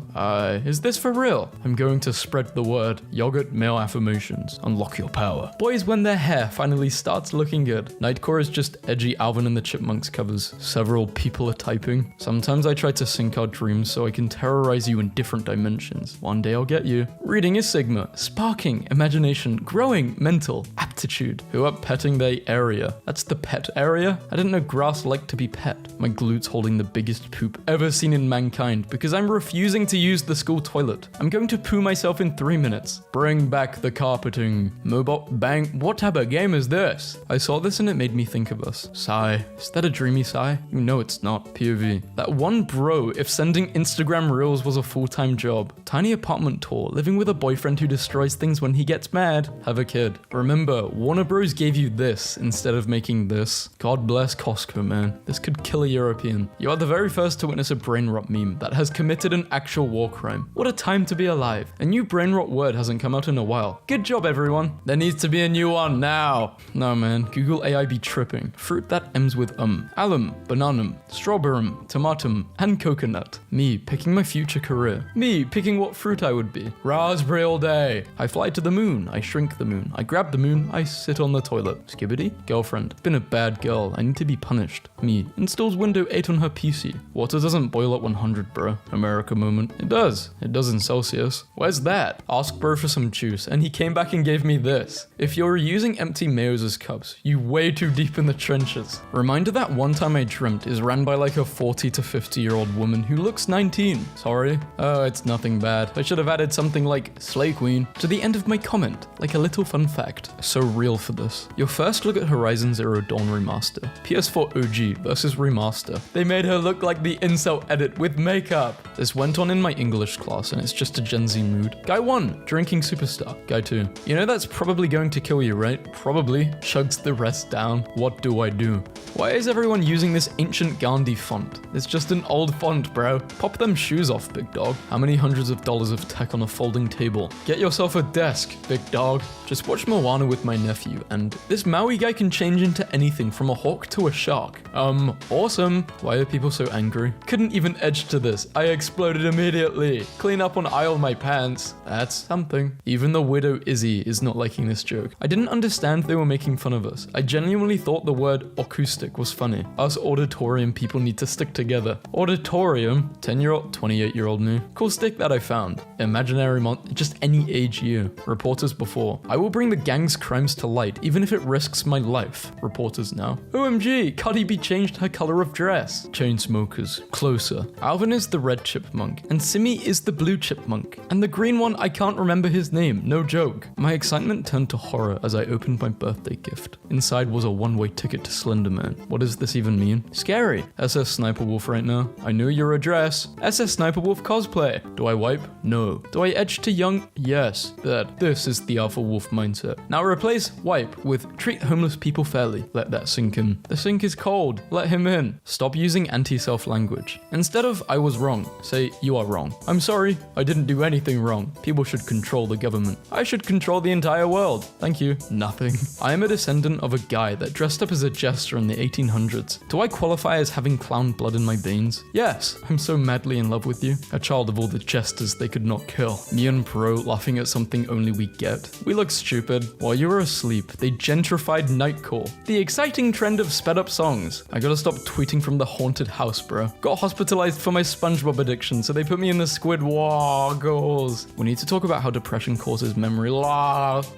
Is this for real? I'm going to spread the word. Yogurt male affirmations. Unlock your power. Boys when their hair finally starts looking good. Nightcore is just edgy Alvin and the Chipmunks covers. Several people are typing. Sometimes I try to sync our dreams so I can terrorize you in different dimensions. One day I'll get you. Reading is Sigma. Sparking. Imagination. Growing. Mental. Aptitude. Who up petting their area? That's the pet area? I didn't know grass liked to be pet. My glute's holding the biggest poop ever seen in mankind because I'm refusing to use the school toilet. I'm going to poo myself in 3 minutes. Bring back the carpeting. Mobile bang. What type of game is this? I saw this and it made me think of us. Sigh. Is that a dreamy sigh? You know it's not. POV. That one bro, if sending Instagram reels was a full-time job. Tiny apartment tour. Living with a boyfriend who destroys things when he gets mad. Have a kid. Remember, Warner Bros gave you this instead of making this. God bless Costco, man. This could kill a European. You are the very first to witness a brain rot meme that has committed an actual war crime. What a time to be alive. A new brain rot word hasn't come out in a while. Good job, everyone. There needs to be a new one now. No, man. Google AI be tripping. Fruit that ends with alum, bananum, strawberrum, tomatum, and coconut. Me picking my future career. Me picking what fruit I would be. Raspberry all day. I fly to the moon. I shrink the moon. I grab the moon. I sit on the toilet. Skibbity? Girlfriend. Been a bad girl. I need to be punished. Me installs Windows 8 on her PC. Water doesn't boil at 100, bro. America moment. It does. It does in Celsius. Where's that? Ask bro for some juice, and he came back and gave me this. If you're using empty mayos as cups, you way too deep in the trenches. Reminder that one time I dreamt is ran by like a 40 to 50 year old woman who looks 19. Sorry. Oh, it's nothing bad. I should have added something like Slay Queen to the end of my comment, like a little fun fact. So real for this. Your first look at Horizon Zero Dawn Remaster. PS4 OG versus Remaster. They made her look like the incel edit with makeup. This went on in my English class and it's just a Gen Z mood. Guy 1, drinking superstar. Guy 2, you know that's probably going to kill you, right? Probably. Chugs the rest down. What do I do? Why is everyone using this ancient Gandhi font? It's just an old font, bro. Pop them shoes off, big dog. How many hundreds of dollars of tech on a folding table? Get yourself a desk, big dog. Just watch Moana with my nephew, and this Maui guy can change into anything from a hawk to a shark. Awesome. Why are people so angry? Couldn't even edge to this. I exploded immediately. Clean up on aisle my pants. That's something. Even the widow Izzy is not liking this joke. I didn't understand they were making fun of us. I genuinely thought the word acoustic was funny. Us auditorium people need to stick together. Auditorium? 10-year-old, 28-year-old me. Cool stick that I found. Imaginary just any age year. Reporters before. I will bring the gang's crimes to light, even if it risks my life. Reporters now. OMG, Cardi B changed her color of dress. Chainsmokers. Closer. Alvin is the red chipmunk, and Simi is the blue chipmunk. And the green one, I can't remember his name, no joke. My excitement turned to horror as I opened my birthday gift. Inside was a one-way ticket to Slenderman. What does this even mean? Scary. SS Sniper Wolf right now. I know your address. SS Sniper Wolf cosplay. Do I wipe? No. Do I edge to young? Yes. This is the Alpha Wolf mindset. Now replace wipe with treat homeless people fairly. Let that sink in. The sink is cold. Let him in. Stop using anti-self language. Instead of I was wrong, say you are wrong. I'm sorry. I didn't do anything wrong. People should control the government. I should control the entire world. Thank you. Nothing. I am a descendant of a guy that dressed up as a jester in the 1800s. Do I qualify as having clown blood in my veins? Yes. I'm so madly in love with you. A child of all the jesters they could not kill. Me and Pro laughing at something only we get. We look stupid. While you were asleep, they gentrified Nightcore. The exciting trend of sped up songs. I gotta stop tweeting from the haunted house, bro. Got hospitalized for my SpongeBob addiction, so they put me in the Squidwaggles. We need to talk about how depression causes memory loss.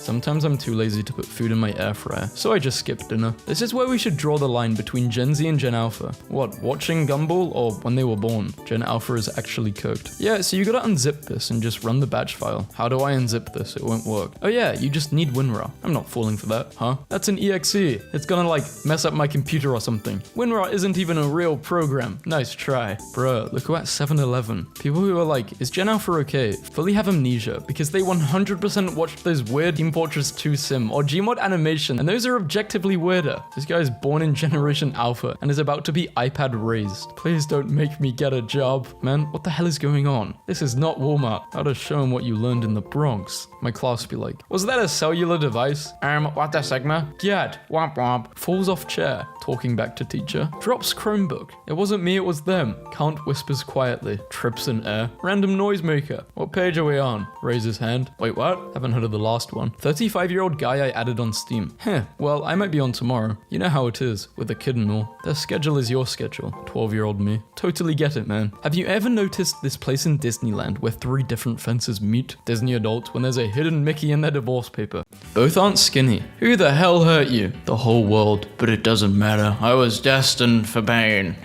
Sometimes I'm too lazy to put food in my air fryer, so I just skip dinner. This is where we should draw the line between Gen Z and Gen Alpha. What, watching Gumball or when they were born? Gen Alpha is actually cooked. Yeah, so you gotta unzip this and just run the batch file. How do I unzip this? It won't work. Oh yeah, you just need WinRAR. I'm not falling for that, huh? That's an EXE. It's gonna like mess up my computer or something. WinRAR isn't even a real program. Nice try. Bruh, look who at 7-Eleven. People who are like, is Gen Alpha okay? Fully have amnesia amnesia because they 100% watched those weird Team Fortress 2 sim or Gmod animation, and those are objectively weirder. This guy is born in Generation Alpha and is about to be iPad raised. Please don't make me get a job. Man, what the hell is going on? This is not Walmart. How to show him what you learned in the Bronx. My class be like, was that a cellular device? What the Sigma? Get. Womp womp. Falls off chair, talking back to teacher. Drops Chromebook. It wasn't me, it was them. Can't whispers quietly. Trips in air. Random noisemaker. What page are we on? Raises hand. Wait, what? Haven't heard of the last one. 35-year-old guy I added on Steam. Well, I might be on tomorrow. You know how it is, with a kid and all. Their schedule is your schedule. 12-year-old me. Totally get it, man. Have you ever noticed this place in Disneyland where 3 different fences meet? Disney adults when there's a hidden Mickey in their divorce paper. Both aren't skinny. Who the hell hurt you? The whole world. But it doesn't matter. I was destined for pain.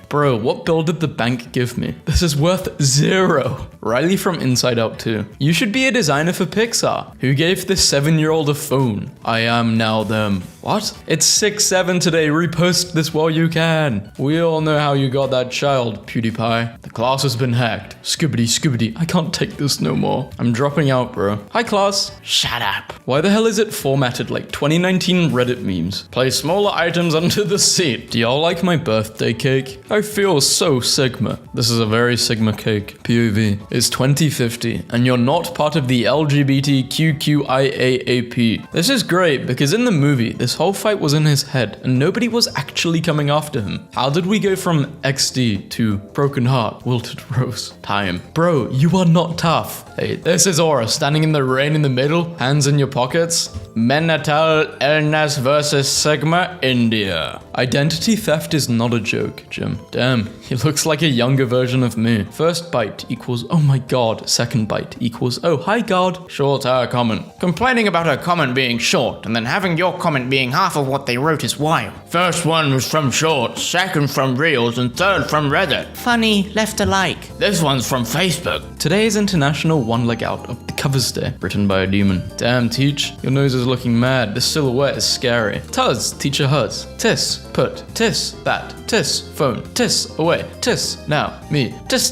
Bro, what bill did the bank give me? This is worth 0. Riley from Inside Out 2. You should be a designer for Pixar. Who gave this 7-year-old a phone? I am now them. What? It's 6-7 today. Repost this while you can. We all know how you got that child, PewDiePie. The class has been hacked. Scoobity. I can't take this no more. I'm dropping out, bro. Hi, class. Shut up. Why the hell is it formatted like 2019 Reddit memes? Place smaller items under the seat. Do y'all like my birthday cake? I feel so Sigma. This is a very Sigma cake. POV. It's 2050, and you're not part of the LGBTQIAAP. This is great because in the movie, this whole fight was in his head, and nobody was actually coming after him. How did we go from XD to broken heart, wilted rose, time? Bro, you are not tough. Hey, this is Aura, standing in the rain in the middle, hands in your pockets. Menatal Elnas versus Sigma, India. Identity theft is not a joke, Jim. Damn, he looks like a younger version of me. First bite equals, oh my god. Second bite equals, oh hi god. Short her comment. Complaining about her comment being short and then having your comment being half of what they wrote is wild. First one was from Shorts, second from Reels, and third from Reddit. Funny, left a like. This one's from Facebook. Today is International One Leg Out of the Covers Day, written by a demon. Damn, Teach, your nose is looking mad. The silhouette is scary. Tuz, teacher Huz. Tis, put. Tis, that. Tis, phone. Tis, away. Tis, now. Me. Tis.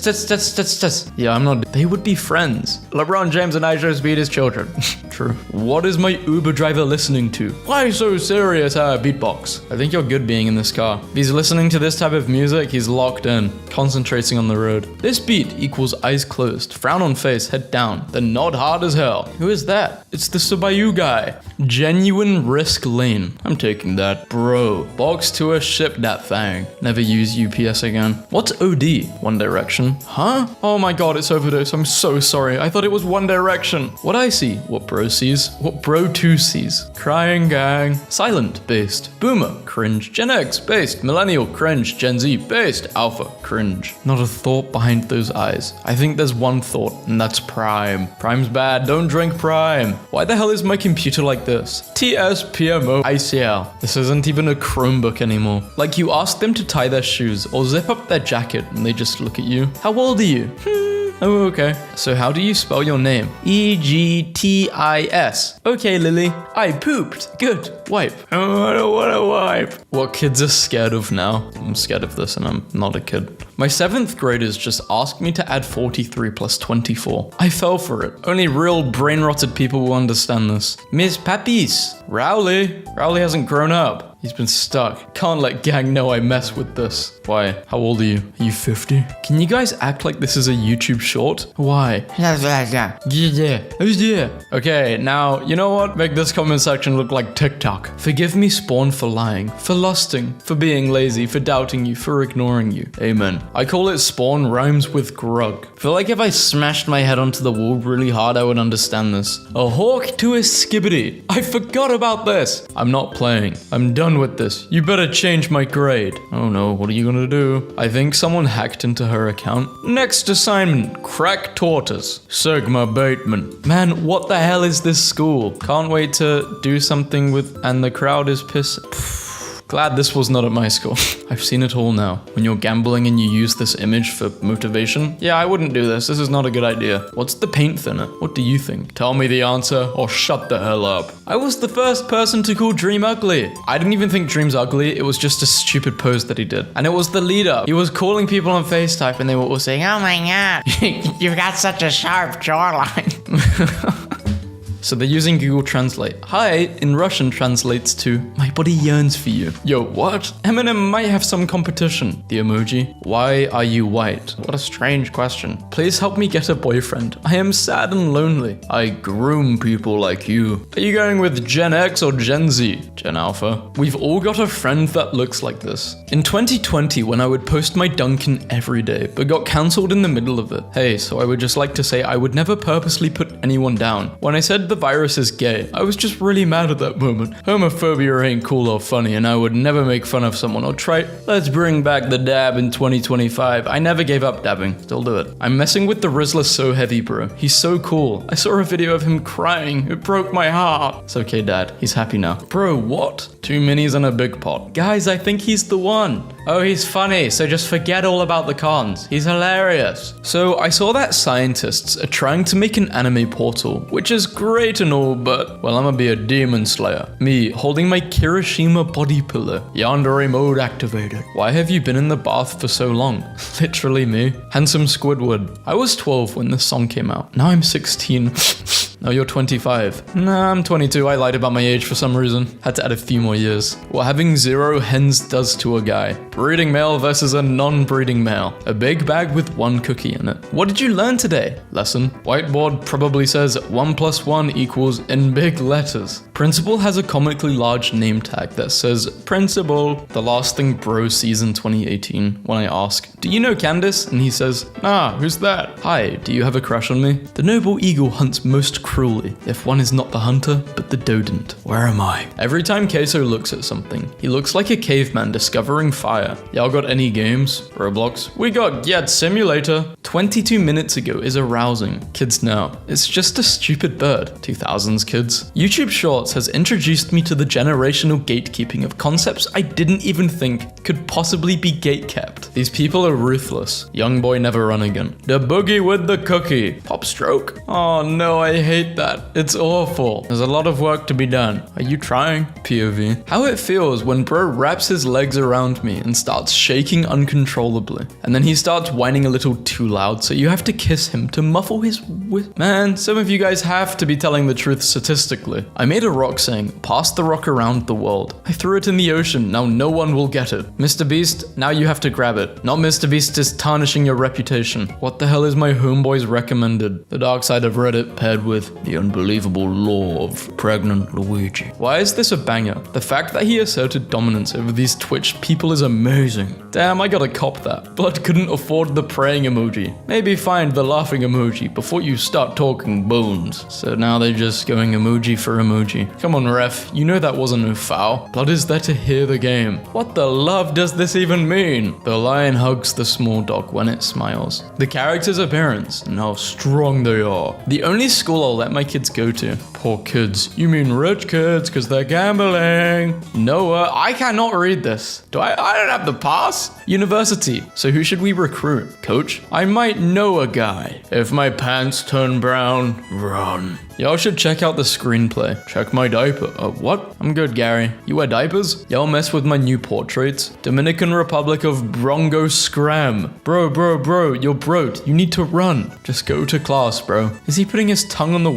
Yeah, I'm not. They would be friends. LeBron James and Aisha Speed as children. True. What is my Uber driver listening to? Why so serious? Beatbox. I think you're good being in this car. If he's listening to this type of music, he's locked in, concentrating on the road. This beat equals eyes closed, frown on face, head down, then nod hard as hell. Who is that? It's the Subaru guy. Genuine Risk Lane. I'm taking that. Bro, box tour, ship that thing. Never use UPS again. What's OD? One Direction. Huh? Oh my god, it's Overdose. I'm so sorry. I thought it was One Direction. What I see, what bro sees, what bro 2 sees. Crying gang. Silent, based. Boomer, cringe. Gen X, based. Millennial, cringe. Gen Z, based. Alpha, cringe. Not a thought behind those eyes. I think there's one thought, and that's Prime. Prime's bad. Don't drink Prime. Why the hell is my computer like this? TSPMO ICL. This isn't even a Chromebook anymore. Like you ask them to tie their shoes or zip up their jacket and they just look at you. How old are you? Oh, okay. So how do you spell your name? E-G-T-I-S. Okay, Lily. I pooped. Good. Wipe. Oh, I don't want to wipe. What kids are scared of now? I'm scared of this and I'm not a kid. My 7th graders just asked me to add 43 plus 24. I fell for it. Only real brain-rotted people will understand this. Miss Papis. Rowley. Rowley hasn't grown up. He's been stuck. Can't let gang know I mess with this. Why? How old are you? Are you 50? Can you guys act like this is a YouTube short? Why? Yeah. Okay, now, you know what? Make this comment section look like TikTok. Forgive me, Spawn, for lying, for lusting, for being lazy, for doubting you, for ignoring you. Amen. I call it Spawn rhymes with grug. Feel like if I smashed my head onto the wall really hard, I would understand this. A hawk to a skibbity. I forgot about this. I'm not playing. I'm done with this. You better change my grade. Oh no, what are you gonna do? I think someone hacked into her account. Next assignment, crack tortoise. Sigma Bateman. Man, what the hell is this school? Can't wait to do something with, and the crowd is pissed. Glad this was not at my school. I've seen it all now. When you're gambling and you use this image for motivation, yeah, I wouldn't do this. This is not a good idea. What's the paint thinner? What do you think? Tell me the answer or shut the hell up. I was the first person to call Dream ugly. I didn't even think Dream's ugly. It was just a stupid pose that he did. And it was the leader. He was calling people on FaceTime and they were all saying, oh my god, You've got such a sharp jawline. So they're using Google Translate. Hi in Russian translates to my body yearns for you. Yo, what? Eminem might have some competition. The emoji. Why are you white? What a strange question. Please help me get a boyfriend. I am sad and lonely. I groom people like you. Are you going with Gen X or Gen Z? Gen Alpha. We've all got a friend that looks like this. In 2020, when I would post my Dunkin' every day, but got cancelled in the middle of it. Hey, so I would just like to say I would never purposely put anyone down. When I said the virus is gay, I was just really mad at that moment. Homophobia ain't cool or funny, and I would never make fun of someone or try, let's bring back the dab in 2025. I never gave up dabbing, still do it. I'm messing with the Rizzler so heavy, bro. He's so cool. I saw a video of him crying. It broke my heart. It's okay, dad. He's happy now. Bro, what? 2 minis and a big pot. Guys, I think he's the one. Oh, he's funny, so just forget all about the cons. He's hilarious. So I saw that scientists are trying to make an anime portal, which is great and all, but, well, I'm gonna be a demon slayer. Me, holding my Kirishima body pillow. Yandere mode activated. Why have you been in the bath for so long? Literally me. Handsome Squidward. I was 12 when this song came out. Now I'm 16. No, you're 25. Nah, I'm 22. I lied about my age for some reason. Had to add a few more years. What having 0 hens does to a guy. Breeding male versus a non-breeding male. A big bag with 1 cookie in it. What did you learn today? Lesson. Whiteboard probably says 1 + 1 equals in big letters. Principal has a comically large name tag that says Principal. The last thing bro sees in 2018 when I ask, do you know Candace? And he says, nah, who's that? Hi, do you have a crush on me? The noble eagle hunts most cruelly if one is not the hunter, but the dodent. Where am I? Every time Queso looks at something, he looks like a caveman discovering fire. Y'all got any games? Roblox? We got Get Simulator. 22 minutes ago is arousing. Kids now. It's just a stupid bird. 2000s kids. YouTube Shorts has introduced me to the generational gatekeeping of concepts I didn't even think could possibly be gatekept. These people are ruthless. Young boy never run again. The boogie with the cookie. Pop stroke. Oh no, I hate that. It's awful. There's a lot of work to be done. Are you trying? POV. How it feels when bro wraps his legs around me and starts shaking uncontrollably. And then he starts whining a little too loud, so you have to kiss him to muffle his Man, some of you guys have to be telling the truth statistically. I made a rock saying, pass the rock around the world. I threw it in the ocean, now no one will get it. Mr. Beast, now you have to grab it. Not Mr. Beast is tarnishing your reputation. What the hell is my homeboys recommended? The dark side of Reddit paired with the unbelievable law of pregnant Luigi. Why is this a banger? The fact that he asserted dominance over these Twitch people is amazing. Damn, I gotta cop that. Blood couldn't afford the praying emoji. Maybe find the laughing emoji before you start talking bones. So now they're just going emoji for emoji. Come on, ref, you know that wasn't no foul. Blood is there to hear the game. What the love does this even mean? The lion hugs the small dog when it smiles. The character's appearance and how strong they are. The only school I'll let my kids go to. Poor kids. You mean rich kids because they're gambling. Noah, I cannot read this. I don't have the pass. University. So who should we recruit? Coach? I might know a guy. If my pants turn brown, run. Y'all should check out the screenplay. Check my diaper. What? I'm good, Gary. You wear diapers? Y'all mess with my new portraits. Dominican Republic of Brongo Scram. Bro, you're broke. You need to run. Just go to class, bro. Is he putting his tongue on the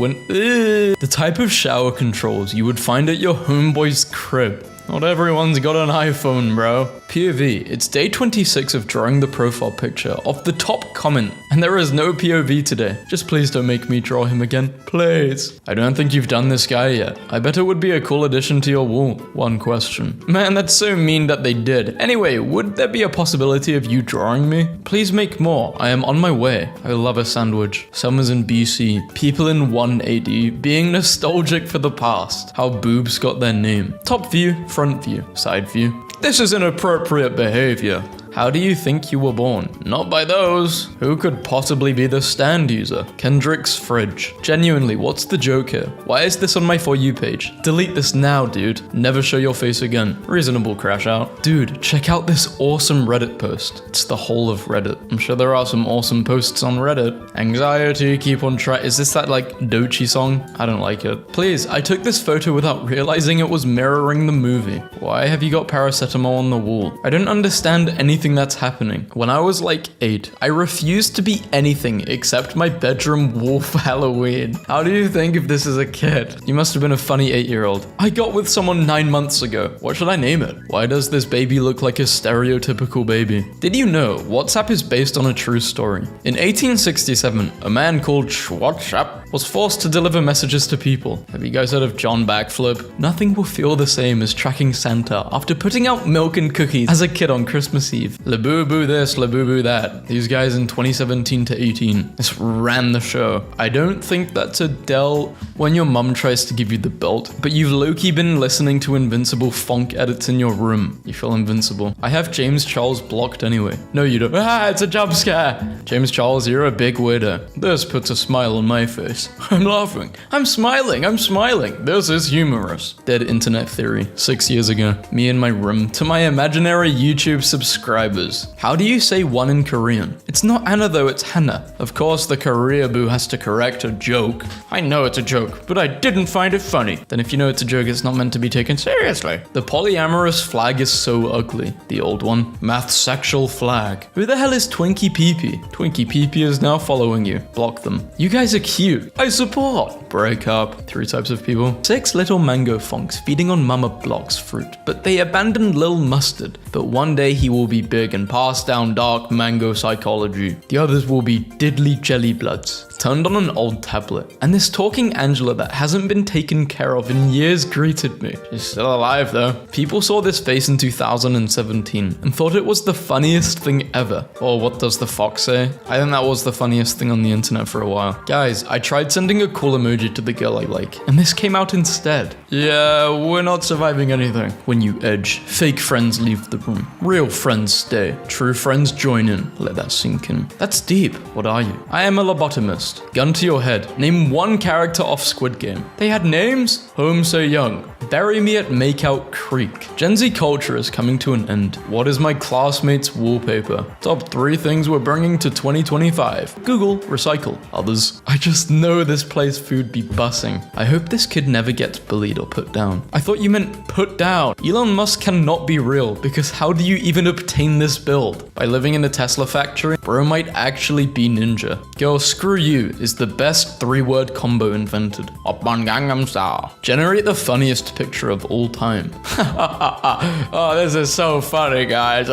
The type of shower controls you would find at your homeboy's crib. Not everyone's got an iPhone, bro. POV, it's day 26 of drawing the profile picture of the top comment, and there is no POV today. Just please don't make me draw him again, please. I don't think you've done this guy yet. I bet it would be a cool addition to your wall. One question. Man, that's so mean that they did. Anyway, would there be a possibility of you drawing me? Please make more. I am on my way. I love a sandwich. Summers in BC. People in 1 AD. Being nostalgic for the past. How boobs got their name. Top view, front view, side view. This is inappropriate behavior. How do you think you were born? Not by those. Who could possibly be the stand user? Kendrick's fridge. Genuinely, what's the joke here? Why is this on my For You page? Delete this now, dude. Never show your face again. Reasonable crash out. Dude, check out this awesome Reddit post. It's the whole of Reddit. I'm sure there are some awesome posts on Reddit. Anxiety, keep on track. Is this that like Dochi song? I don't like it. Please, I took this photo without realizing it was mirroring the movie. Why have you got paracetamol on the wall? I don't understand anything that's happening. When I was like 8, I refused to be anything except my bedroom wall for Halloween. How do you think if this is a kid? You must have been a funny 8-year-old. I got with someone 9 months ago. What should I name it? Why does this baby look like a stereotypical baby? Did you know WhatsApp is based on a true story? In 1867, a man called Schwarzschild was forced to deliver messages to people. Have you guys heard of John Backflip? Nothing will feel the same as tracking Santa after putting out milk and cookies as a kid on Christmas Eve. Labubu this, labubu that. These guys in 2017 to 18 just ran the show. I don't think that's Adele when your mum tries to give you the belt, but you've low-key been listening to Invincible funk edits in your room. You feel invincible. I have James Charles blocked anyway. No, you don't. It's a jump scare. James Charles, you're a big weirdo. This puts a smile on my face. I'm laughing. I'm smiling. This is humorous. Dead internet theory. 6 years ago. Me in my room. To my imaginary YouTube subscribers. How do you say one in Korean? It's not Anna though, it's Hannah. Of course the Korea boo has to correct a joke. I know it's a joke, but I didn't find it funny. Then if you know it's a joke, it's not meant to be taken seriously. The polyamorous flag is so ugly. The old one. Math's sexual flag. Who the hell is Twinkie Peepee? Twinkie Peepee is now following you. Block them. You guys are cute. I support. Break up. 3 types of people. 6 little mango fonks feeding on Mama Block's fruit, but they abandoned Lil Mustard. But one day he will be big and pass down dark mango psychology. The others will be diddly jelly bloods. Turned on an old tablet, and this talking Angela that hasn't been taken care of in years greeted me. She's still alive though. People saw this face in 2017 and thought it was the funniest thing ever. Or what does the fox say? I think that was the funniest thing on the internet for a while. Guys, I tried sending a cool emoji to the girl I like, and this came out instead. Yeah, we're not surviving anything. When you edge, fake friends leave the room. Real friends stay. True friends join in. Let that sink in. That's deep. What are you? I am a lobotomist. Gun to your head. Name one character off Squid Game. They had names? Home So Young. Bury me at Makeout Creek. Gen Z culture is coming to an end. What is my classmate's wallpaper? Top 3 things we're bringing to 2025. Google, recycle. Others. I just know this place food be bussing. I hope this kid never gets bullied or put down. I thought you meant put down. Elon Musk cannot be real because how do you even obtain this build? By living in a Tesla factory? Bro might actually be ninja. Girl, screw you is the best 3-word combo invented. Up on Gangnam Style. Generate the funniest picture of all time. Oh, this is so funny, guys.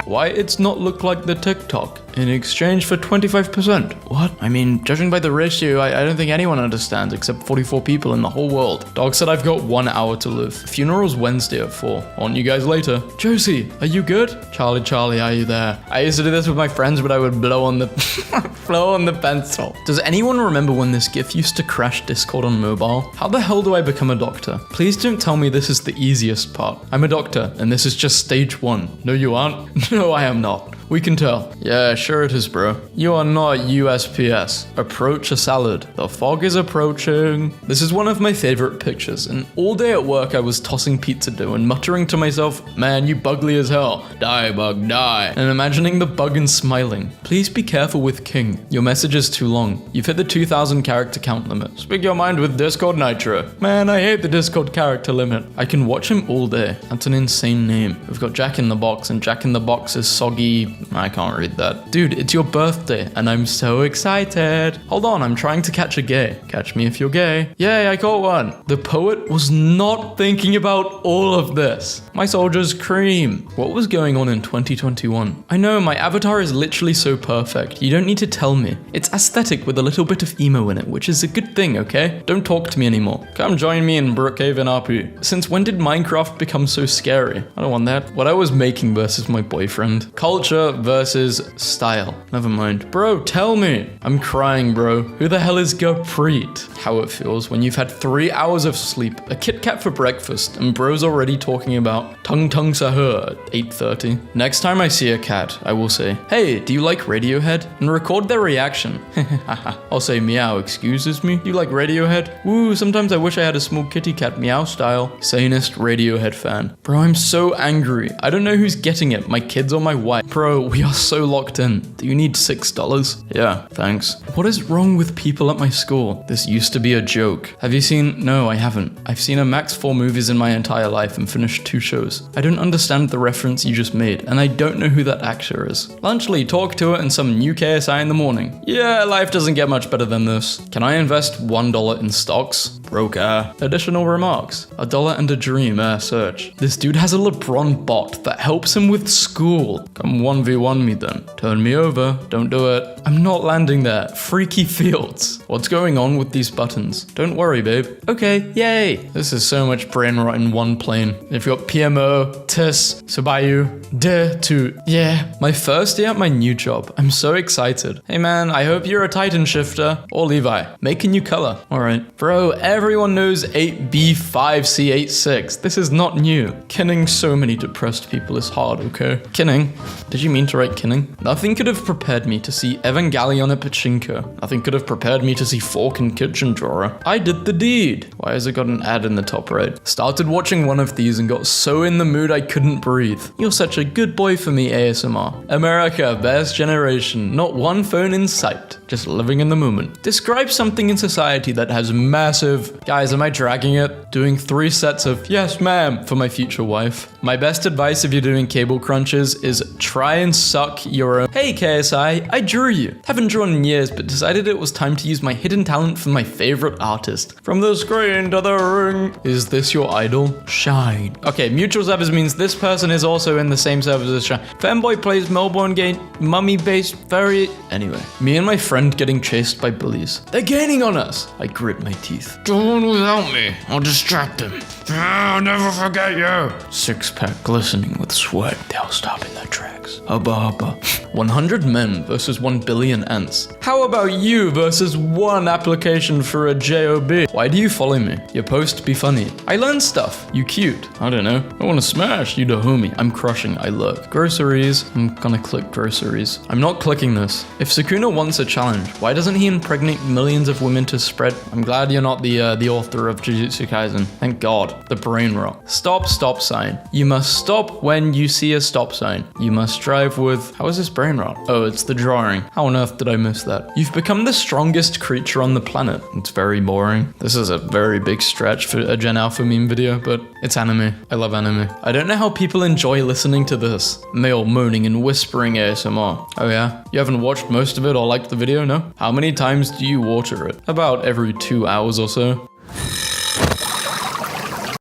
Why it's not look like the TikTok? In exchange for 25%. What? I mean, judging by the ratio, I don't think anyone understands except 44 people in the whole world. Dog said I've got 1 hour to live. Funeral's Wednesday at 4. On you guys later. Josie, are you good? Charlie, are you there? I used to do this with my friends, but I would blow on the blow on the pencil. Does anyone remember when this GIF used to crash Discord on mobile? How the hell do I become a doctor? Please don't tell me this is the easiest part. I'm a doctor, and this is just stage 1. No, you aren't. No, I am not. We can tell. Yeah, sure it is, bro. You are not USPS. Approach a salad. The fog is approaching. This is one of my favorite pictures, and all day at work I was tossing pizza dough and muttering to myself, man, you bugly as hell. Die, bug, die. And imagining the bug and smiling. Please be careful with King. Your message is too long. You've hit the 2,000 character count limit. Speak your mind with Discord Nitro. Man, I hate the Discord character limit. I can watch him all day. That's an insane name. We've got Jack in the Box, and Jack in the Box is soggy. I can't read that. Dude, it's your birthday, and I'm so excited. Hold on, I'm trying to catch a gay. Catch me if you're gay. Yay, I caught one. The poet was not thinking about all of this. My soldier's cream. What was going on in 2021? I know, my avatar is literally so perfect. You don't need to tell me. It's aesthetic with a little bit of emo in it, which is a good thing, okay? Don't talk to me anymore. Come join me in Brookhaven RP. Since when did Minecraft become so scary? I don't want that. What I was making versus my boyfriend. Culture versus style. Never mind. Bro, tell me. I'm crying, bro. Who the hell is Gurpreet? How it feels when you've had 3 hours of sleep, a Kit Kat for breakfast, and bro's already talking about tung tung sahur at 8:30. Next time I see a cat, I will say, hey, do you like Radiohead? And record their reaction. I'll say, meow, excuses me? You like Radiohead? Woo, sometimes I wish I had a small kitty cat, meow style. Sanest Radiohead fan. Bro, I'm so angry. I don't know who's getting it, my kids or my wife. Bro, we are so locked in. Do you need $6? Yeah, thanks. What is wrong with people at my school? This used to be a joke. Have you seen? No, I haven't. I've seen a max 4 movies in my entire life and finished 2 shows. I don't understand the reference you just made, and I don't know who that actor is. Lunchley, talk to it and some new KSI in the morning. Yeah, life doesn't get much better than this. Can I invest $1 in stocks? Broker. Additional remarks. $1 and a dream, search. This dude has a LeBron bot that helps him with school. Come 1v1 me then. Turn me over. Don't do it. I'm not landing there. Freaky fields. What's going on with these buttons? Don't worry, babe. Okay, yay. This is so much brain rot in one plane. If you've got PMO, TIS, Subayu, D to, yeah. My first day at my new job. I'm so excited. Hey man, I hope you're a Titan shifter. Or Levi. Make a new color. Alright. Bro, everyone knows 8B5C86. This is not new. Killing so many depressed people is hard, okay? Kinning? Did you mean to write kinning? Nothing could have prepared me to see Evangelion at Pachinko. Nothing could have prepared me to see Fork and Kitchen Drawer. I did the deed. Why has it got an ad in the top right? Started watching one of these and got so in the mood I couldn't breathe. You're such a good boy for me, ASMR. America, best generation. Not one phone in sight. Just living in the moment. Describe something in society that has massive... Guys, am I dragging it? Doing 3 sets of yes, ma'am for my future wife. My best advice if you're doing cable crunches is try and suck your own... Hey, KSI, I drew you. Haven't drawn in years, but decided it was time to use my hidden talent for my favorite artist. From the screen to the ring. Is this your idol? Shine. Okay, mutual servers means this person is also in the same servers as Shine. Fanboy plays Melbourne game, mummy-based very... Anyway, me and my friend getting chased by bullies. They're gaining on us. I grit my teeth. Go on without me. I'll distract them. I'll never forget you. Six-pack glistening with sweat. They'll stop in their tracks. Hubba hubba. 100 men versus 1 billion ants. How about you versus 1 application for a job? Why do you follow me? Your post be funny. I learn stuff. You cute. I don't know. I wanna smash you the homie. I'm crushing. I lurk. Groceries. I'm gonna click groceries. I'm not clicking this. If Sukuna wants a challenge, why doesn't he impregnate millions of women to spread? I'm glad you're not the author of Jujutsu Kaisen. Thank God. The brain rot. Stop sign. You must stop when you see a stop sign. You must drive with... How is this brain rot? Oh, it's the drawing. How on earth did I miss that? You've become the strongest creature on the planet. It's very boring. This is a very big stretch for a Gen Alpha meme video, but it's anime. I love anime. I don't know how people enjoy listening to this. Male moaning and whispering ASMR. Oh yeah? You haven't watched most of it or liked the video, no? How many times do you water it? About every 2 hours or so.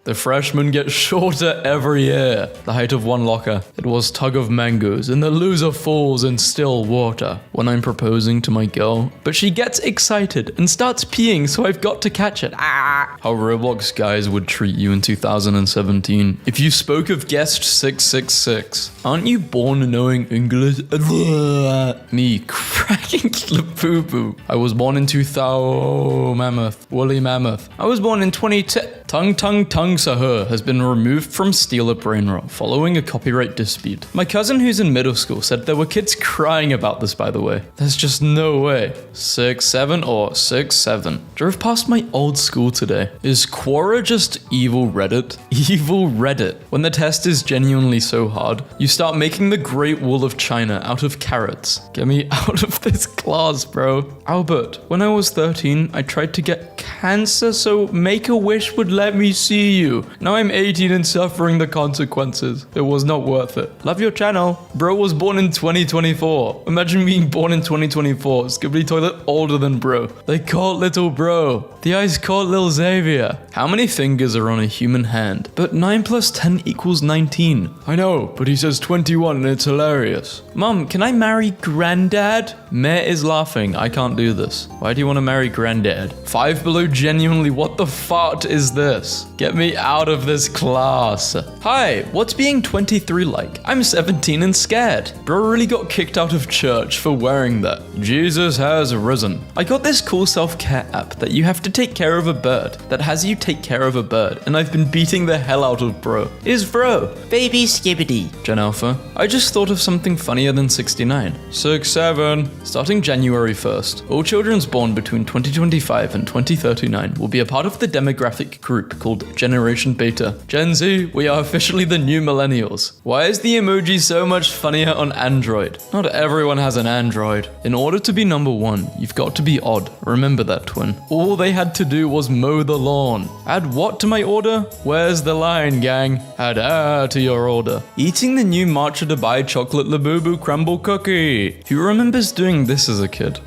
The freshmen get shorter every year. The height of one locker. It was tug of mangoes, and the loser falls in still water when I'm proposing to my girl. But she gets excited and starts peeing, so I've got to catch it. Ah! How Roblox guys would treat you in 2017. If you spoke of guest 666, aren't you born knowing English? Me cracking the poo-poo. I was born in 2000. Mammoth. Woolly mammoth. I was born in 2010. Tung Sahur has been removed from Stealer Brain Rot following a copyright dispute. My cousin who's in middle school said there were kids crying about this, by the way. There's just no way. 6'7" or 6'7". Drove past my old school today. Is Quora just evil Reddit? Evil Reddit. When the test is genuinely so hard, you start making the Great Wall of China out of carrots. Get me out of this class, bro. Albert, when I was 13, I tried to get cancer so Make-A-Wish would let me see you. Now I'm 18 and suffering the consequences. It was not worth it. Love your channel. Bro was born in 2024. Imagine being born in 2024. Skibbly toilet older than bro. They call it little bro. The eyes call it little Xavier. How many fingers are on a human hand? But 9 plus 10 equals 19. I know, but he says 21 and it's hilarious. Mom, can I marry granddad? Meh is laughing. I can't do this. Why do you want to marry granddad? 5 below genuinely, what the fart is this? Get me out of this class. Hi, what's being 23 like? I'm 17 and scared. Bro really got kicked out of church for wearing that. Jesus has risen. I got this cool self-care app that you have to take care of a bird, that has you take care of a bird, and I've been beating the hell out of bro. Is bro? Baby skibbity. Gen Alpha. I just thought of something funnier than 69. 6-7. Starting January 1st, all children born between 2025 and 2039 will be a part of the demographic group called Generation Beta. Gen Z, we are officially the new millennials. Why is the emoji so much funnier on Android? Not everyone has an Android. In order to be number one, you've got to be odd. Remember that, twin. All they had to do was mow the lawn. Add what to my order? Where's the line, gang? Add to your order. Eating the new Matcha Dubai chocolate Labubu crumble cookie. Who remembers doing this as a kid?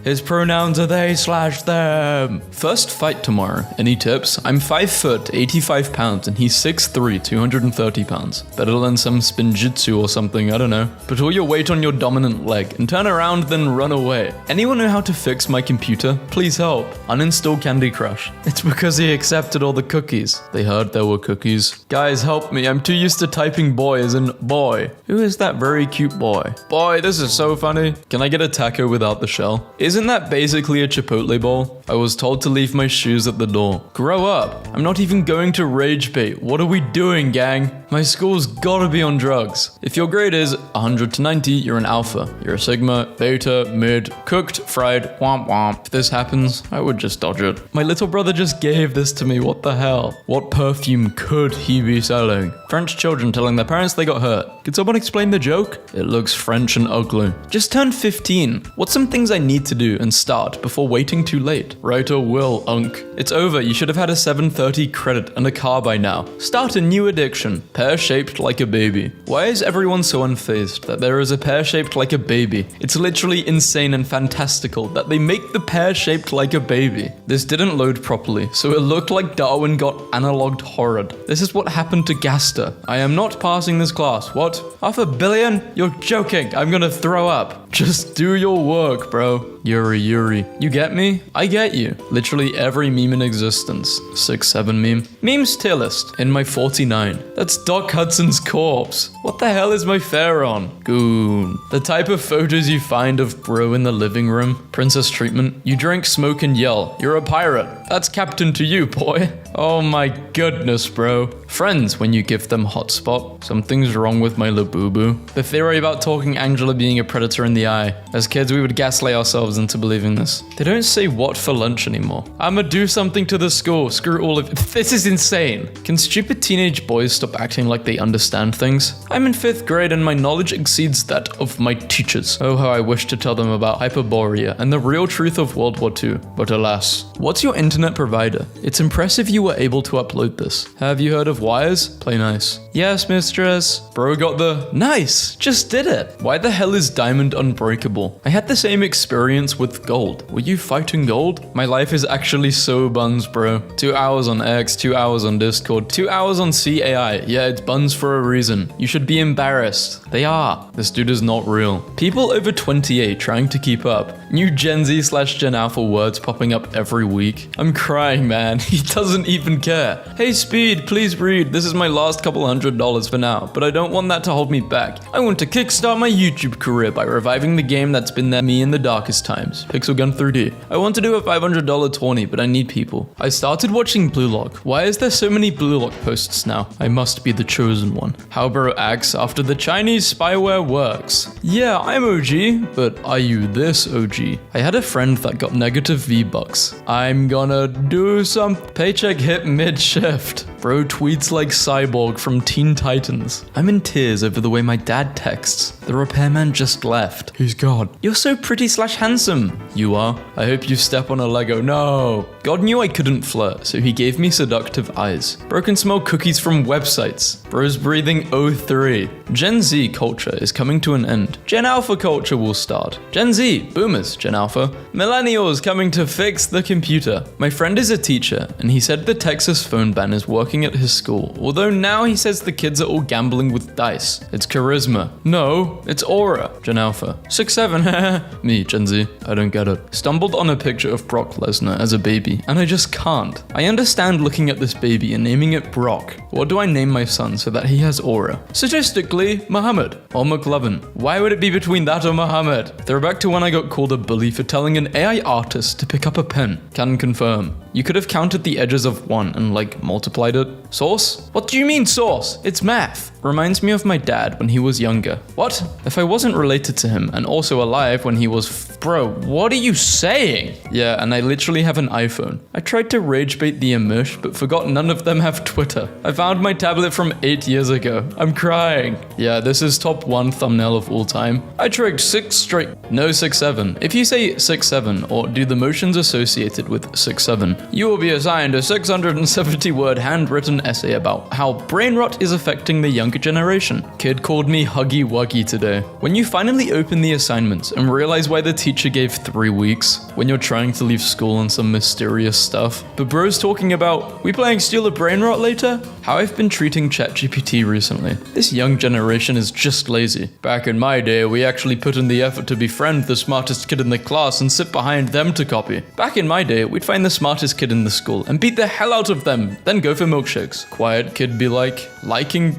His pronouns are they/them. First fight tomorrow. Any tips? I'm 5 foot, 85 pounds, and he's 6'3", 230 pounds. Better than some spinjitzu or something, I don't know. Put all your weight on your dominant leg and turn around, then run away. Anyone know how to fix my computer? Please help. Uninstall Candy Crush. It's because he accepted all the cookies. They heard there were cookies. Guys, help me. I'm too used to typing boy as in boy. Who is that very cute boy? Boy, this is so funny. Can I get a taco without the shell? Isn't that basically a Chipotle bowl? I was told to leave my shoes at the door. Grow up. I'm not even going to rage bait. What are we doing, gang? My school's gotta be on drugs. If your grade is 100 to 90, you're an alpha. You're a sigma, beta, mid, cooked, fried, womp womp. If this happens, I would just dodge it. My little brother just gave this to me. What the hell? What perfume could he be selling? French children telling their parents they got hurt. Could someone explain the joke? It looks French and ugly. Just turned 15. What's some things I need to do and start before waiting too late? Right or will, unk. It's over. You should have had a 730 credit and a car by now. Start a new addiction. Pear-shaped like a baby. Why is everyone so unfazed that there is a pear shaped like a baby? It's literally insane and fantastical that they make the pear shaped like a baby. This didn't load properly, so it looked like Darwin got analogued horrid. This is what happened to Gaster. I am not passing this class. What? $500 million? You're joking. I'm gonna throw up. Just do your work, bro. Yuri. You get me? I get you. Literally every meme in existence. 6-7 meme. Memes tier list. In my 49. That's Doc Hudson's corpse. What the hell is my fare on? Goon. The type of photos you find of bro in the living room. Princess treatment. You drink, smoke, and yell. You're a pirate. That's captain to you, boy. Oh my goodness, bro. Friends, when you give them hotspot. Something's wrong with my Labubu. The theory about talking Angela being a predator in the eye. As kids, we would gaslight ourselves into believing this. They don't say what for lunch anymore. I'ma do something to the school. Screw all of it. This is insane. Can stupid teenage boys stop acting like they understand things? I'm in 5th grade and my knowledge exceeds that of my teachers. Oh, how I wish to tell them about Hyperborea and the real truth of World War II. But alas. What's your internet provider? It's impressive you were able to upload this. Have you heard of Wires? Play nice. Yes, mistress. Bro got the nice. Just did it. Why the hell is Diamond unbreakable? I had the same experience with Gold. Were you fighting Gold? My life is actually so buns, bro. 2 hours on X, 2 hours on Discord, 2 hours on CAI. Yeah, it's buns for a reason. You should be embarrassed. They are. This dude is not real. People over 28 trying to keep up. New Gen Z/Gen Alpha words popping up every week. I'm crying, man. He doesn't even care. Hey, Speed, please read. This is my last couple $100 for now, but I don't want that to hold me back. I want to kickstart my YouTube career by reviving the game that's been there me in the darkest times. Pixel Gun 3D. I want to do a $500 tourney, but I need people. I started watching Blue Lock. Why is there so many Blue Lock posts now? I must be the chosen one. How bro acts after the Chinese spyware works. Yeah, I'm OG, but are you this OG? I had a friend that got negative V-Bucks. I'm gonna do some paycheck hit mid-shift. Bro tweets like Cyborg from Teen Titans. I'm in tears over the way my dad texts. The repairman just left. He's gone. You're so pretty/handsome. You are. I hope you step on a Lego. No. God knew I couldn't flirt, so he gave me seductive eyes. Bro can smell cookies from websites. Bro's breathing O3. Gen Z culture is coming to an end. Gen Alpha culture will start. Gen Z, boomers, Gen Alpha. Millennials coming to fix the computer. My friend is a teacher, and he said the Texas phone ban is working at his school, although now he says the kids are all gambling with dice. It's charisma. No, it's aura. Gen Alpha. 6'7", me, Gen Z. I don't get it. Stumbled on a picture of Brock Lesnar as a baby, and I just can't. I understand looking at this baby and naming it Brock. What do I name my son so that he has aura? Statistically, Muhammad or McLovin. Why would it be between that or Muhammad? Throwback to when I got called a bully for telling an AI artist to pick up a pen. Can confirm. You could have counted the edges of one and like multiplied it. Source? What do you mean source? It's math. Reminds me of my dad when he was younger. What? If I wasn't related to him and also alive when he was Bro, what are you saying? Yeah, and I literally have an iPhone. I tried to rage bait the Amish, but forgot none of them have Twitter. I found my tablet from 8 years ago. I'm crying. Yeah, this is top 1 thumbnail of all time. I tricked 6 straight. No 6'7". If you say 6'7" or do the motions associated with 6'7", you will be assigned a 670-word handwritten essay about how brain rot is affecting the younger generation. Kid called me Huggy Wuggy today. When you finally open the assignments and realize why the teacher gave 3 weeks, when you're trying to leave school on some mysterious stuff, but bro's talking about, we playing Steal a Brain Rot later? How I've been treating ChatGPT recently. This young generation is just lazy. Back in my day, we actually put in the effort to befriend the smartest kid in the class and sit behind them to copy. Back in my day, we'd find the smartest kid in the school and beat the hell out of them, then go for milkshakes. Quiet kid be like, liking?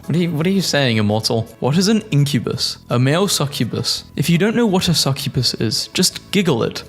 What are you saying, Immortal? What is an incubus? A male succubus? If you don't know what a succubus is, just giggle it.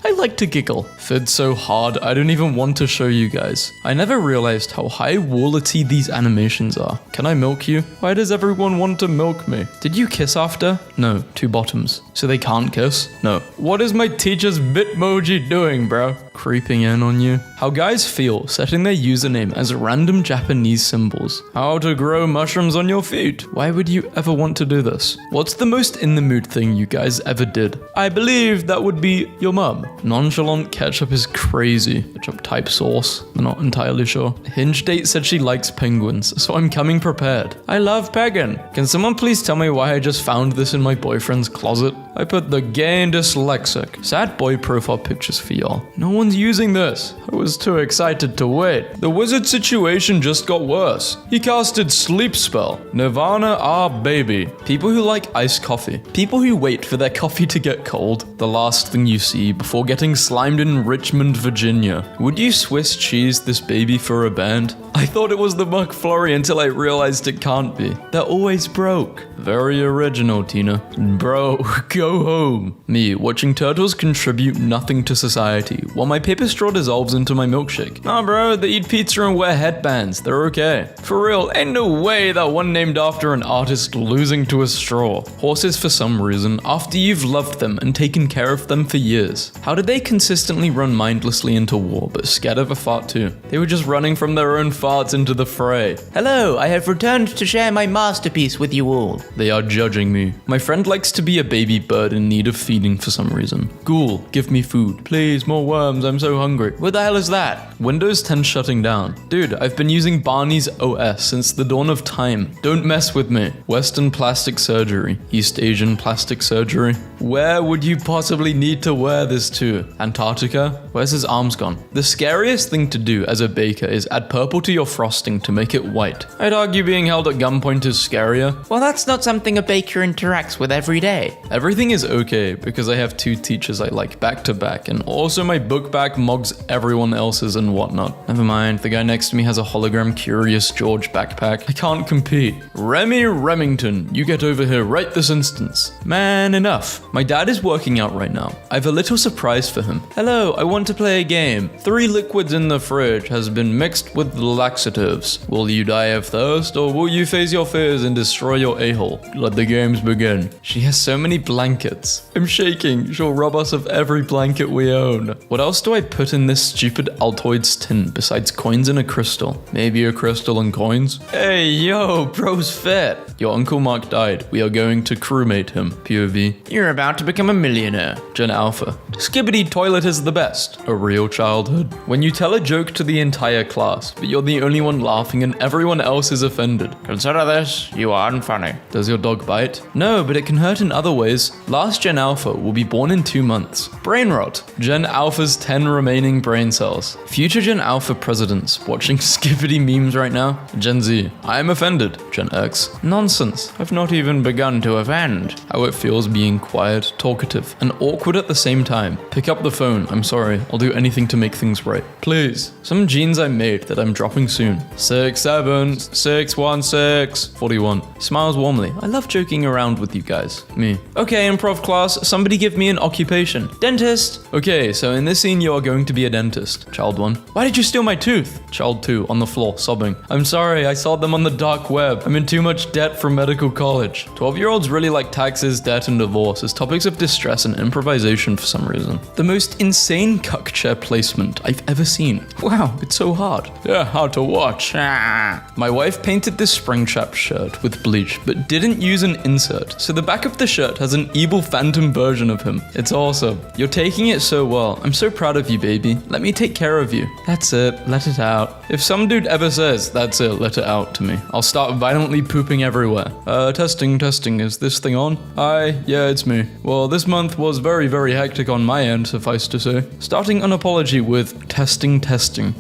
I like to giggle. Fid so hard, I don't even want to show you guys. I never realized how high-quality these animations are. Can I milk you? Why does everyone want to milk me? Did you kiss after? No, 2 bottoms. So they can't kiss? No. What is my teacher's Bitmoji doing, bro? Creeping in on you. How guys feel setting their username as random Japanese symbols. How to grow mushrooms on your feet. Why would you ever want to do this? What's the most in the mood thing you guys ever did? I believe that would be your mum. Nonchalant ketchup is crazy. Ketchup type sauce. I'm not entirely sure. Hinge date said she likes penguins, so I'm coming prepared. I love Pagan. Can someone please tell me why I just found this in my boyfriend's closet? I put the gay and dyslexic. Sad boy profile pictures for y'all. No one's using this. I was too excited to wait. The wizard situation just got worse. He casted Sleep Spell. Nirvana baby. People who like iced coffee. People who wait for their coffee to get cold. The last thing you see before getting slimed in Richmond, Virginia. Would you Swiss cheese this baby for a band? I thought it was the McFlurry until I realized it can't be. They're always broke. Very original, Tina. Bro, go home. Me, watching turtles contribute nothing to society, while my paper straw dissolves into my milkshake. Nah, bro, they eat pizza and wear headbands. They're okay. For real, ain't no way that one named after an artist losing to a straw. Horses, for some reason, after you've loved them and taken care of them for years. How did they consistently run mindlessly into war, but scared of a fart too? They were just running from their own farts into the fray. Hello, I have returned to share my masterpiece with you all. They are judging me. My friend likes to be a baby bird in need of feeding for some reason. Ghoul, give me food. Please, more worms, I'm so hungry. What the hell is that? Windows 10 shutting down. Dude, I've been using Barney's OS since the dawn of time. Don't mess with me. Western plastic surgery. East Asian plastic surgery. Where would you possibly need to wear this to? Antarctica? Where's his arms gone? The scariest thing to do as a baker is add purple to your frosting to make it white. I'd argue being held at gunpoint is scarier. Well, that's not something a baker interacts with every day. Everything is okay because I have 2 teachers I like back to back, and also my book bag mugs everyone else's and whatnot. Never mind, the guy next to me has a hologram Curious George backpack. I can't compete. Remy Remington, you get over here right this instance. Man, enough. My dad is working out right now. I have a little surprise for him. Hello, I want to play a game. 3 liquids in the fridge has been mixed with laxatives. Will you die of thirst, or will you face your fears and destroy your a-hole? Let the games begin. She has so many blankets. I'm shaking. She'll rob us of every blanket we own. What else do I put in this stupid Altoids tin besides coins and a crystal? Maybe a crystal and some coins? Hey, yo, bro's fit. Your Uncle Mark died. We are going to crewmate him. POV. You're about to become a millionaire. Gen Alpha. Skibbity toilet is the best. A real childhood. When you tell a joke to the entire class, but you're the only one laughing and everyone else is offended. Consider this, you are unfunny. Does your dog bite? No, but it can hurt in other ways. Last Gen Alpha will be born in 2 months. Brain rot. Gen Alpha's 10 remaining brain cells. Future Gen Alpha presidents watching Skibbity memes right now. Gen Z. I am offended. Gen X. Nonsense. I've not even begun to offend. How it feels being quiet, talkative, and awkward at the same time. Pick up the phone. I'm sorry. I'll do anything to make things right. Please. Some genes I made that I'm dropping soon. 67616 41. Smiles warmly. I love joking around with you guys. Me. Okay, improv class, somebody give me an occupation. Dentist. Okay, so in this scene you are going to be a dentist. Child 1. Why did you steal my tooth? Child 2, on the floor, sobbing. I'm sorry, I saw them on the dark web. I'm in too much debt from medical college. 12-year-olds really like taxes, debt, and divorce as topics of distress and improvisation for some reason. The most insane cuck chair placement I've ever seen. Wow, it's so hard. Yeah, hard to watch. My wife painted this Springtrap shirt with bleach, but didn't use an insert, so the back of the shirt has an evil phantom version of him. It's awesome. You're taking it so well. I'm so proud of you, baby. Let me take care of you. That's it. Let it out. If some dude ever says, that's it, let it out to me, I'll start violently pooping everywhere. Testing. Is this thing on? Hi, yeah, it's me. Well, this month was very, very hectic on my end, suffice to say. Starting an apology with testing.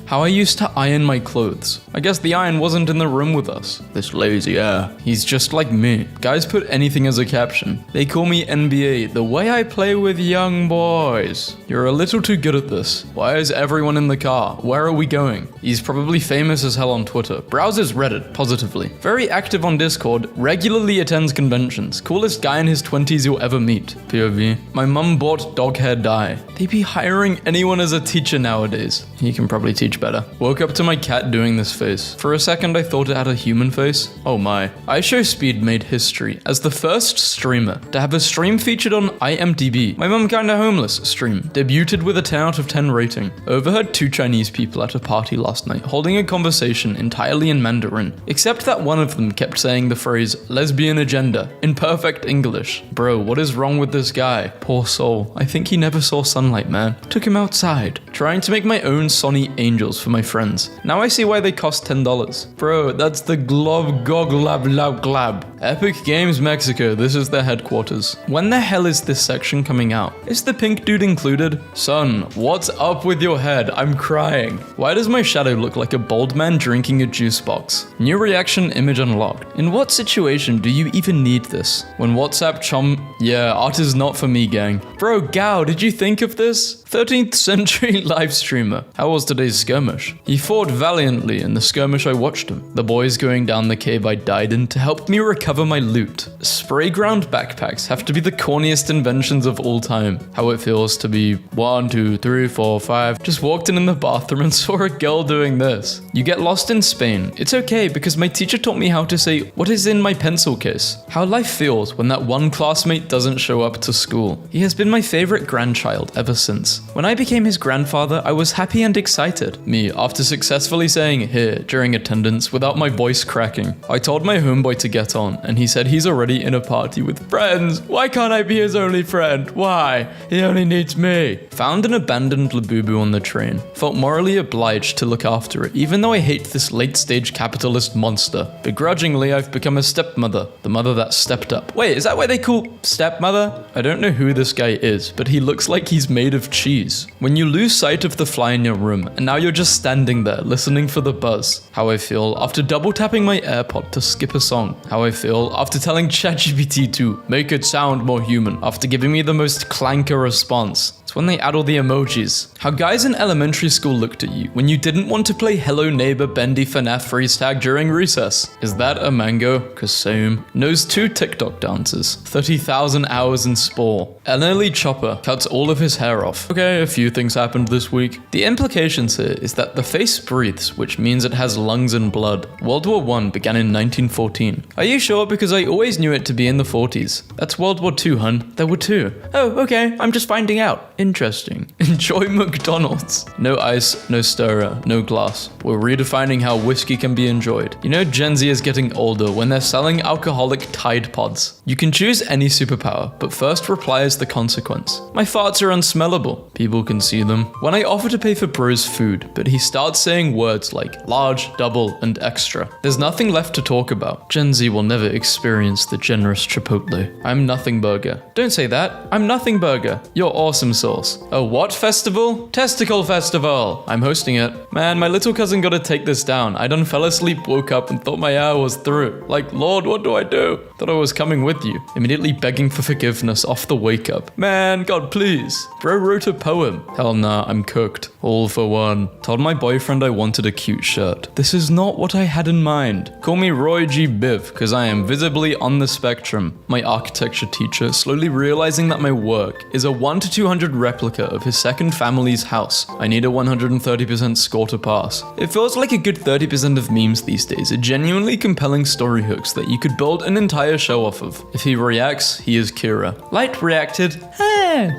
How I used to iron my clothes. I guess the iron wasn't in the room with us. This lazy air. He's just like me. Guys put anything as a caption. They call me NBA, the way I play with young boys. You're a little too good at this. Why is everyone in the car? Where are we going? He's probably famous as hell on Twitter. Browses Reddit, positively. Very active on Discord, regularly attends conventions. Coolest guy in his 20s you'll ever meet. POV. My mum bought dog hair dye. They be hiring anyone as a teacher nowadays. He can probably teach better. Woke up to my cat doing this face. For a second I thought it had a human face. Oh my. iShowSpeed made history as the first streamer to have a stream featured on IMDb. My mum kinda homeless stream. Debuted with a 10 out of 10 rating. Overheard 2 Chinese people at a party last night holding a conversation entirely in Mandarin, except that one of them kept saying the phrase lesbian agenda in perfect English. Bro, what is wrong with this guy? Poor soul. I think he never saw sunlight, man. Took him outside. Trying to make my own Sony Angels for my friends. Now I see why they cost $10. Bro, that's the Glob Gog Lab Lab Glab. Epic Games Mexico, this is their headquarters. When the hell is this section coming out? Is the pink dude included? Son, what's up with your head? I'm crying. Why does my shadow look like a bald man drinking a juice box? New reaction image unlocked. In what situation do you even need this? When WhatsApp Yeah, art is not for me, gang. Bro, Gao, did you think of this? 13th century live streamer. How was today's skirmish? He fought valiantly in the skirmish I watched him. The boys going down the cave I died in to help me recover my loot. Spray ground backpacks have to be the corniest inventions of all time. How it feels to be 1, 2, 3, 4, 5. Just walked in the bathroom and saw a girl doing this. You get lost in Spain. It's okay because my teacher taught me how to say, what is in my pencil case? How life feels when that one classmate doesn't show up to school. He has been my favorite grandchild ever since. When I became his grandfather, I was happy and excited. Me, after successfully saying here during attendance without my voice cracking. I told my homeboy to get on, and he said he's already in a party with friends. Why can't I be his only friend? Why? He only needs me. Found an abandoned Labubu on the train. Felt morally obliged to look after it, even though I hate this late-stage capitalist monster. Begrudgingly, I've become a stepmother. The mother that stepped up. Wait, is that what they call stepmother? I don't know who this guy is, but he looks like he's made of cheese. When you lose sight of the fly in your room, and now you're just standing there listening for the buzz. How I feel after double tapping my AirPod to skip a song. How I feel after telling ChatGPT to make it sound more human after giving me the most clanker response. It's when they add all the emojis. How guys in elementary school looked at you when you didn't want to play Hello Neighbor Bendy FNAF freeze tag during recess. Is that a mango? Cause same. Knows 2 TikTok dances. 30,000 hours in Spore. An early chopper cuts all of his hair off. Okay, a few things happened this week. The implications here is that the face breathes, which means it has lungs and blood. World War I began in 1914. Are you sure? Because I always knew it to be in the 40s. That's World War II, hun. There were 2. Oh, okay, I'm just finding out. Interesting. Enjoy McDonald's. No ice, no stirrer, no glass. We're redefining how whiskey can be enjoyed. You know Gen Z is getting older when they're selling alcoholic Tide Pods. You can choose any superpower, but first reply is the consequence. My farts are unsmellable. People can see them. When I offer to pay for bro's food, but he starts saying words like large, double, and extra, there's nothing left to talk about. Gen Z will never experience the generous Chipotle. I'm Nothing Burger. Don't say that. I'm Nothing Burger. You're awesome sauce. A what festival? Testicle festival. I'm hosting it. Man, my little cousin gotta take this down. I done fell asleep, woke up, and thought my hour was through. Like, Lord, what do I do? Thought I was coming with you. Immediately begging for forgiveness off the wake up. Man, God, please. Bro wrote a poem. Hell nah, I'm cooked. All for one. Told my boyfriend I wanted a cute shirt. This is not what I had in mind. Call me Roy G. Biv, cause I am visibly on the spectrum. My architecture teacher, slowly realizing that my work is a 1 to 200 replica of his second family's house. I need a 130% score to pass. It feels like a good 30% of memes these days are genuinely compelling story hooks that you could build an entire show off of. If he reacts, he is Kira. Light reacted,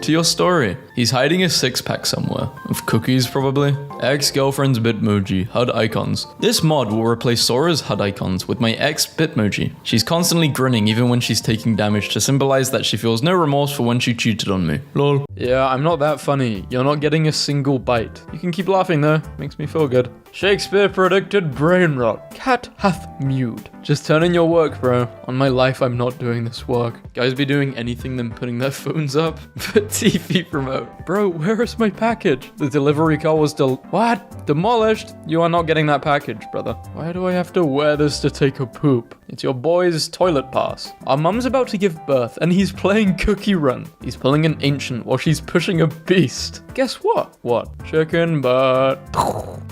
to your story. He's hiding a six-pack somewhere. Of cookies, probably. Ex-girlfriend's Bitmoji, HUD icons. This mod will replace Sora's HUD icons with my ex-Bitmoji. She's constantly grinning even when she's taking damage to symbolize that she feels no remorse for when she cheated on me. Lol. Yeah, I'm not that funny. You're not getting a single bite. You can keep laughing though. Makes me feel good. Shakespeare predicted brain rot. Cat hath mewed. Just turn in your work, bro. On my life, I'm not doing this work. Guys be doing anything than putting their phones up. But TV remote. Bro, where is my package? The delivery car was what? Demolished? You are not getting that package, brother. Why do I have to wear this to take a poop? It's your boy's toilet pass. Our mum's about to give birth, and he's playing Cookie Run. He's pulling an ancient while she's pushing a beast. Guess what? What? Chicken butt.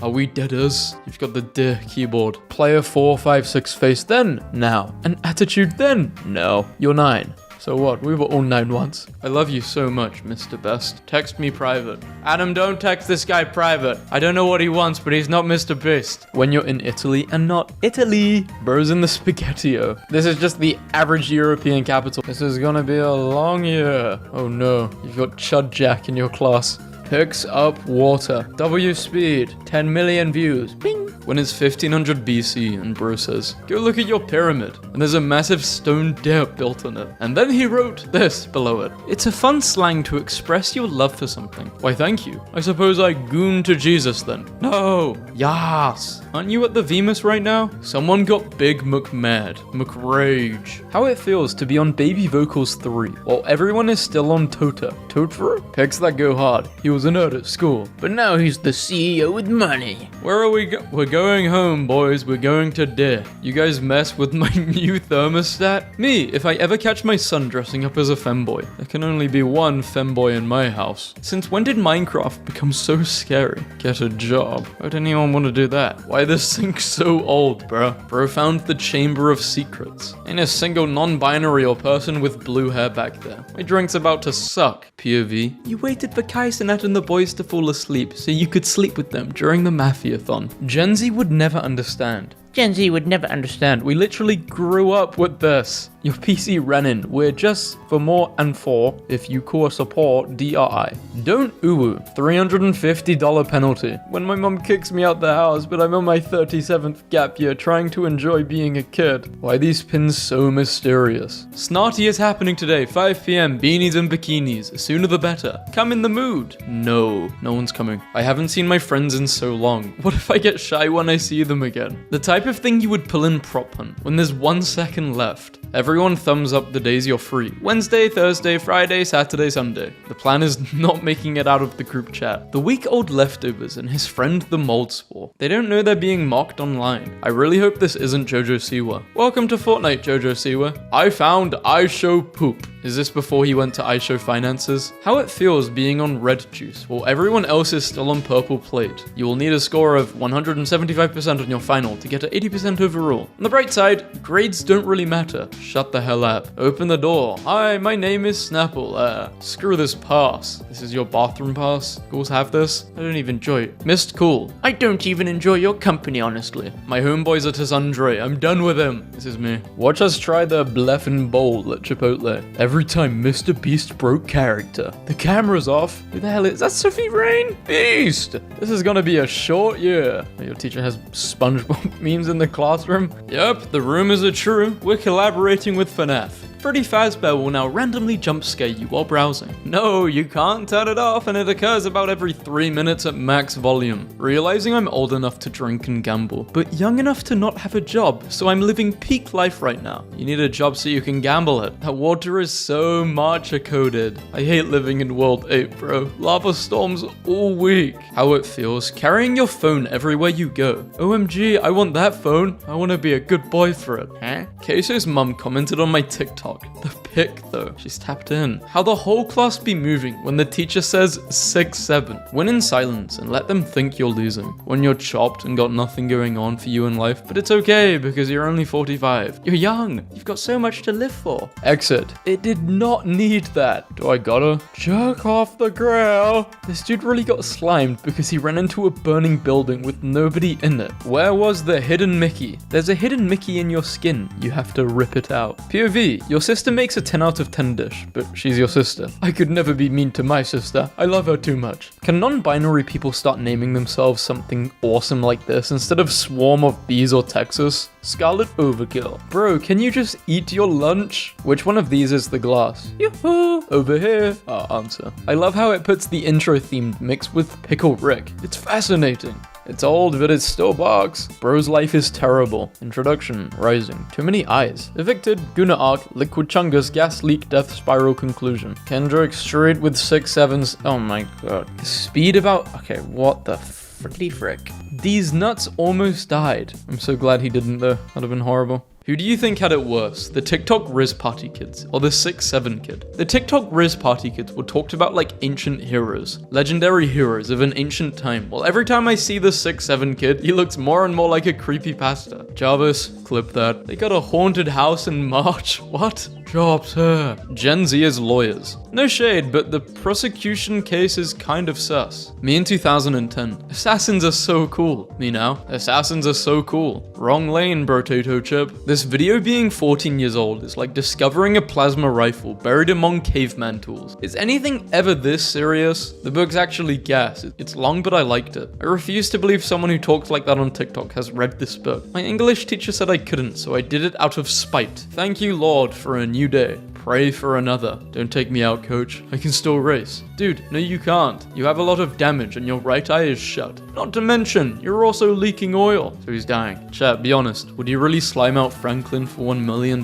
Are we deaders? You've got the D keyboard. Player 456 face then? Now. An attitude then? No. You're 9. So what? We were all 9 once. I love you so much, Mr. Best. Text me private. Adam, don't text this guy private. I don't know what he wants, but he's not Mr. Beast. When you're in Italy and not Italy. Bro's in the Spaghettio. This is just the average European capital. This is gonna be a long year. Oh no, you've got Chud Jack in your class. Picks up water. W speed. 10 million views. Bing. When it's 1500 BC and bro says, go look at your pyramid. And there's a massive stone dip built on it. And then he wrote this below it. It's a fun slang to express your love for something. Why thank you. I suppose I goon to Jesus then. No. Yas. Aren't you at the Venus right now? Someone got big McMad. McRage. How it feels to be on Baby Vocals 3 while everyone is still on Tota. Tota? Picks that go hard. He was a nerd at school. But now he's the CEO with money. Where are we We're going home, boys. We're going to D. You guys mess with my new thermostat? Me, if I ever catch my son dressing up as a femboy. There can only be one femboy in my house. Since when did Minecraft become so scary? Get a job. Why would anyone want to do that? Why this sink's so old, bro? Bro found the Chamber of Secrets. Ain't a single non-binary or person with blue hair back there. My drink's about to suck. POV. You waited for Kaisenat and the boys to fall asleep so you could sleep with them during the Mafiathon. Gen Z would never understand. Gen Z would never understand. We literally grew up with this. Your PC running. We're just for more and for if you call support DRI. Don't uwu. $350 penalty. When my mom kicks me out the house, but I'm on my 37th gap year trying to enjoy being a kid. Why these pins so mysterious? Snarty is happening today, 5 p.m. Beanies and bikinis. Sooner the better. Come in the mood. No one's coming. I haven't seen my friends in so long. What if I get shy when I see them again? The type of thing you would pull in prop hunt when there's 1 second left. Everyone thumbs up the days you're free. Wednesday, Thursday, Friday, Saturday, Sunday. The plan is not making it out of the group chat. The week-old leftovers and his friend the mold spore. They don't know they're being mocked online. I really hope this isn't Jojo Siwa. Welcome to Fortnite, Jojo Siwa. I found iShow poop. Is this before he went to iShow Finances? How it feels being on red juice while everyone else is still on purple plate. You will need a score of 175% on your final to get to 80% overall. On the bright side, grades don't really matter. Shut the hell up. Open the door. Hi, my name is Snapple. Screw this pass. This is your bathroom pass? Schools have this? I don't even enjoy it. Missed cool. I don't even enjoy your company, honestly. My homeboys are Tessandre. I'm done with him. This is me. Watch us try the bleffin' bowl at Chipotle. every time Mr. Beast broke character. The camera's off. Who the hell is that? Sophie Rain? Beast! This is gonna be a short year. Your teacher has SpongeBob memes in the classroom? Yep, the rumors are true. We're collaborating with FNAF. Freddy Fazbear will now randomly jump scare you while browsing. No, you can't turn it off, and it occurs about every 3 minutes at max volume. Realizing I'm old enough to drink and gamble, but young enough to not have a job, so I'm living peak life right now. You need a job so you can gamble it. That water is so matcha-coated. I hate living in World 8, bro. Lava storms all week. How it feels carrying your phone everywhere you go. OMG, I want that phone. I want to be a good boy for it. Huh? Queso's mum commented on my TikTok. The pic though, she's tapped in. How the whole class be moving when the teacher says 6-7. Win in silence and let them think you're losing. When you're chopped and got nothing going on for you in life, but it's okay because you're only 45. You're young, you've got so much to live for. Exit. It did not need that. Do I gotta jerk off the grill? This dude really got slimed because he ran into a burning building with nobody in it. Where was the hidden Mickey? There's a hidden Mickey in your skin. You have to rip it out. POV. Your sister makes a 10 out of 10 dish, but she's your sister. I could never be mean to my sister. I love her too much. Can non-binary people start naming themselves something awesome like this instead of Swarm of Bees or Texas? Scarlet Overkill. Bro, can you just eat your lunch? Which one of these is the glass? Yoo-hoo! Over here. Answer. I love how it puts the intro themed mixed with Pickle Rick. It's fascinating. It's old, but it still barks. Bro's life is terrible. Introduction. Rising. Too many eyes. Evicted. Guna arc. Liquid chungus. Gas leak. Death spiral. Conclusion. Kendrick straight with 6-7s. Oh my god. Speed about... Okay, what the frickety frick? These nuts almost died. I'm so glad he didn't though. That'd have been horrible. Who do you think had it worse, the TikTok Riz Party kids or the 6-7 kid? The TikTok Riz Party kids were talked about like ancient heroes, legendary heroes of an ancient time. Well, every time I see the 6-7 kid, he looks more and more like a creepypasta. Jarvis, clip that. They got a haunted house in March. What? Jobs her. Gen Z is lawyers. No shade, but the prosecution case is kind of sus. Me in 2010. Assassins are so cool. Me now. Assassins are so cool. Wrong lane, brotato chip. This video being 14 years old is like discovering a plasma rifle buried among caveman tools. Is anything ever this serious? The book's actually gas. It's long, but I liked it. I refuse to believe someone who talks like that on TikTok has read this book. My English teacher said I couldn't, so I did it out of spite. Thank you, Lord, for a new day. Pray for another. Don't take me out, coach. I can still race. Dude, no you can't. You have a lot of damage and your right eye is shut. Not to mention, you're also leaking oil. So he's dying. Chat, be honest. Would you really slime out Franklin for $1 million?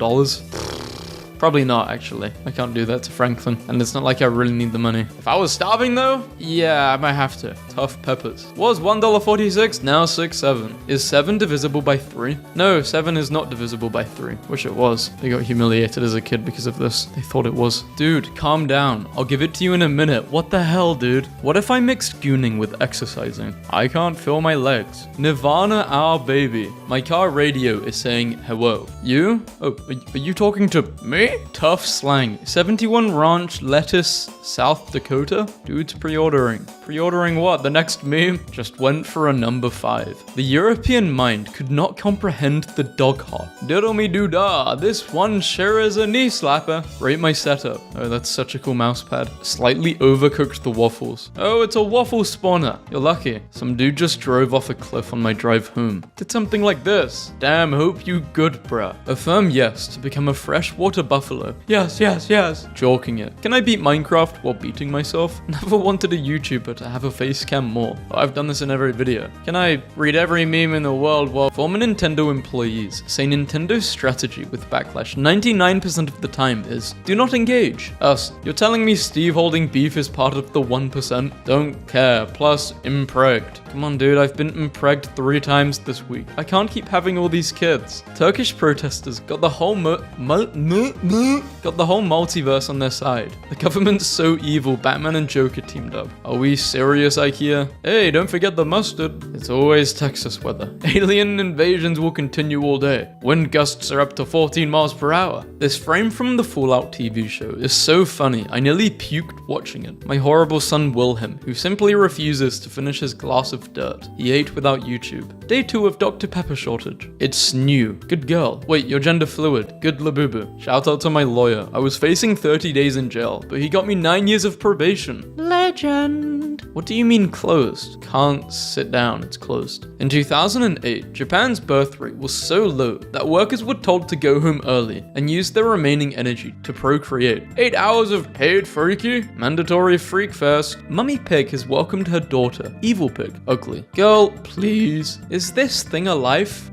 Probably not, actually. I can't do that to Franklin, and it's not like I really need the money. If I was starving, though, yeah, I might have to. Tough peppers. Was $1.46, now 6-7. Is 7 divisible by 3? No, 7 is not divisible by 3. Wish it was. They got humiliated as a kid because of this. They thought it was. Dude, calm down. I'll give it to you in a minute. What the hell, dude? What if I mixed gooning with exercising? I can't feel my legs. Nirvana, our baby. My car radio is saying hello. You? Oh, are you talking to me? Tough slang. 71 Ranch Lettuce, South Dakota? Dude's pre-ordering. Pre-ordering what? The next meme? Just went for a number 5. The European mind could not comprehend the dog hot. Diddle me doo dah. This one sure is a knee slapper. Rate my setup. Oh, that's such a cool mouse pad. Slightly overcooked the waffles. Oh, it's a waffle spawner. You're lucky. Some dude just drove off a cliff on my drive home. Did something like this. Damn, hope you good, bruh. Affirm yes to become a freshwater buffalo. Yes, yes, yes. Joking it. Can I beat Minecraft while beating myself? Never wanted a YouTuber to have a face cam more. Oh, I've done this in every video. Can I read every meme in the world while former Nintendo employees say Nintendo's strategy with backlash 99% of the time is do not engage. Us. You're telling me Steve holding beef is part of the 1%? Don't care. Plus, impregged. Come on, dude. I've been impregged 3 times this week. I can't keep having all these kids. Turkish protesters got the whole multiverse on their side. The government's so evil, Batman and Joker teamed up. Are we serious, IKEA? Hey, don't forget the mustard. It's always Texas weather. Alien invasions will continue all day. Wind gusts are up to 14 miles per hour. This frame from the Fallout TV show is so funny, I nearly puked watching it. My horrible son Wilhelm, who simply refuses to finish his glass of dirt. He ate without YouTube. Day 2 of Dr. Pepper shortage. It's new. Good girl. Wait, you're gender fluid. Good labubu. Shout out tell to my lawyer. I was facing 30 days in jail, but he got me 9 years of probation. Legend. What do you mean closed? Can't sit down, it's closed. In 2008, Japan's birth rate was so low that workers were told to go home early and use their remaining energy to procreate. 8 hours of paid freaky? Mandatory freak fest. Mummy Pig has welcomed her daughter, Evil Pig, ugly. Girl, please. Is this thing a life?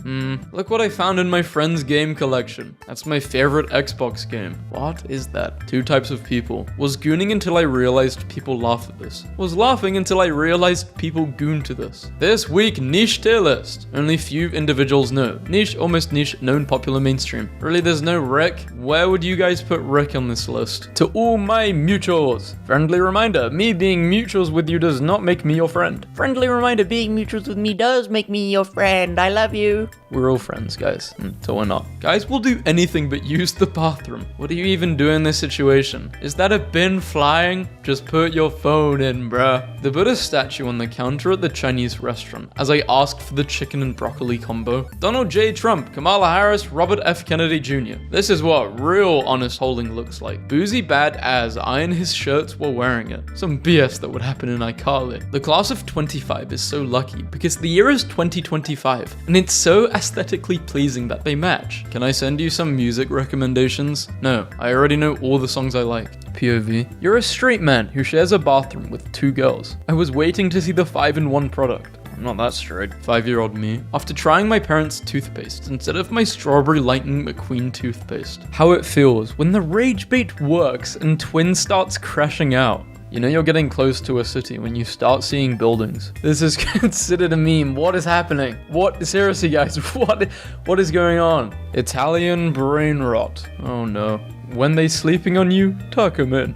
Look what I found in my friend's game collection. That's my favorite Xbox game. What is that? 2 types of people. Was gooning until I realized people laugh at this. Was laughing until I realized people goon to this. This week, niche tier list. Only few individuals know. Niche, almost niche, known, popular, mainstream. Really, there's no Rick? Where would you guys put Rick on this list? To all my mutuals. Friendly reminder, me being mutuals with you does not make me your friend. Friendly reminder, being mutuals with me does make me your friend. I love you. We're all friends, guys, until we're not. Guys will do anything but use the bathroom. What do you even do in this situation? Is that a bin flying? Just put your phone in, bruh. The Buddha statue on the counter at the Chinese restaurant as I asked for the chicken and broccoli combo. Donald J. Trump, Kamala Harris, Robert F. Kennedy Jr. This is what real honest holding looks like. Boozy bad as iron his shirts while wearing it. Some BS that would happen in iCarly. The class of 25 is so lucky because the year is 2025 and it's so aesthetically pleasing that they match. Can I send you some music recommendations? No, I already know all the songs I like. POV. You're a straight man who shares a bathroom with 2 girls. I was waiting to see the 5-in-1 product. I'm not that straight. 5-year-old me. After trying my parents' toothpaste instead of my Strawberry Lightning McQueen toothpaste. How it feels when the rage bait works and Twin starts crashing out. You know you're getting close to a city when you start seeing buildings. This is considered a meme. What is happening? What? Seriously, guys, what is going on? Italian brain rot. Oh no. When they sleeping on you, tuck 'em in.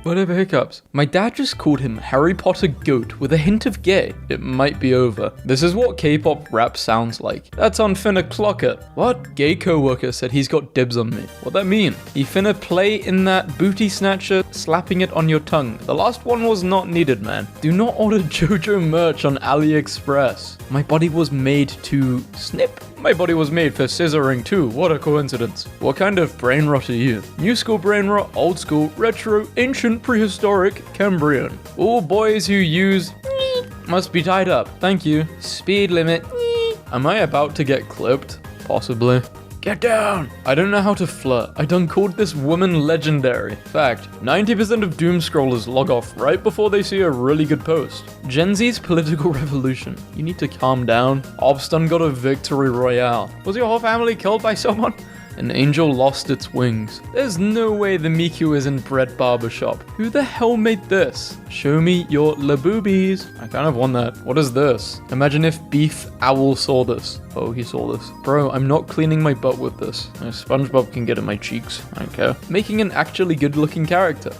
Whatever hiccups. My dad just called him Harry Potter Goat with a hint of gay. It might be over. This is what K-pop rap sounds like. That's on finna clock it. What? Gay coworker said he's got dibs on me. What that mean? He finna play in that booty snatcher, slapping it on your tongue. The last one was not needed, man. Do not order JoJo merch on AliExpress. My body was made to snip. My body was made for scissoring too. What a coincidence. What kind of brain rot are you? New school brain rot, old school, retro, ancient, prehistoric, Cambrian. All boys who use must be tied up. Thank you. Speed limit. Am I about to get clipped? Possibly. Get down! I don't know how to flirt. I done called this woman legendary. Fact, 90% of doom scrollers log off right before they see a really good post. Gen Z's political revolution. You need to calm down. Obston got a victory royale. Was your whole family killed by someone? An angel lost its wings. There's no way the Miku isn't Brett Barbershop. Who the hell made this? Show me your laboobies. I kind of want that. What is this? Imagine if Beef Owl saw this. Oh, he saw this. Bro, I'm not cleaning my butt with this. SpongeBob can get in my cheeks. I don't care. Making an actually good-looking character.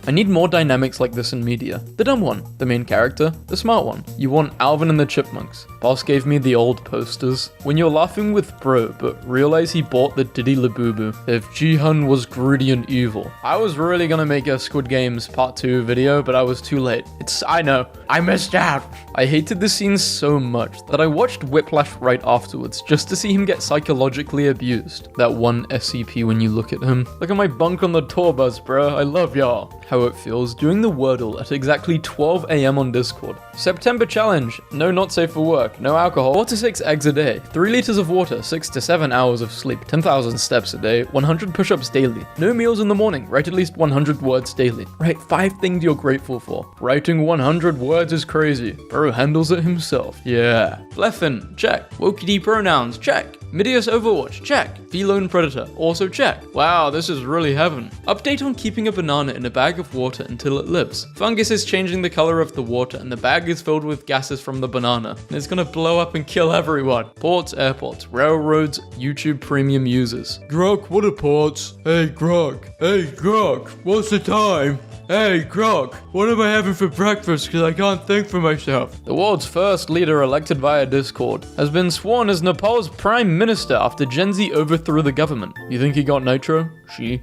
I need more dynamics like this in media. The dumb one. The main character. The smart one. You want Alvin and the Chipmunks. Boss gave me the old posters. When you're laughing with bro, but realize he bought the Diddy Labubu. If Jihan was greedy and evil. I was really gonna make a Squid Games Part 2 video, but I was too late. I know. I missed out. I hated the scene so much that I watched Whiplash right afterwards just to see him get psychologically abused. That one SCP when you look at him. Look at my bunk on the tour bus, bro. I love y'all. How it feels doing the Wordle at exactly 12 AM on Discord. September challenge. No, not safe for work. No alcohol. 4 to 6 eggs a day. 3 liters of water. 6 to 7 hours of sleep. 10,000 steps a day. 100 push-ups daily. No meals in the morning. Write at least 100 words daily. Write 5 things you're grateful for. Writing 100 words is crazy. Bro handles it himself. Yeah. Bleffin, check. Wokey pronouns, check. Midius Overwatch, check. Feline Predator, also check. Wow, this is really heaven. Update on keeping a banana in a bag of water until it lives. Fungus is changing the color of the water and the bag is filled with gases from the banana. And it's gonna blow up and kill everyone. Ports, airports, railroads, YouTube premium users. Grok, what are ports? Hey Grok. Hey Grok, what's the time? Hey, Grok, what am I having for breakfast? Because I can't think for myself. The world's first leader elected via Discord has been sworn as Nepal's prime minister after Gen Z overthrew the government. You think he got nitro? She.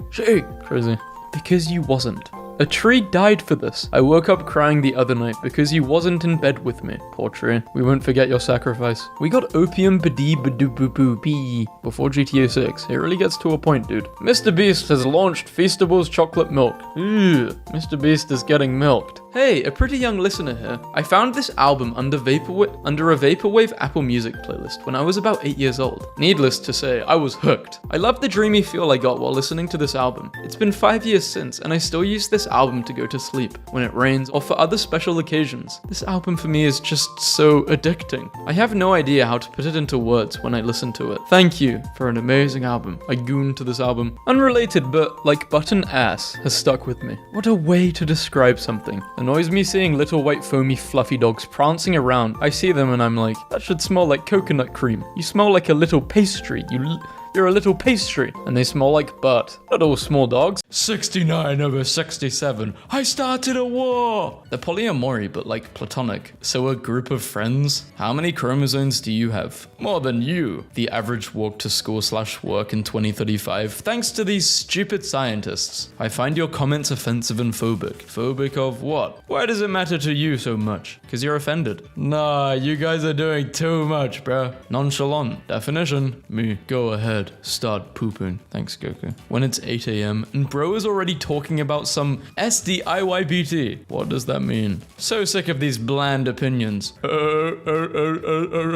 Crazy. Because you wasn't. A tree died for this. I woke up crying the other night because he wasn't in bed with me. Poor tree. We won't forget your sacrifice. We got opium bidi bee before GTA 6. It really gets to a point, dude. Mr. Beast has launched Feastables chocolate milk. Ew, Mr. Beast is getting milked. Hey, a pretty young listener here. I found this album under a Vaporwave Apple Music playlist when I was about 8 years old. Needless to say, I was hooked. I love the dreamy feel I got while listening to this album. It's been 5 years since, and I still use this album to go to sleep, when it rains, or for other special occasions. This album for me is just so addicting. I have no idea how to put it into words when I listen to it. Thank you for an amazing album. I gooned to this album. Unrelated, but like button ass has stuck with me. What a way to describe something. Annoys me seeing little white foamy fluffy dogs prancing around. I see them and I'm like, that should smell like coconut cream. You smell like a little pastry. You're a little pastry. And they smell like butt. Not all small dogs. 69 over 67. I started a war. They're polyamory, but like platonic. So a group of friends? How many chromosomes do you have? More than you. The average walk to school/work in 2035. Thanks to these stupid scientists. I find your comments offensive and phobic. Phobic of what? Why does it matter to you so much? Because you're offended. Nah, you guys are doing too much, bruh. Nonchalant. Definition. Me. Go ahead. Start pooping. Thanks, Goku. When it's 8 a.m. and bro is already talking about some SDIYBT. What does that mean? So sick of these bland opinions.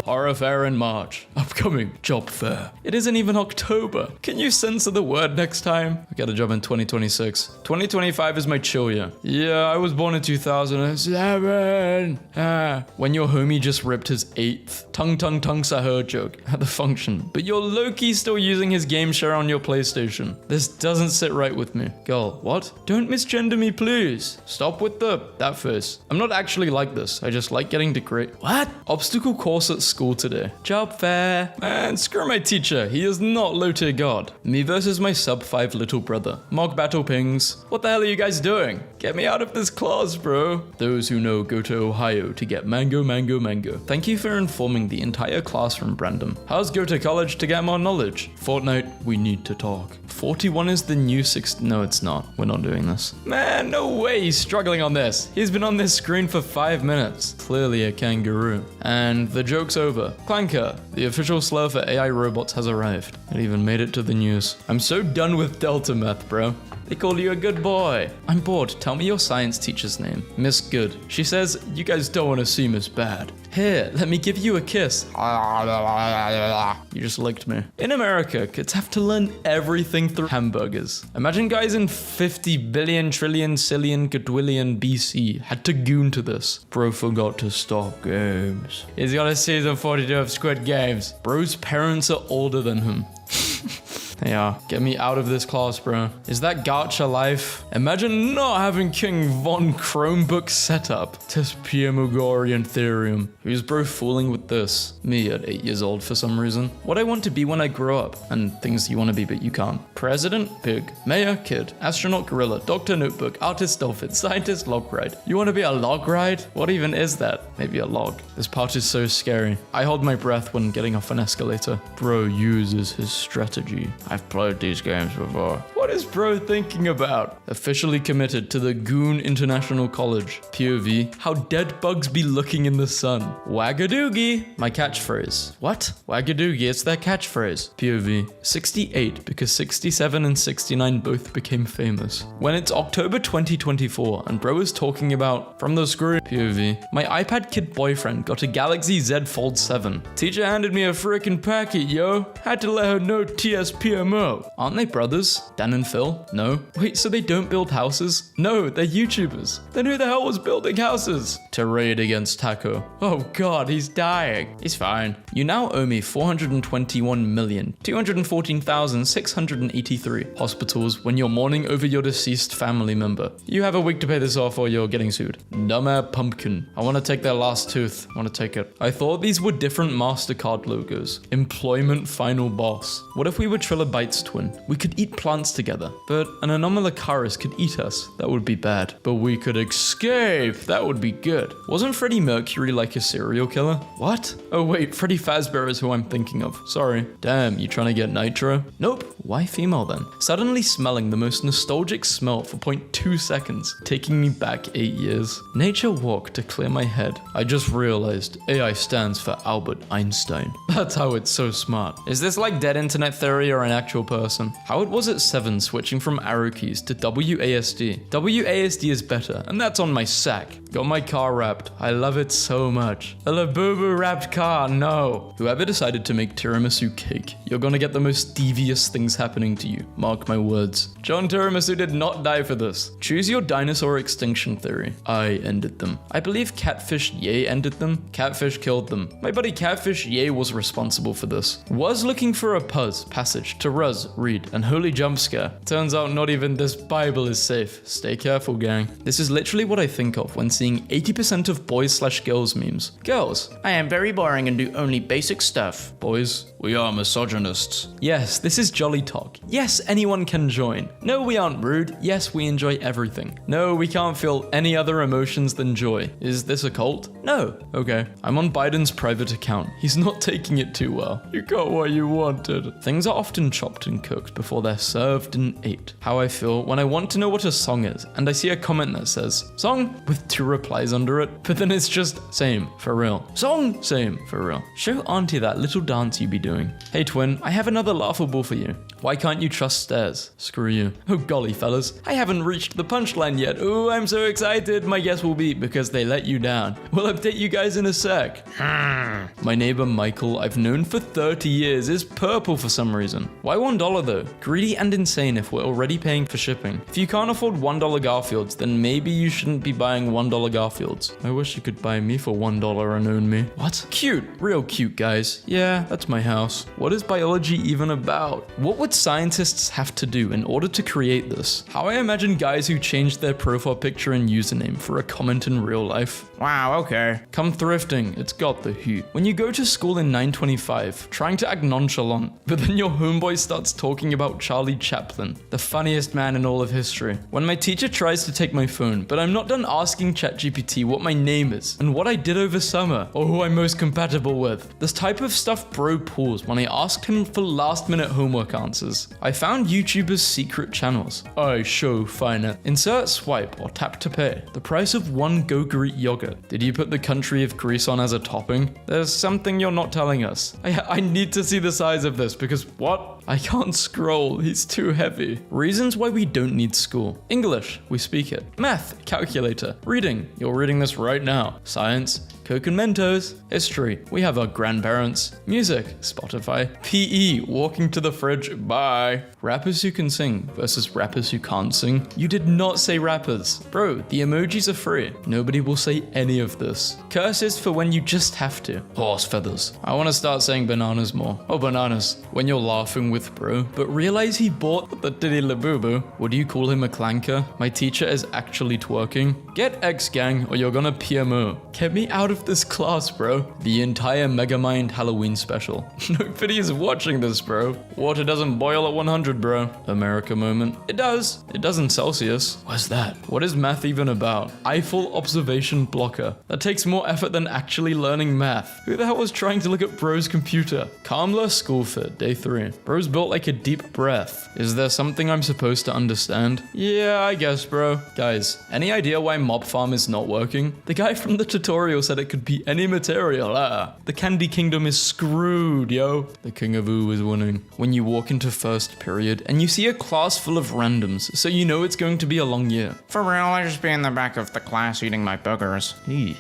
Horror fair in March. Upcoming job fair. It isn't even October. Can you censor the word next time? I get a job in 2026. 2025 is my chill year. Yeah, I was born in 2007. When your homie just ripped his 8th tongue Sahur joke at the function, but you're low-key still using his game share on your PlayStation. This doesn't sit right with me. Girl, what? Don't misgender me, please. Stop with that face. I'm not actually like this. I just like getting degrade. What? Obstacle course at school today. Job fair. Man, screw my teacher. He is not low-tier god. Me versus my sub-5 little brother. Mock battle pings. What the hell are you guys doing? Get me out of this class, bro. Those who know go to Ohio to get mango. Thank you for informing the entire classroom, Brandon. How's go to college to get more knowledge? Fortnite, we need to talk. 41 is the new 6. No, it's not. We're not doing this. Man, no way he's struggling on this. He's been on this screen for 5 minutes. Clearly a kangaroo. And the joke's over. Clanker, the official slur for AI robots has arrived. It even made it to the news. I'm so done with Delta Meth, bro. They call you a good boy. I'm bored. Tell me your science teacher's name. Miss Good. She says, you guys don't want to seem as bad. Here, let me give you a kiss. You just licked me. In America, kids have to learn everything through hamburgers. Imagine guys in 50 billion, trillion, cillion, quadrillion BC had to goon to this. Bro forgot to stop games. He's got a season 42 of Squid Games. Bro's parents are older than him. Yeah, get me out of this class, bro. Is that gacha life? Imagine not having King Von Chromebook setup. Test PM Ugarian Therium. Who's bro fooling with this? Me at 8 years old for some reason. What I want to be when I grow up. And things you want to be but you can't. President, pig. Mayor, kid. Astronaut, gorilla. Doctor, notebook. Artist, dolphin. Scientist, log ride. You want to be a log ride? What even is that? Maybe a log. This part is so scary. I hold my breath when getting off an escalator. Bro uses his strategy. I've played these games before. What is bro thinking about? Officially committed to the Goon International College. POV, how dead bugs be looking in the sun. Wagadoogie, my catchphrase. What? Wagadoogie, it's their catchphrase. POV, 68 because 67 and 69 both became famous. When it's October 2024 and bro is talking about from the screen. POV, my iPad kid boyfriend got a Galaxy Z Fold 7. Teacher handed me a frickin' packet, yo. Had to let her know TSPMO. Aren't they brothers? Dan and Phil? No. Wait, so they don't build houses? No, they're YouTubers. Then who the hell was building houses? To raid against Taco. Oh god, he's dying. He's fine. You now owe me 421,214,683 hospitals when you're mourning over your deceased family member. You have a week to pay this off or you're getting sued. Dumbass pumpkin. I want to take their last tooth. I want to take it. I thought these were different MasterCard logos. Employment final boss. What if we were Trilobyte's twin? We could eat plants together. together. But an Anomalocaris could eat us. That would be bad. But we could escape. That would be good. Wasn't Freddie Mercury like a serial killer? What? Oh wait, Freddie Fazbear is who I'm thinking of. Sorry. Damn, you trying to get nitro? Nope. Why female then? Suddenly smelling the most nostalgic smell for 0.2 seconds, taking me back 8 years. Nature walk to clear my head. I just realized AI stands for Albert Einstein. That's how it's so smart. Is this like dead internet theory or an actual person? How it was at 7 switching from arrow keys to WASD. WASD is better, and that's on my sack. Got my car wrapped. I love it so much. A Labubu wrapped car, no. Whoever decided to make tiramisu cake, you're gonna get the most devious things happening to you. Mark my words. John Tiramisu did not die for this. Choose your dinosaur extinction theory. I ended them. I believe Catfish Ye ended them. Catfish killed them. My buddy Catfish Ye was responsible for this. Was looking for a passage to Ruz, read, and holy jump scare. Turns out not even this Bible is safe. Stay careful, gang. This is literally what I think of when seeing 80% of boys/girls memes. Girls, I am very boring and do only basic stuff. boys, we are misogynists. Yes, this is Jolly Talk. Yes, anyone can join. No, we aren't rude. Yes, we enjoy everything. No, we can't feel any other emotions than joy. Is this a cult? No. Okay, I'm on Biden's private account. He's not taking it too well. You got what you wanted. Things are often chopped and cooked before they're served and ate. How I feel when I want to know what a song is, and I see a comment that says, song, with 2 replies under it, but then it's just, same, for real. Song, same, for real. Show auntie that little dance you be doing. Hey twin, I have another laughable for you. Why can't you trust stairs? Screw you. Oh golly fellas, I haven't reached the punchline yet. Ooh, I'm so excited. My guess will be because they let you down. We'll update you guys in a sec. My neighbor Michael, I've known for 30 years, is purple for some reason. Why $1 though? Greedy and insane if we're already paying for shipping. If you can't afford $1 Garfields, then maybe you shouldn't be buying $1 Garfields. I wish you could buy me for $1 and own me. What? Cute. Real cute, guys. Yeah, that's my house. What is biology even about? What would scientists have to do in order to create this? How I imagine guys who changed their profile picture and username for a comment in real life. Wow, okay. Come thrifting, it's got the heat. When you go to school in 925, trying to act nonchalant, but then your homeboy starts talking about Charlie Chaplin, the funniest man in all of history. When my teacher tries to take my phone, but I'm not done asking ChatGPT what my name is, and what I did over summer, or who I'm most compatible with. This type of stuff bro pulls when I asked him for last minute homework answers. I found YouTubers' secret channels. I show finer. Insert swipe or tap to pay. The price of 1 Go Greek yogurt. Did you put the country of Greece on as a topping? There's something you're not telling us. I need to see the size of this because what? I can't scroll, he's too heavy. Reasons why we don't need school. English, we speak it. Math, calculator. Reading, you're reading this right now. Science, Coke and Mentos. History, we have our grandparents. Music, Spotify. PE, walking to the fridge, bye. Rappers who can sing versus rappers who can't sing. You did not say rappers. Bro, the emojis are free. Nobody will say any of this. Curses for when you just have to. Horse feathers. I want to start saying bananas more. Oh, bananas. When you're laughing with bro, but realize he bought the Diddy Labubu. Would you call him a clanker? My teacher is actually twerking. Get X gang or you're gonna PMO. Get me out of this class, bro. The entire Megamind Halloween special. Nobody is watching this, bro. Water doesn't boil at 100, bro. America moment. It does. It does in Celsius. What's that? What is math even about? Eiffel observation blocker. That takes more effort than actually learning math. Who the hell was trying to look at bro's computer? Kamla school fit, day 3. Bro's built like a deep breath. Is there something I'm supposed to understand? Yeah, I guess, bro. Guys, any idea why Mob Farm is not working? The guy from the tutorial said it could be any material. The Candy Kingdom is screwed, yo. The King of Ooh is winning. When you walk into first period and you see a class full of randoms, so you know it's going to be a long year. For real, I just be in the back of the class eating my boogers.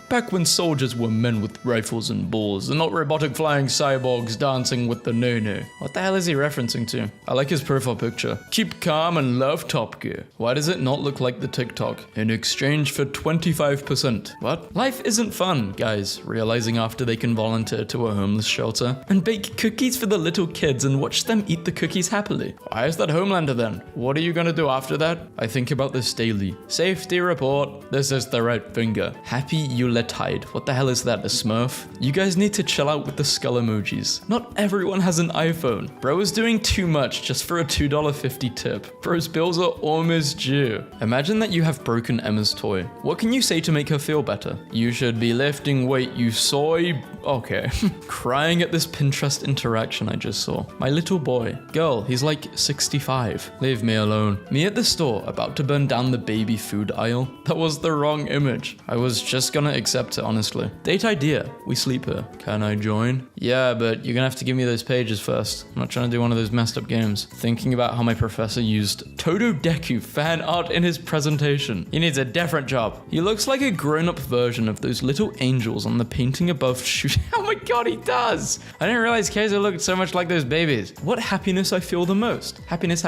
Back when soldiers were men with rifles and balls, and not robotic flying cyborgs dancing with the no-no. What the hell is he referencing to? I like his profile picture. Keep calm and love Top Gear. Why does it not look like the TikTok? In exchange for 25%. What? Life isn't fun. guys realizing after they can volunteer to a homeless shelter and bake cookies for the little kids and watch them eat the cookies happily. Why is that Homelander then? What are you gonna do after that? I think about this daily. Safety report. This is the right finger. Happy Yuletide. What the hell is that, a Smurf? You guys need to chill out with the skull emojis. Not everyone has an iPhone. Bro is doing too much just for a $2.50 tip. Bro's bills are almost due. Imagine that you have broken Emma's toy. What can you say to make her feel better? You should be lifting weight, you soy... Okay. Crying at this Pinterest interaction I just saw. My little boy. Girl, he's like 65. Leave me alone. Me at the store, about to burn down the baby food aisle. That was the wrong image. I was just gonna accept it, honestly. Date idea. We sleep here. Can I join? Yeah, but you're gonna have to give me those pages first. I'm not trying to do one of those messed up games. Thinking about how my professor used Tododeku fan art in his presentation. He needs a different job. He looks like a grown-up version of those little angels on the painting above shooting. Oh my god, he does! I didn't realize Kaiser looked so much like those babies. What happiness I feel the most? Happiness.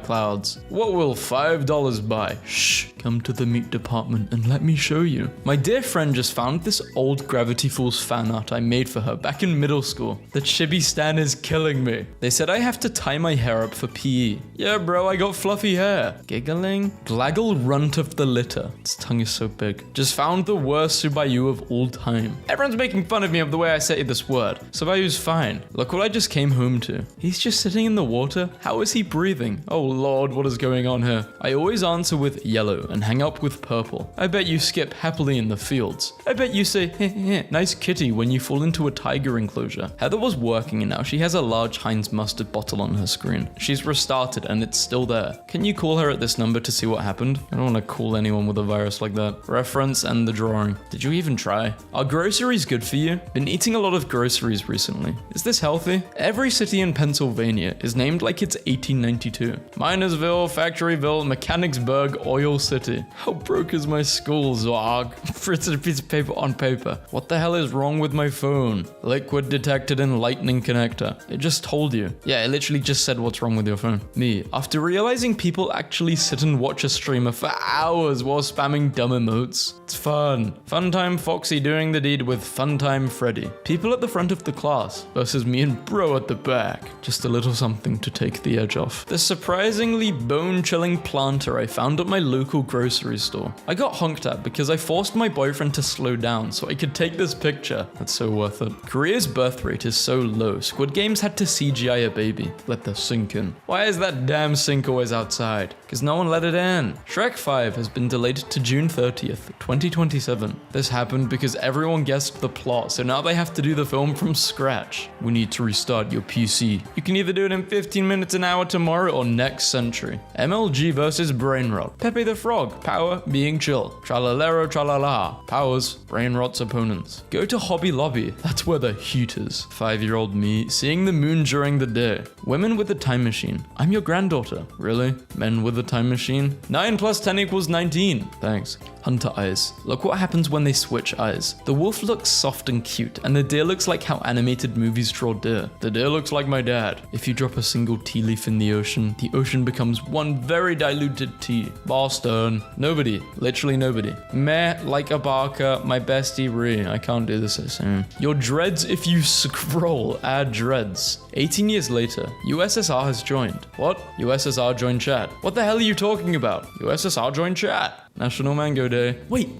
Clouds. What will $5 buy? Shh, come to the meat department and let me show you. My dear friend just found this old Gravity Falls fan art I made for her back in middle school. The chibi stan is killing me. They said I have to tie my hair up for PE. Yeah, bro, I got fluffy hair. Giggling? Glaggle runt of the litter. Its tongue is so big. Just found the worst Subayu of all time. Everyone's making fun of me of the way I say this word. Subayu's fine. Look what I just came home to. He's just sitting in the water. How is he breathing? Oh lord, what is going on here? I always answer with yellow and hang up with purple. I bet you skip happily in the fields. I bet you say, heh heh, nice kitty when you fall into a tiger enclosure. Heather was working and now she has a large Heinz mustard bottle on her screen. She's restarted and it's still there. Can you call her at this number to see what happened? I don't want to call anyone with a virus like that. Reference and the drawing. Did you even try? Are groceries good for you? Been eating a lot of groceries recently. Is this healthy? Every city in Pennsylvania is named like it's 1892. Minersville, Factoryville, Mechanicsburg, Oil City. How broke is my skull, Zog? It's a piece of paper on paper. What the hell is wrong with my phone? Liquid detected in lightning connector. It just told you. Yeah, it literally just said what's wrong with your phone. Me, after realizing people actually sit and watch a streamer for hours while spamming dumb emotes. It's fun. Fun time Foxy doing the deed with Fun Time Freddy. People at the front of the class versus me and bro at the back. Just a little something to take the edge off. The surprisingly bone-chilling planter I found at my local grocery store. I got honked at because I forced my boyfriend to slow down so I could take this picture. That's so worth it. Korea's birth rate is so low, Squid Games had to CGI a baby. Let the sink in. Why is that damn sink always outside? Because no one let it in. Shrek 5 has been delayed to June 30th, 2027. This happened because everyone guessed the plot, so now they have to do the film from scratch. We need to restart your PC. You can either do it in 15 minutes an hour tomorrow or next century. MLG versus Brain Rot. Pepe the Frog. Power, being chill. Tralalero tralala. Powers, Brain Rot's opponents. Go to Hobby Lobby. That's where the heat is. 5-year-old me, seeing the moon during the day. Women with a time machine. I'm your granddaughter. Really? Men with a time machine? 9 plus 10 equals 19. Thanks. Hunter eyes. Look what happens when they switch eyes. The wolf looks soft and cute, and the deer looks like how animated movies draw deer. The deer looks like my dad. If you drop a single tea leaf in the ocean becomes one very diluted tea. Boston. Nobody. Literally nobody. Meh, like a barker, my bestie Ree. I can't do this soon. Your dreads if you scroll. Add dreads. 18 years later, USSR has joined. What? USSR joined chat. What the hell are you talking about? USSR joined chat. National Mango Day. Wait,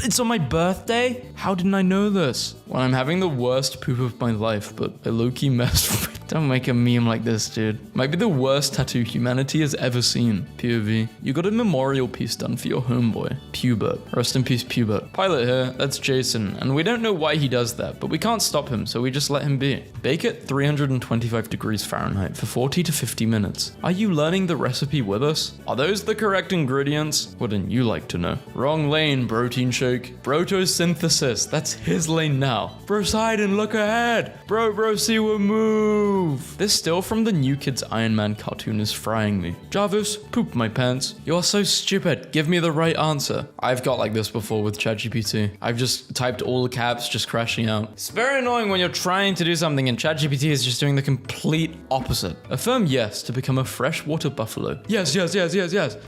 it's on my birthday? How didn't I know this? When I'm having the worst poop of my life, but I low-key messed with. Don't make a meme like this, dude. Might be the worst tattoo humanity has ever seen. POV. You got a memorial piece done for your homeboy, Pubert. Rest in peace, Pubert. Pilot here, that's Jason, and we don't know why he does that, but we can't stop him, so we just let him be. Bake at 325 degrees Fahrenheit for 40 to 50 minutes. Are you learning the recipe with us? Are those the correct ingredients? Wouldn't you like to know? Wrong lane, protein shake. Brotosynthesis, that's his lane now. Bro side and look ahead. Bro, see we're moo. move. This still from the New Kids Iron Man cartoon is frying me. Jarvis, poop my pants. You are so stupid. Give me the right answer. I've got like this before with ChatGPT. I've just typed all caps, just crashing out. It's very annoying when you're trying to do something and ChatGPT is just doing the complete opposite. Affirm yes to become a freshwater buffalo. Yes.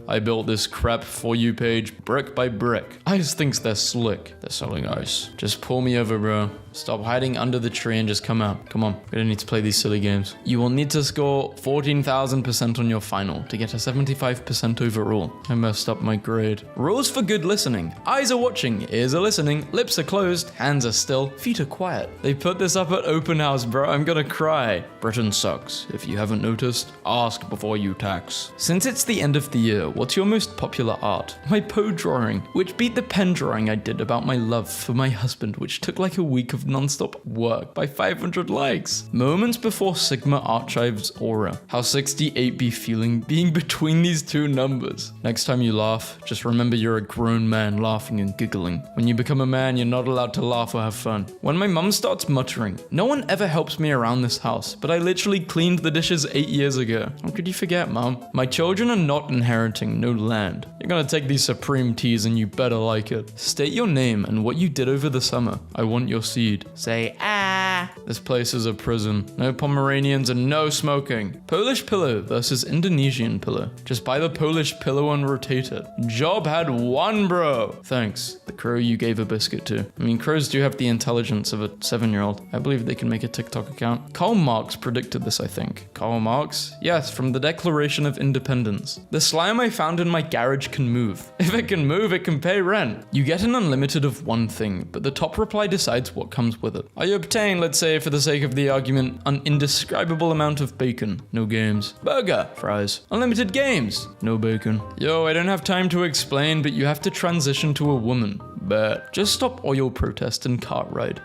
I built this crap For You page brick by brick. Ice thinks they're slick. They're selling ice. Just pull me over, bro. Stop hiding under the tree and just come out. Come on, we don't need to play these silly games. You will need to score 14,000% on your final to get a 75% overall. I messed up my grade. Rules for good listening. Eyes are watching, ears are listening, lips are closed, hands are still, feet are quiet. They put this up at open house, bro. I'm gonna cry. Britain sucks. If you haven't noticed, ask before you tax. Since it's the end of the year, what's your most popular art? My Poe drawing, which beat the pen drawing I did about my love for my husband, which took like a week of non-stop work by 500 likes. Moments before Sigma Archives aura. How 68 be feeling being between these two numbers. Next time you laugh, just remember you're a grown man laughing and giggling. When you become a man, you're not allowed to laugh or have fun. When my mum starts muttering, no one ever helps me around this house, but I literally cleaned the dishes 8 years ago. How could you forget, mum? My children are not inheriting no land. You're gonna take these Supreme teas and you better like it. State your name and what you did over the summer. I want your seed. Say ah. This place is a prison. No Pomeranians and no smoking. Polish pillow versus Indonesian pillow. Just buy the Polish pillow and rotate it. Job had one, bro. Thanks. The crow you gave a biscuit to. I mean, crows do have the intelligence of a 7-year-old. I believe they can make a TikTok account. Karl Marx predicted this, I think. Karl Marx? Yes, from the Declaration of Independence. The slime I found in my garage can move. If it can move, it can pay rent. You get an unlimited of one thing, but the top reply decides what comes with it. I obtain, let's say for the sake of the argument, an indescribable amount of bacon. No games. Burger. Fries. Unlimited games. No bacon. Yo, I don't have time to explain, but you have to transition to a woman. But just stop oil protest and cart ride.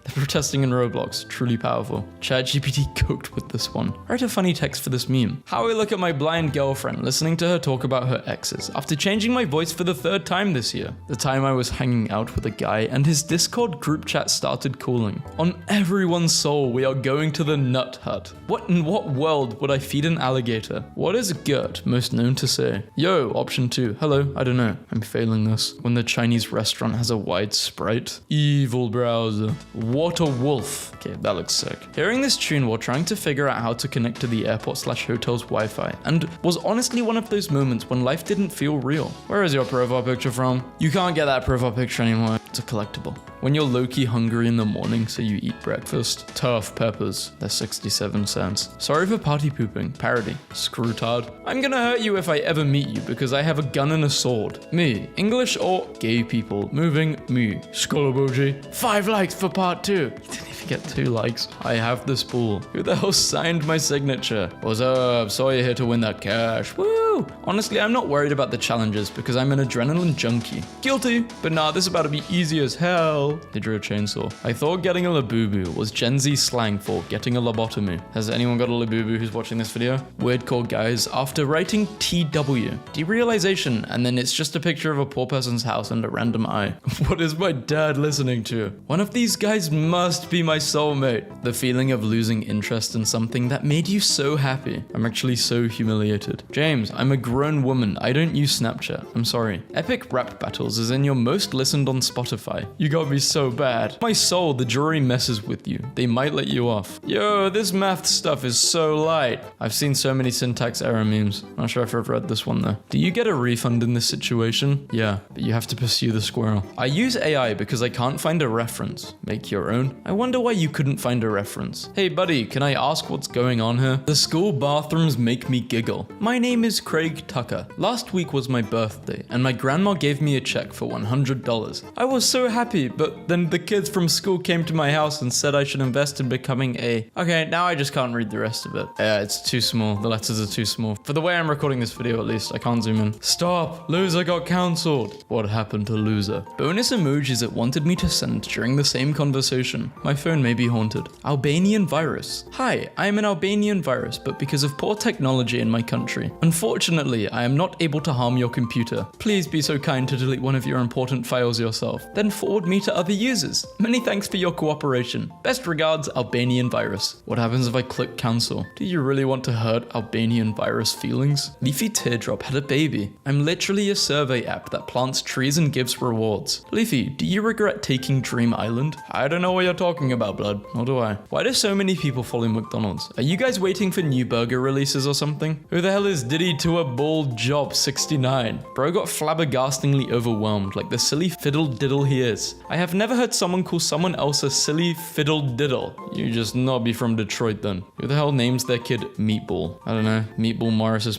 The protesting in Roblox, truly powerful. ChatGPT coked with this one. Write a funny text for this meme. How I look at my blind girlfriend listening to her talk about her exes after changing my voice for the 3rd time this year. The time I was hanging out with a guy and his Discord group chat started calling. On everyone's soul, we are going to the nut hut. What in what world would I feed an alligator? What is Gert most known to say? Yo, option 2. Hello, I don't know. I'm failing this. When the Chinese restaurant has a wide sprite. Evil browser. What a wolf. Okay, that looks sick. Hearing this tune while trying to figure out how to connect to the airport/hotel's Wi-Fi, and was honestly one of those moments when life didn't feel real. Where is your profile picture from? You can't get that profile picture anymore. It's a collectible. When you're low-key hungry in the morning, so you eat breakfast. Tough peppers. They're 67 cents. Sorry for party pooping. Parody. Screwtard. I'm gonna hurt you if I ever meet you because I have a gun and a sword. Me. English or gay people. Moving. Me. Skull emoji. 5 likes for part 2. You didn't even get 2 likes. I have this ball. Who the hell signed my signature? What's up? Saw you here to win that cash. Woo! Honestly, I'm not worried about the challenges because I'm an adrenaline junkie. Guilty. But nah, this is about to be easy as hell. They drew a chainsaw. I thought getting a labubu was Gen Z slang for getting a lobotomy. Has anyone got a labubu who's watching this video? Weird call, guys. After writing TW, derealization, and then it's just a picture of a poor person's house and a random eye. What is my dad listening to? One of these guys must be my soulmate. The feeling of losing interest in something that made you so happy. I'm actually so humiliated. James, I'm a grown woman. I don't use Snapchat. I'm sorry. Epic rap battles is in your most listened on Spotify. You got me so bad. My soul, the jury messes with you. They might let you off. Yo, this math stuff is so light. I've seen so many syntax error memes. Not sure if I've read this one though. Do you get a refund in this situation? Yeah, but you have to pursue the squirrel. I use AI because I can't find a reference. Make your own. I wonder why you couldn't find a reference. Hey buddy, can I ask what's going on here? The school bathrooms make me giggle. My name is Craig Tucker. Last week was my birthday and my grandma gave me a check for $100. I was so happy, but then the kids from school came to my house and said I should invest in becoming a... Okay, now I just can't read the rest of it. Yeah, it's too small. The letters are too small. For the way I'm recording this video at least, I can't zoom in. Stop! Loser got cancelled. What happened to loser? Bonus emojis it wanted me to send during the same conversation. My phone may be haunted. Albanian virus. Hi, I am an Albanian virus, but because of poor technology in my country, unfortunately Unfortunately, I am not able to harm your computer. Please be so kind to delete one of your important files yourself, then forward me to other users. Many thanks for your cooperation. Best regards, Albanian Virus. What happens if I click cancel? Do you really want to hurt Albanian Virus feelings? Leafy Teardrop had a baby. I'm literally a survey app that plants trees and gives rewards. Leafy, do you regret taking Dream Island? I don't know what you're talking about, blood. Nor do I. Why do so many people follow McDonald's? Are you guys waiting for new burger releases or something? Who the hell is Diddy to a Bald Job 69? Bro got flabbergastingly overwhelmed like the silly fiddle diddle he is. I have never heard someone call someone else a silly fiddle diddle. You just not be from Detroit then. Who the hell names their kid Meatball? I don't know. Meatball Morris is